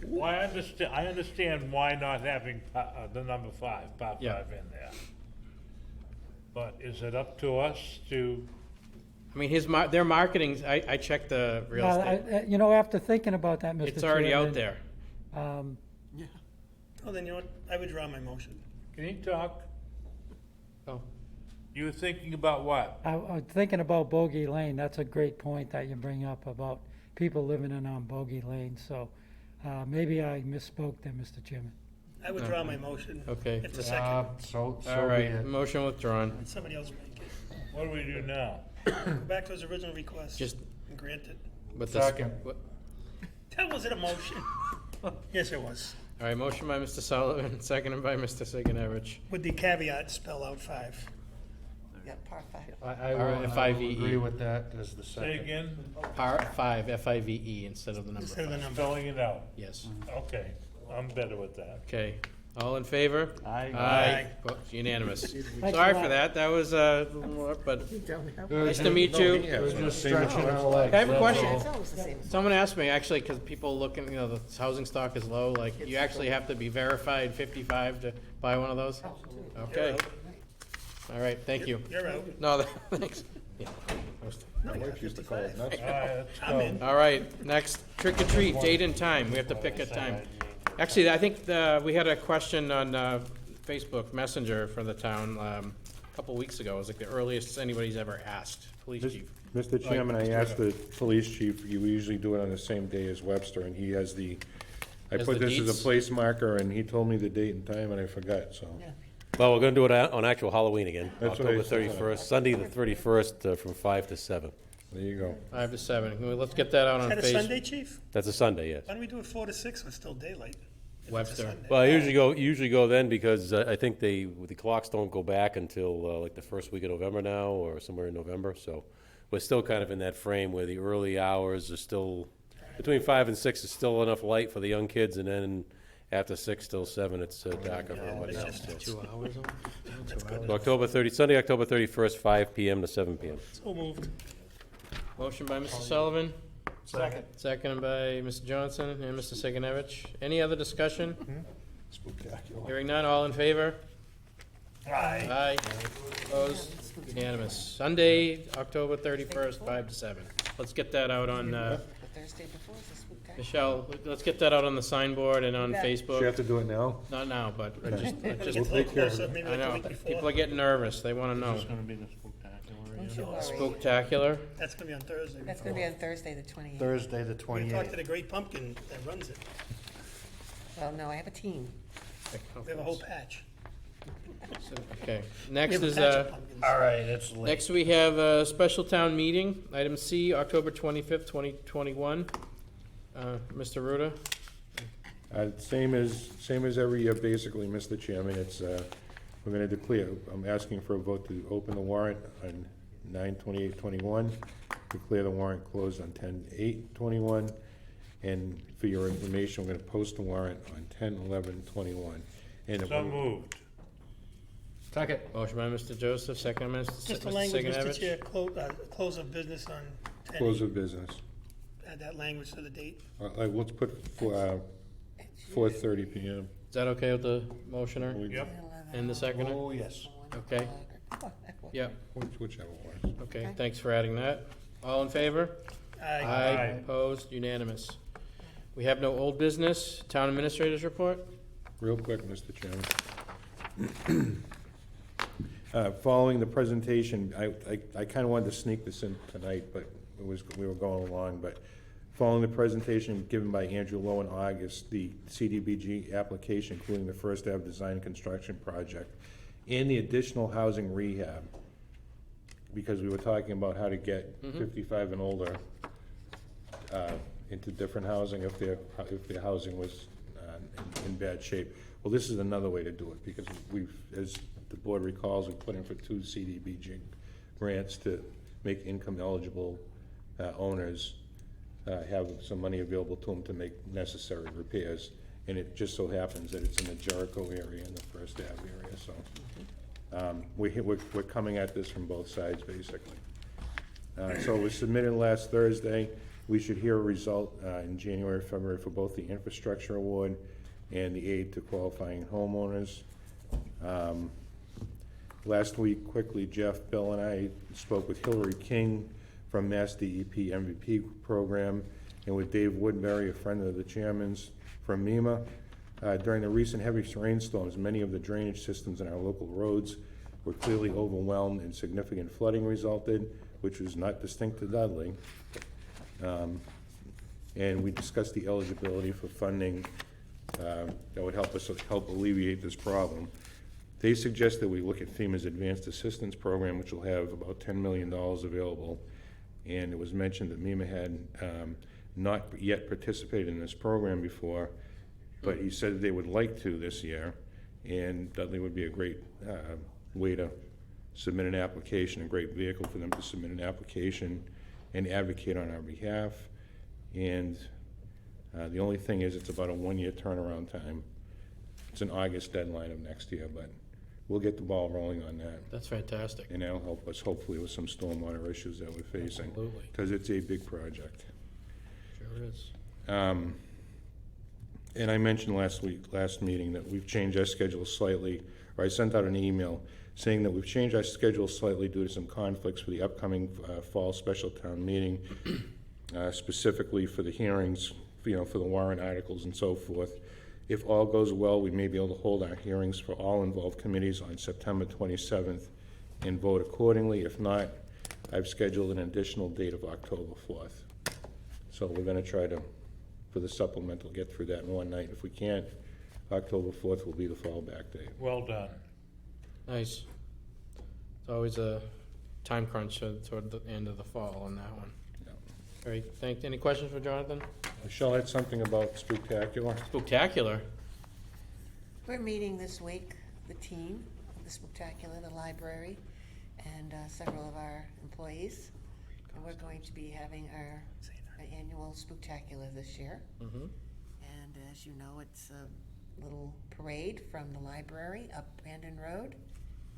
Well, I understand why not having the number 5, par 5 Yeah. in there. But is it up to us to, I mean, their marketing, I checked the real Well, estate. You know, after thinking about that, Mr. Chairman. It's already out there. Oh, then you know what, I withdraw my motion. can you talk? Oh. You were thinking about what? I'm thinking about Bogey Lane. That's a great point that you bring up about people living in on Bogey Lane. So maybe I misspoke there, Mr. Chairman. I withdraw my motion. Okay. If the second, So All be right, it. motion withdrawn. somebody else make it. What do we do now? Go back to his original request. Just- And grant it. But this- Second. what- That wasn't a motion. Yes, it was. All right, motion by Mr. Sullivan, seconded by Mr. Sigenovich. With the caveat, spell out 5. Yeah, par 5. I All right, will FIVE. agree with that as the Say second. again, Par 5, FIVE, instead of the number Instead of the 5. number. spelling it out. Yes. Okay, I'm better with that. Okay, all in favor? Aye. Aye. Well, unanimous. Thanks Sorry a for lot. that, that was, but, nice to meet you. We're just stretching our legs. I have a that's question. all. It's always the same. Someone asked me, actually, because people looking, the housing stock is low, like, you actually have to be verified 55 to buy one of those? Okay. All right, thank you. You're out. No, thanks. Yeah. No, My you're wife used to call it 55. nuts. All right, let's I'm go. in. All right, next, trick or treat, date and time. We have to pick a time. Actually, I think we had a question on Facebook Messenger for the town a couple weeks ago. It was like the earliest anybody's ever asked, police chief. Mr. Chairman, I asked the police chief, you usually do it on the same day as Webster, and he has I Has put the this as dates? a place marker, and he told me the date and time, and I forgot, so. Well, we're gonna do it on actual Halloween again, That's what I October said. 31st, Sunday the 31st, from 5 to 7. There you go. 5 to 7. Well, let's get that out Is on that a Sunday, Facebook. chief? That's a Sunday, yes. Why don't we do it 4 to 6 when it's still daylight? If it's a Webster. Sunday. Well, I usually go then because I think the clocks don't go back until like the first week of November now, or somewhere in November, so we're still kind of in that frame where the early hours are still, between 5 and 6 is still enough light for the young kids, and then after 6 till 7, it's darker for everybody else. so. 2 hours? So Sunday, October 31st, 5 PM to 7 PM. So moved. Motion by Mr. Sullivan, Second. seconded by Mr. Johnson and Mr. Sigenovich. Any other discussion? Spectacular. Hearing none, all in favor? Aye. Opposed? Unanimous. Sunday, October 31st, 5 to 7. Let's get that out on, The Thursday before is the spectacular. Michelle, let's get that out on the signboard and on You bet. Facebook. Do you have to do it now? Not now, but I just, We'll take care of it. Maybe I like the know, week before. people are getting nervous, they wanna know. This is gonna be the spectacular. Don't you worry. Spooktacular? That's gonna be on Thursday. That's gonna be on Thursday, the 28th. Thursday, the We talked to 28th. the Great Pumpkin that runs it. Well, no, I have a team. We have a whole patch. Okay, We next have a is, patch of pumpkins. All right, it's late. next we have a special town meeting, item C, October 25th, 2021. Mr. Ruda? Same as every year, basically, Mr. Chairman. It's, we're gonna declare, I'm asking for a vote to open the warrant on 9/28/21, declare the warrant closed on 10/8/21, and for your information, we're gonna post the warrant on 10/11/21. And it So will- moved. Second. Motion by Mr. Joseph, second by Mr. Just the Mr. language, Mr. Sigenovich. Chair, close of business on 10. Close of business. Add that language to the date. Let's put 4:30 PM. Is that okay with the motioner? Yep. And the seconder? Oh, yes. Okay, yep, Whichever one. okay, thanks for adding that. All in favor? Aye. Opposed, unanimous. We have no old business, town administrators report? Real quick, Mr. Chairman. Following the presentation, I kind of wanted to sneak this in tonight, but we were going along, but following the presentation given by Andrew Lowe in August, the CDBG application, including the First Ave Design and Construction Project, and the additional housing rehab, because we were talking about how to get 55 and older into different housing if their housing was in bad shape. Well, this is another way to do it, because we've, as the board recalls, we put in for 2 CDBG grants to make income eligible owners have some money available to them to make necessary repairs. And it just so happens that it's in the Jericho area and the First Ave area, so. We're coming at this from both sides, basically. So it was submitted last Thursday. We should hear a result in January, February for both the infrastructure award and the aid to qualifying homeowners. Last week, quickly, Jeff, Bill, and I spoke with Hillary King from Mass DEP MVP program, and with Dave Woodbury, a friend of the chairman's from MEMA. During the recent heavy rainstorms, many of the drainage systems in our local roads were clearly overwhelmed and significant flooding resulted, which was not distinct to Dudley. And we discussed the eligibility for funding that would help alleviate this problem. They suggested we look at FEMA's Advanced Assistance Program, which will have about $10 million available. And it was mentioned that MEMA had not yet participated in this program before, but he said they would like to this year, and Dudley would be a great way to submit an application, a great vehicle for them to submit an application and advocate on our behalf. And the only thing is, it's about a 1-year turnaround time. It's an August deadline of next year, but we'll get the ball rolling on that. That's fantastic. And that'll help us hopefully with some stormwater issues that we're facing. Absolutely. Because it's a big project. Sure is. And I mentioned last meeting that we've changed our schedule slightly, or I sent out an email saying that we've changed our schedule slightly due to some conflicts for the upcoming fall special town meeting, specifically for the hearings, for the warrant articles and so forth. If all goes well, we may be able to hold our hearings for all involved committees on September 27th and vote accordingly. If not, I've scheduled an additional date of October 4th. So we're gonna try to, for the supplemental, get through that in one night. If we can't, October 4th will be the fallback date. Well done. Nice. It's always a time crunch toward the end of the fall on that one. All right, any questions for Jonathan? Michelle had something about Spooktacular. Spooktacular? We're meeting this week, the team, the Spectacular, the library, and several of our employees. And we're going to be having our annual Spooktacular this year. And as you know, it's a little parade from the library up Brandon Road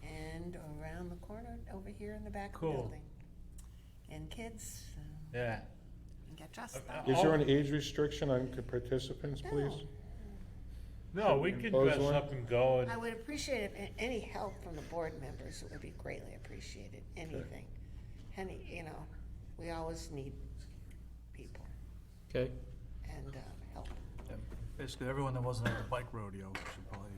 and around the corner over here in the back of the building. And kids Yeah. can get dressed. Is there an age restriction on participants, please? No, we can Impose dress one? up and go and, I would appreciate it, any help from the board members, it would be greatly appreciated, anything. Any, we always need people Okay. and help. Basically, everyone that wasn't at the bike rodeo should probably.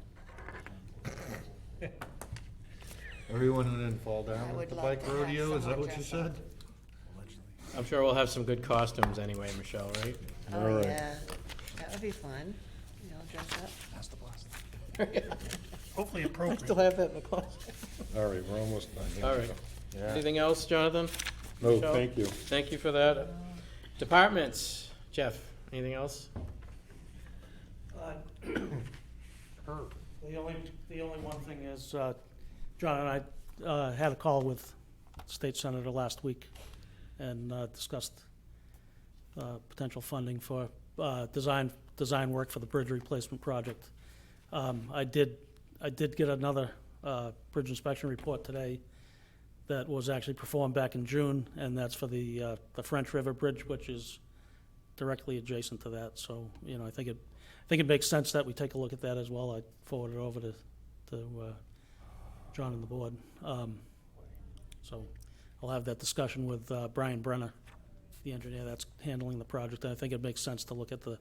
Everyone who didn't fall I down would at the love bike to have rodeo, is that someone what you dress up. said? I'm sure we'll have some good costumes anyway, Michelle, right? Oh, All right. yeah, that would be fun, dress up. That's the blast. Hopefully I appropriate. still have that in the closet. All right, we're almost done. Here All we right. go. Yeah. Anything else, Jonathan? No, Michelle? thank you. Thank you for that. Departments, Jeff, anything else? The only one thing is, John and I had a call with State Senator last week and discussed potential funding for design work for the bridge replacement project. I did get another bridge inspection report today that was actually performed back in June, and that's for the French River Bridge, which is directly adjacent to that. So, I think it makes sense that we take a look at that as well. I forwarded it over to John and the board. So I'll have that discussion with Brian Brenner, the engineer that's handling the project. And I think it makes sense to look at the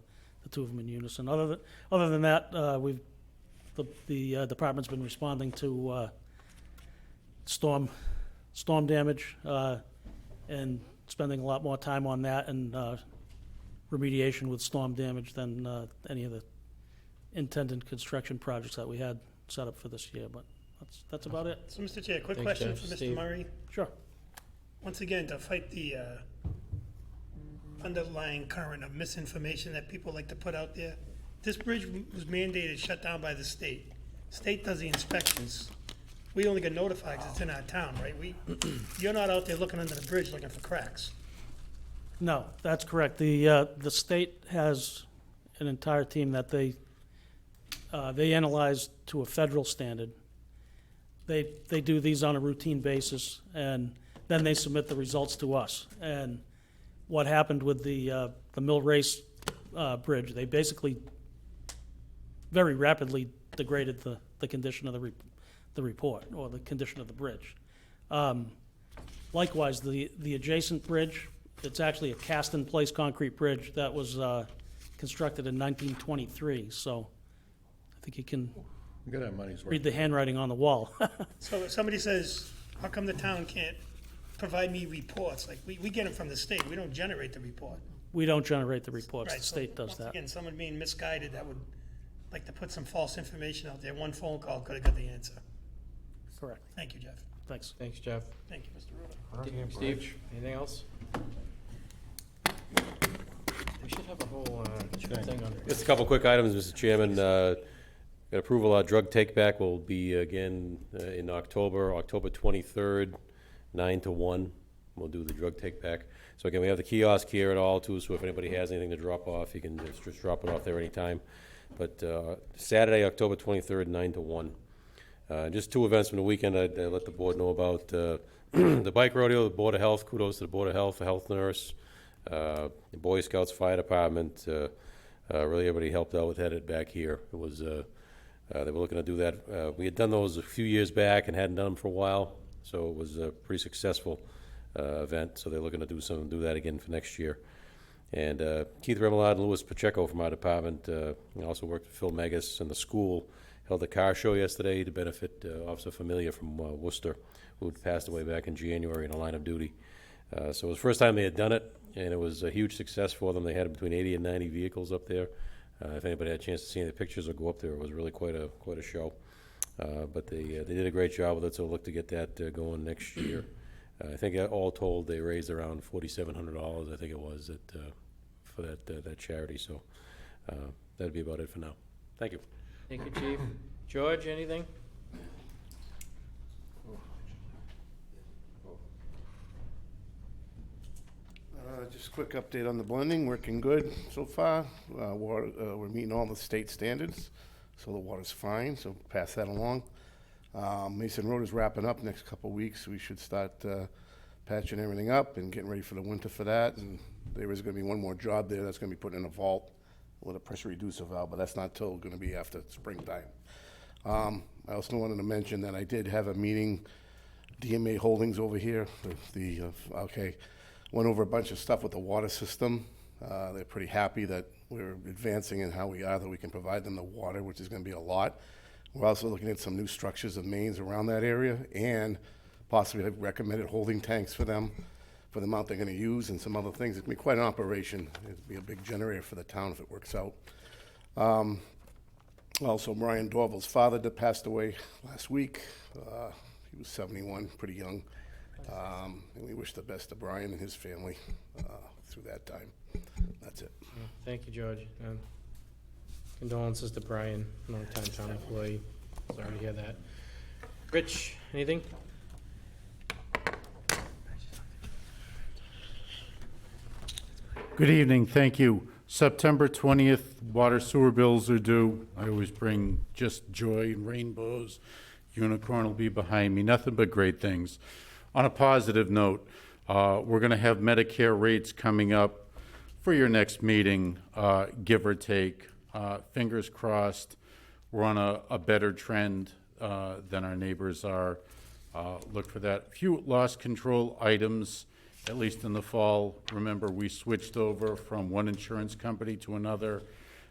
two of them in unison. Other than that, the department's been responding to storm damage and spending a lot more time on that and remediation with storm damage than any of the intended construction projects that we had set up for this year, but that's about it. So, Mr. Chair, quick Thanks, question Jeff. for Mr. Steve? Murray. Sure. Once again, to fight the underlying current of misinformation that people like to put out there, this bridge was mandated, shut down by the state. State does the inspections. We only get notified because it's in our town, right? You're not out there looking under the bridge looking for cracks. No, that's correct. The state has an entire team that they analyze to a federal standard. They do these on a routine basis, and then they submit the results to us. And what happened with the Mill Race Bridge, they basically very rapidly degraded the condition of the report, or the condition of the bridge. Likewise, the adjacent bridge, it's actually a cast-in-place concrete bridge that was constructed in 1923, so I think you can We got our money's worth. read the handwriting on the wall. So if somebody says, how come the town can't provide me reports? Like, we get them from the state, we don't generate the report. We don't generate the reports, the Right, so state does once that. again, Someone being misguided that would like to put some false information out there, one phone call could have got the answer. Correct. Thank you, Jeff. Thanks. Thanks, Jeff. Thank you, Mr. Ruda. Steve, anything else? We should have a whole thing on. Just a couple quick items, Mr. Chairman. Got approval, our drug take-back will be again in October 23rd, 9 to 1. We'll do the drug take-back. So again, we have the kiosk here at all too, so if anybody has anything to drop off, you can just drop it off there anytime. But Saturday, October 23rd, 9 to 1. Just two events from the weekend I'd let the board know about. The bike rodeo, the Board of Health, kudos to the Board of Health, the health nurse, the Boy Scouts Fire Department, really everybody helped out with that back here. It was, they were looking to do that. We had done those a few years back and hadn't done them for a while, so it was a pretty successful event. So they're looking to do that again for next year. And Keith Remillard and Louis Pacheco from our department also worked with Phil Megas, and the school held a car show yesterday to benefit Officer Familia from Worcester, who had passed away back in January in a line of duty. So it was the first time they had done it, and it was a huge success for them. They had between 80 and 90 vehicles up there. If anybody had a chance to see any of the pictures or go up there, it was really quite a show. But they did a great job with it, so look to get that going next year. I think all told, they raised around $4,700, I think it was, for that charity. So that'd be about it for now. Thank you. Thank you, Chief. George, anything? Just a quick update on the blending, working good so far. We're meeting all the state standards, so the water's fine, so pass that along. Mason Road is wrapping up next couple of weeks. We should start patching everything up and getting ready for the winter for that. And there is gonna be one more job there that's gonna be put in a vault with a pressure reducer valve, but that's not till gonna be after springtime. I also wanted to mention that I did have a meeting, DMA Holdings over here, went over a bunch of stuff with the water system. They're pretty happy that we're advancing in how we are, that we can provide them the water, which is gonna be a lot. We're also looking at some new structures of mains around that area, and possibly have recommended holding tanks for them, for the amount they're gonna use, and some other things. It's gonna be quite an operation. It'll be a big generator for the town if it works out. Also, Brian Dorval's father that passed away last week. He was 71, pretty young. And we wish the best to Brian and his family through that time. That's it. Thank you, George. And condolences to Brian, longtime town employee. Sorry to hear that. Rich, anything? Good evening, thank you. September 20th, water sewer bills are due. I always bring just joy and rainbows. Unicorn will be behind me, nothing but great things. On a positive note, we're gonna have Medicare rates coming up for your next meeting, give or take. Fingers crossed, we're on a better trend than our neighbors are. Look for that. Few loss control items, at least in the fall. Remember, we switched over from one insurance company to another.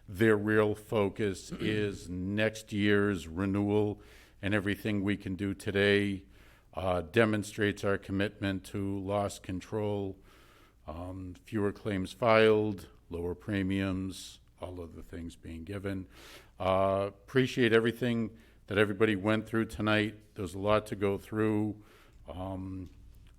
Their real focus is next year's renewal, and everything we can do today demonstrates our commitment to loss control. Fewer claims filed, lower premiums, all of the things being given. Appreciate everything that everybody went through tonight. There's a lot to go through.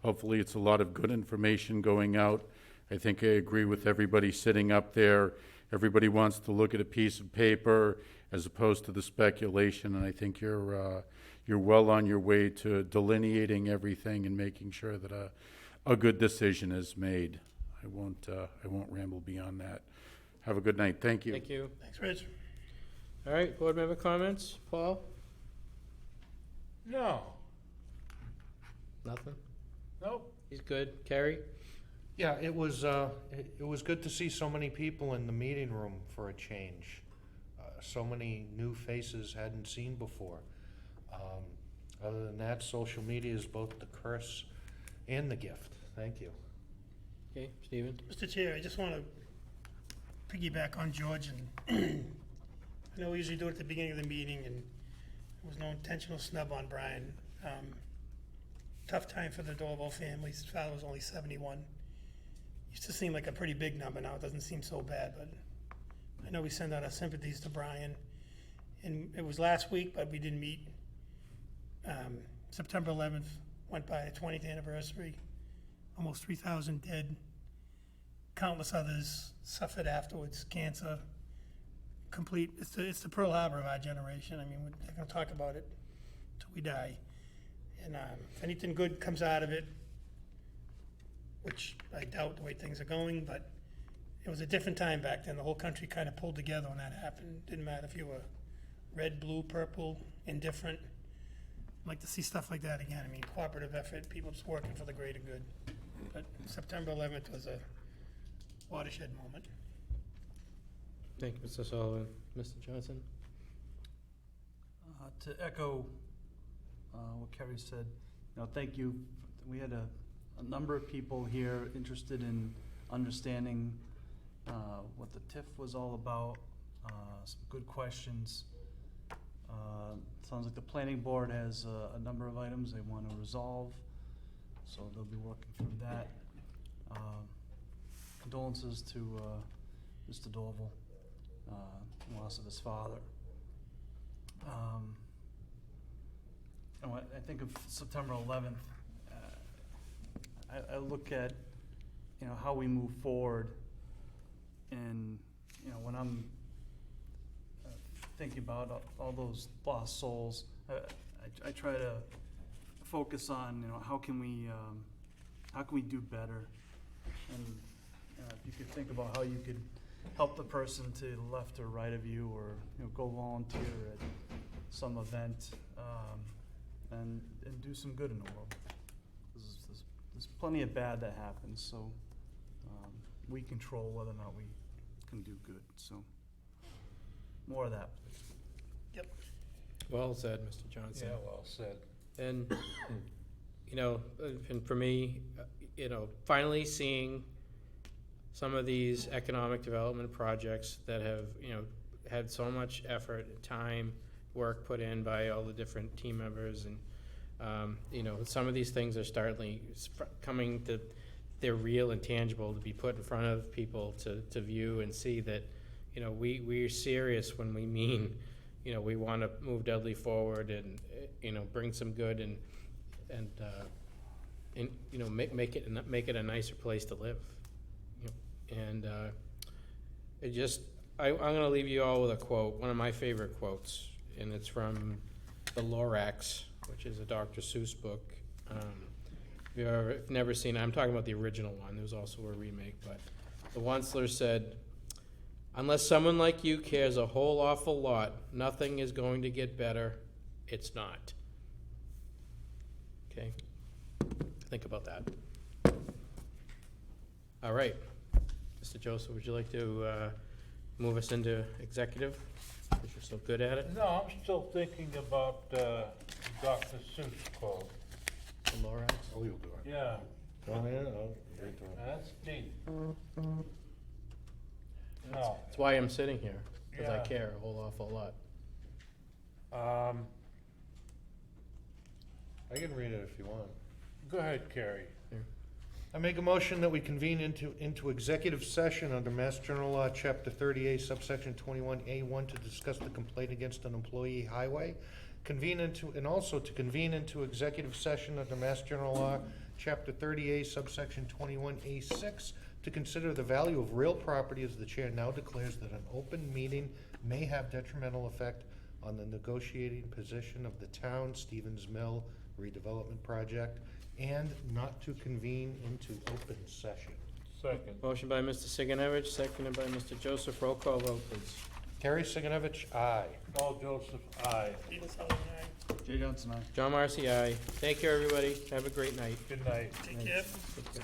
Hopefully it's a lot of good information going out. I think I agree with everybody sitting up there. Everybody wants to look at a piece of paper as opposed to the speculation, and I think you're well on your way to delineating everything and making sure that a good decision is made. I won't ramble beyond that. Have a good night. Thank you. Thank you. Thanks, Rich. All right, board member comments? Paul? No. Nothing? Nope. He's good. Carrie? Yeah, it was good to see so many people in the meeting room for a change. So many new faces hadn't seen before. Other than that, social media is both the curse and the gift. Thank you. Okay, Stephen? Mr. Chair, I just want to piggyback on George, and I know we usually do it at the beginning of the meeting, and there was no intentional snub on Brian. Tough time for the Dorval family. His father was only 71. Used to seem like a pretty big number. Now it doesn't seem so bad, but I know we send out our sympathies to Brian. And it was last week, but we didn't meet. September 11th went by the 20th anniversary. Almost 3,000 dead. Countless others suffered afterwards. Cancer. Complete. It's the Pearl Harbor of our generation. I mean, we're not going to talk about it until we die. And if anything good comes out of it, which I doubt the way things are going, but it was a different time back then. The whole country kind of pulled together when that happened. Didn't matter if you were red, blue, purple, indifferent. I'd like to see stuff like that again. I mean, cooperative effort, people just working for the greater good. But September 11th was a watershed moment. Thank you, Mr. Sullivan. Mr. Johnson? To echo what Kerry said, thank you. We had a number of people here interested in understanding what the TIF was all about. Some good questions. Sounds like the planning board has a number of items they want to resolve, so they'll be working through that. Condolences to Mr. Dorval, loss of his father. I think of September 11th. I look at how we move forward, and when I'm thinking about all those lost souls, I try to focus on how can we do better, and if you could think about how you could help the person to the left or right of you, or go volunteer at some event, and do some good in the world. There's plenty of bad that happens, so we control whether or not we can do good. So more of that. Yep. Well said, Mr. Johnson. Yeah, well said. And, you know, and for me, you know, finally seeing some of these economic development projects that have, you know, had so much effort, time, work put in by all the different team members, and, you know, some of these things are coming to, they're real and tangible to be put in front of people to view and see that, you know, we're serious when we mean, you know, we want to move Dudley forward and, you know, bring some good and you know, make it a nicer place to live. You know, and it just, I'm going to leave you all with a quote, one of my favorite quotes, and it's from The Lorax, which is a Dr. Seuss book. If you've never seen it, I'm talking about the original one. There was also a remake, but the Onceler said, "Unless someone like you cares a whole awful lot, nothing is going to get better. It's not." Okay? Think about that. All right. Mr. Joseph, would you like to move us into executive? Because you're so good at it. No, I'm still thinking about Dr. Seuss quote. The Lorax? Oh, you'll do it. Yeah, Oh, yeah, oh, great to it. that's deep. No. That's why I'm sitting here, because I Yeah. care a whole awful lot. I can read it if you want. Go ahead, Kerry. I make a motion that we convene into executive session under Mass General Law, Chapter 38, subsection 21A1, to discuss the complaint against an employee highway. And also to convene into executive session under Mass General Law, Chapter 38, subsection 21A6, to consider the value of real property, as the chair now declares that an open meeting may have detrimental effect on the negotiating position of the town, Stevens Mill redevelopment project, and not to convene into open session. Second. Motion by Mr. Sigenovich, seconded by Mr. Joseph. Roll call vote, please. Terry Sigenovich, aye. Paul Joseph, aye. Stephen Sullivan, aye. Jay Johnson, aye. John Marcy, aye. Thank you, everybody. Have a great night. Good night. Take care. Take care.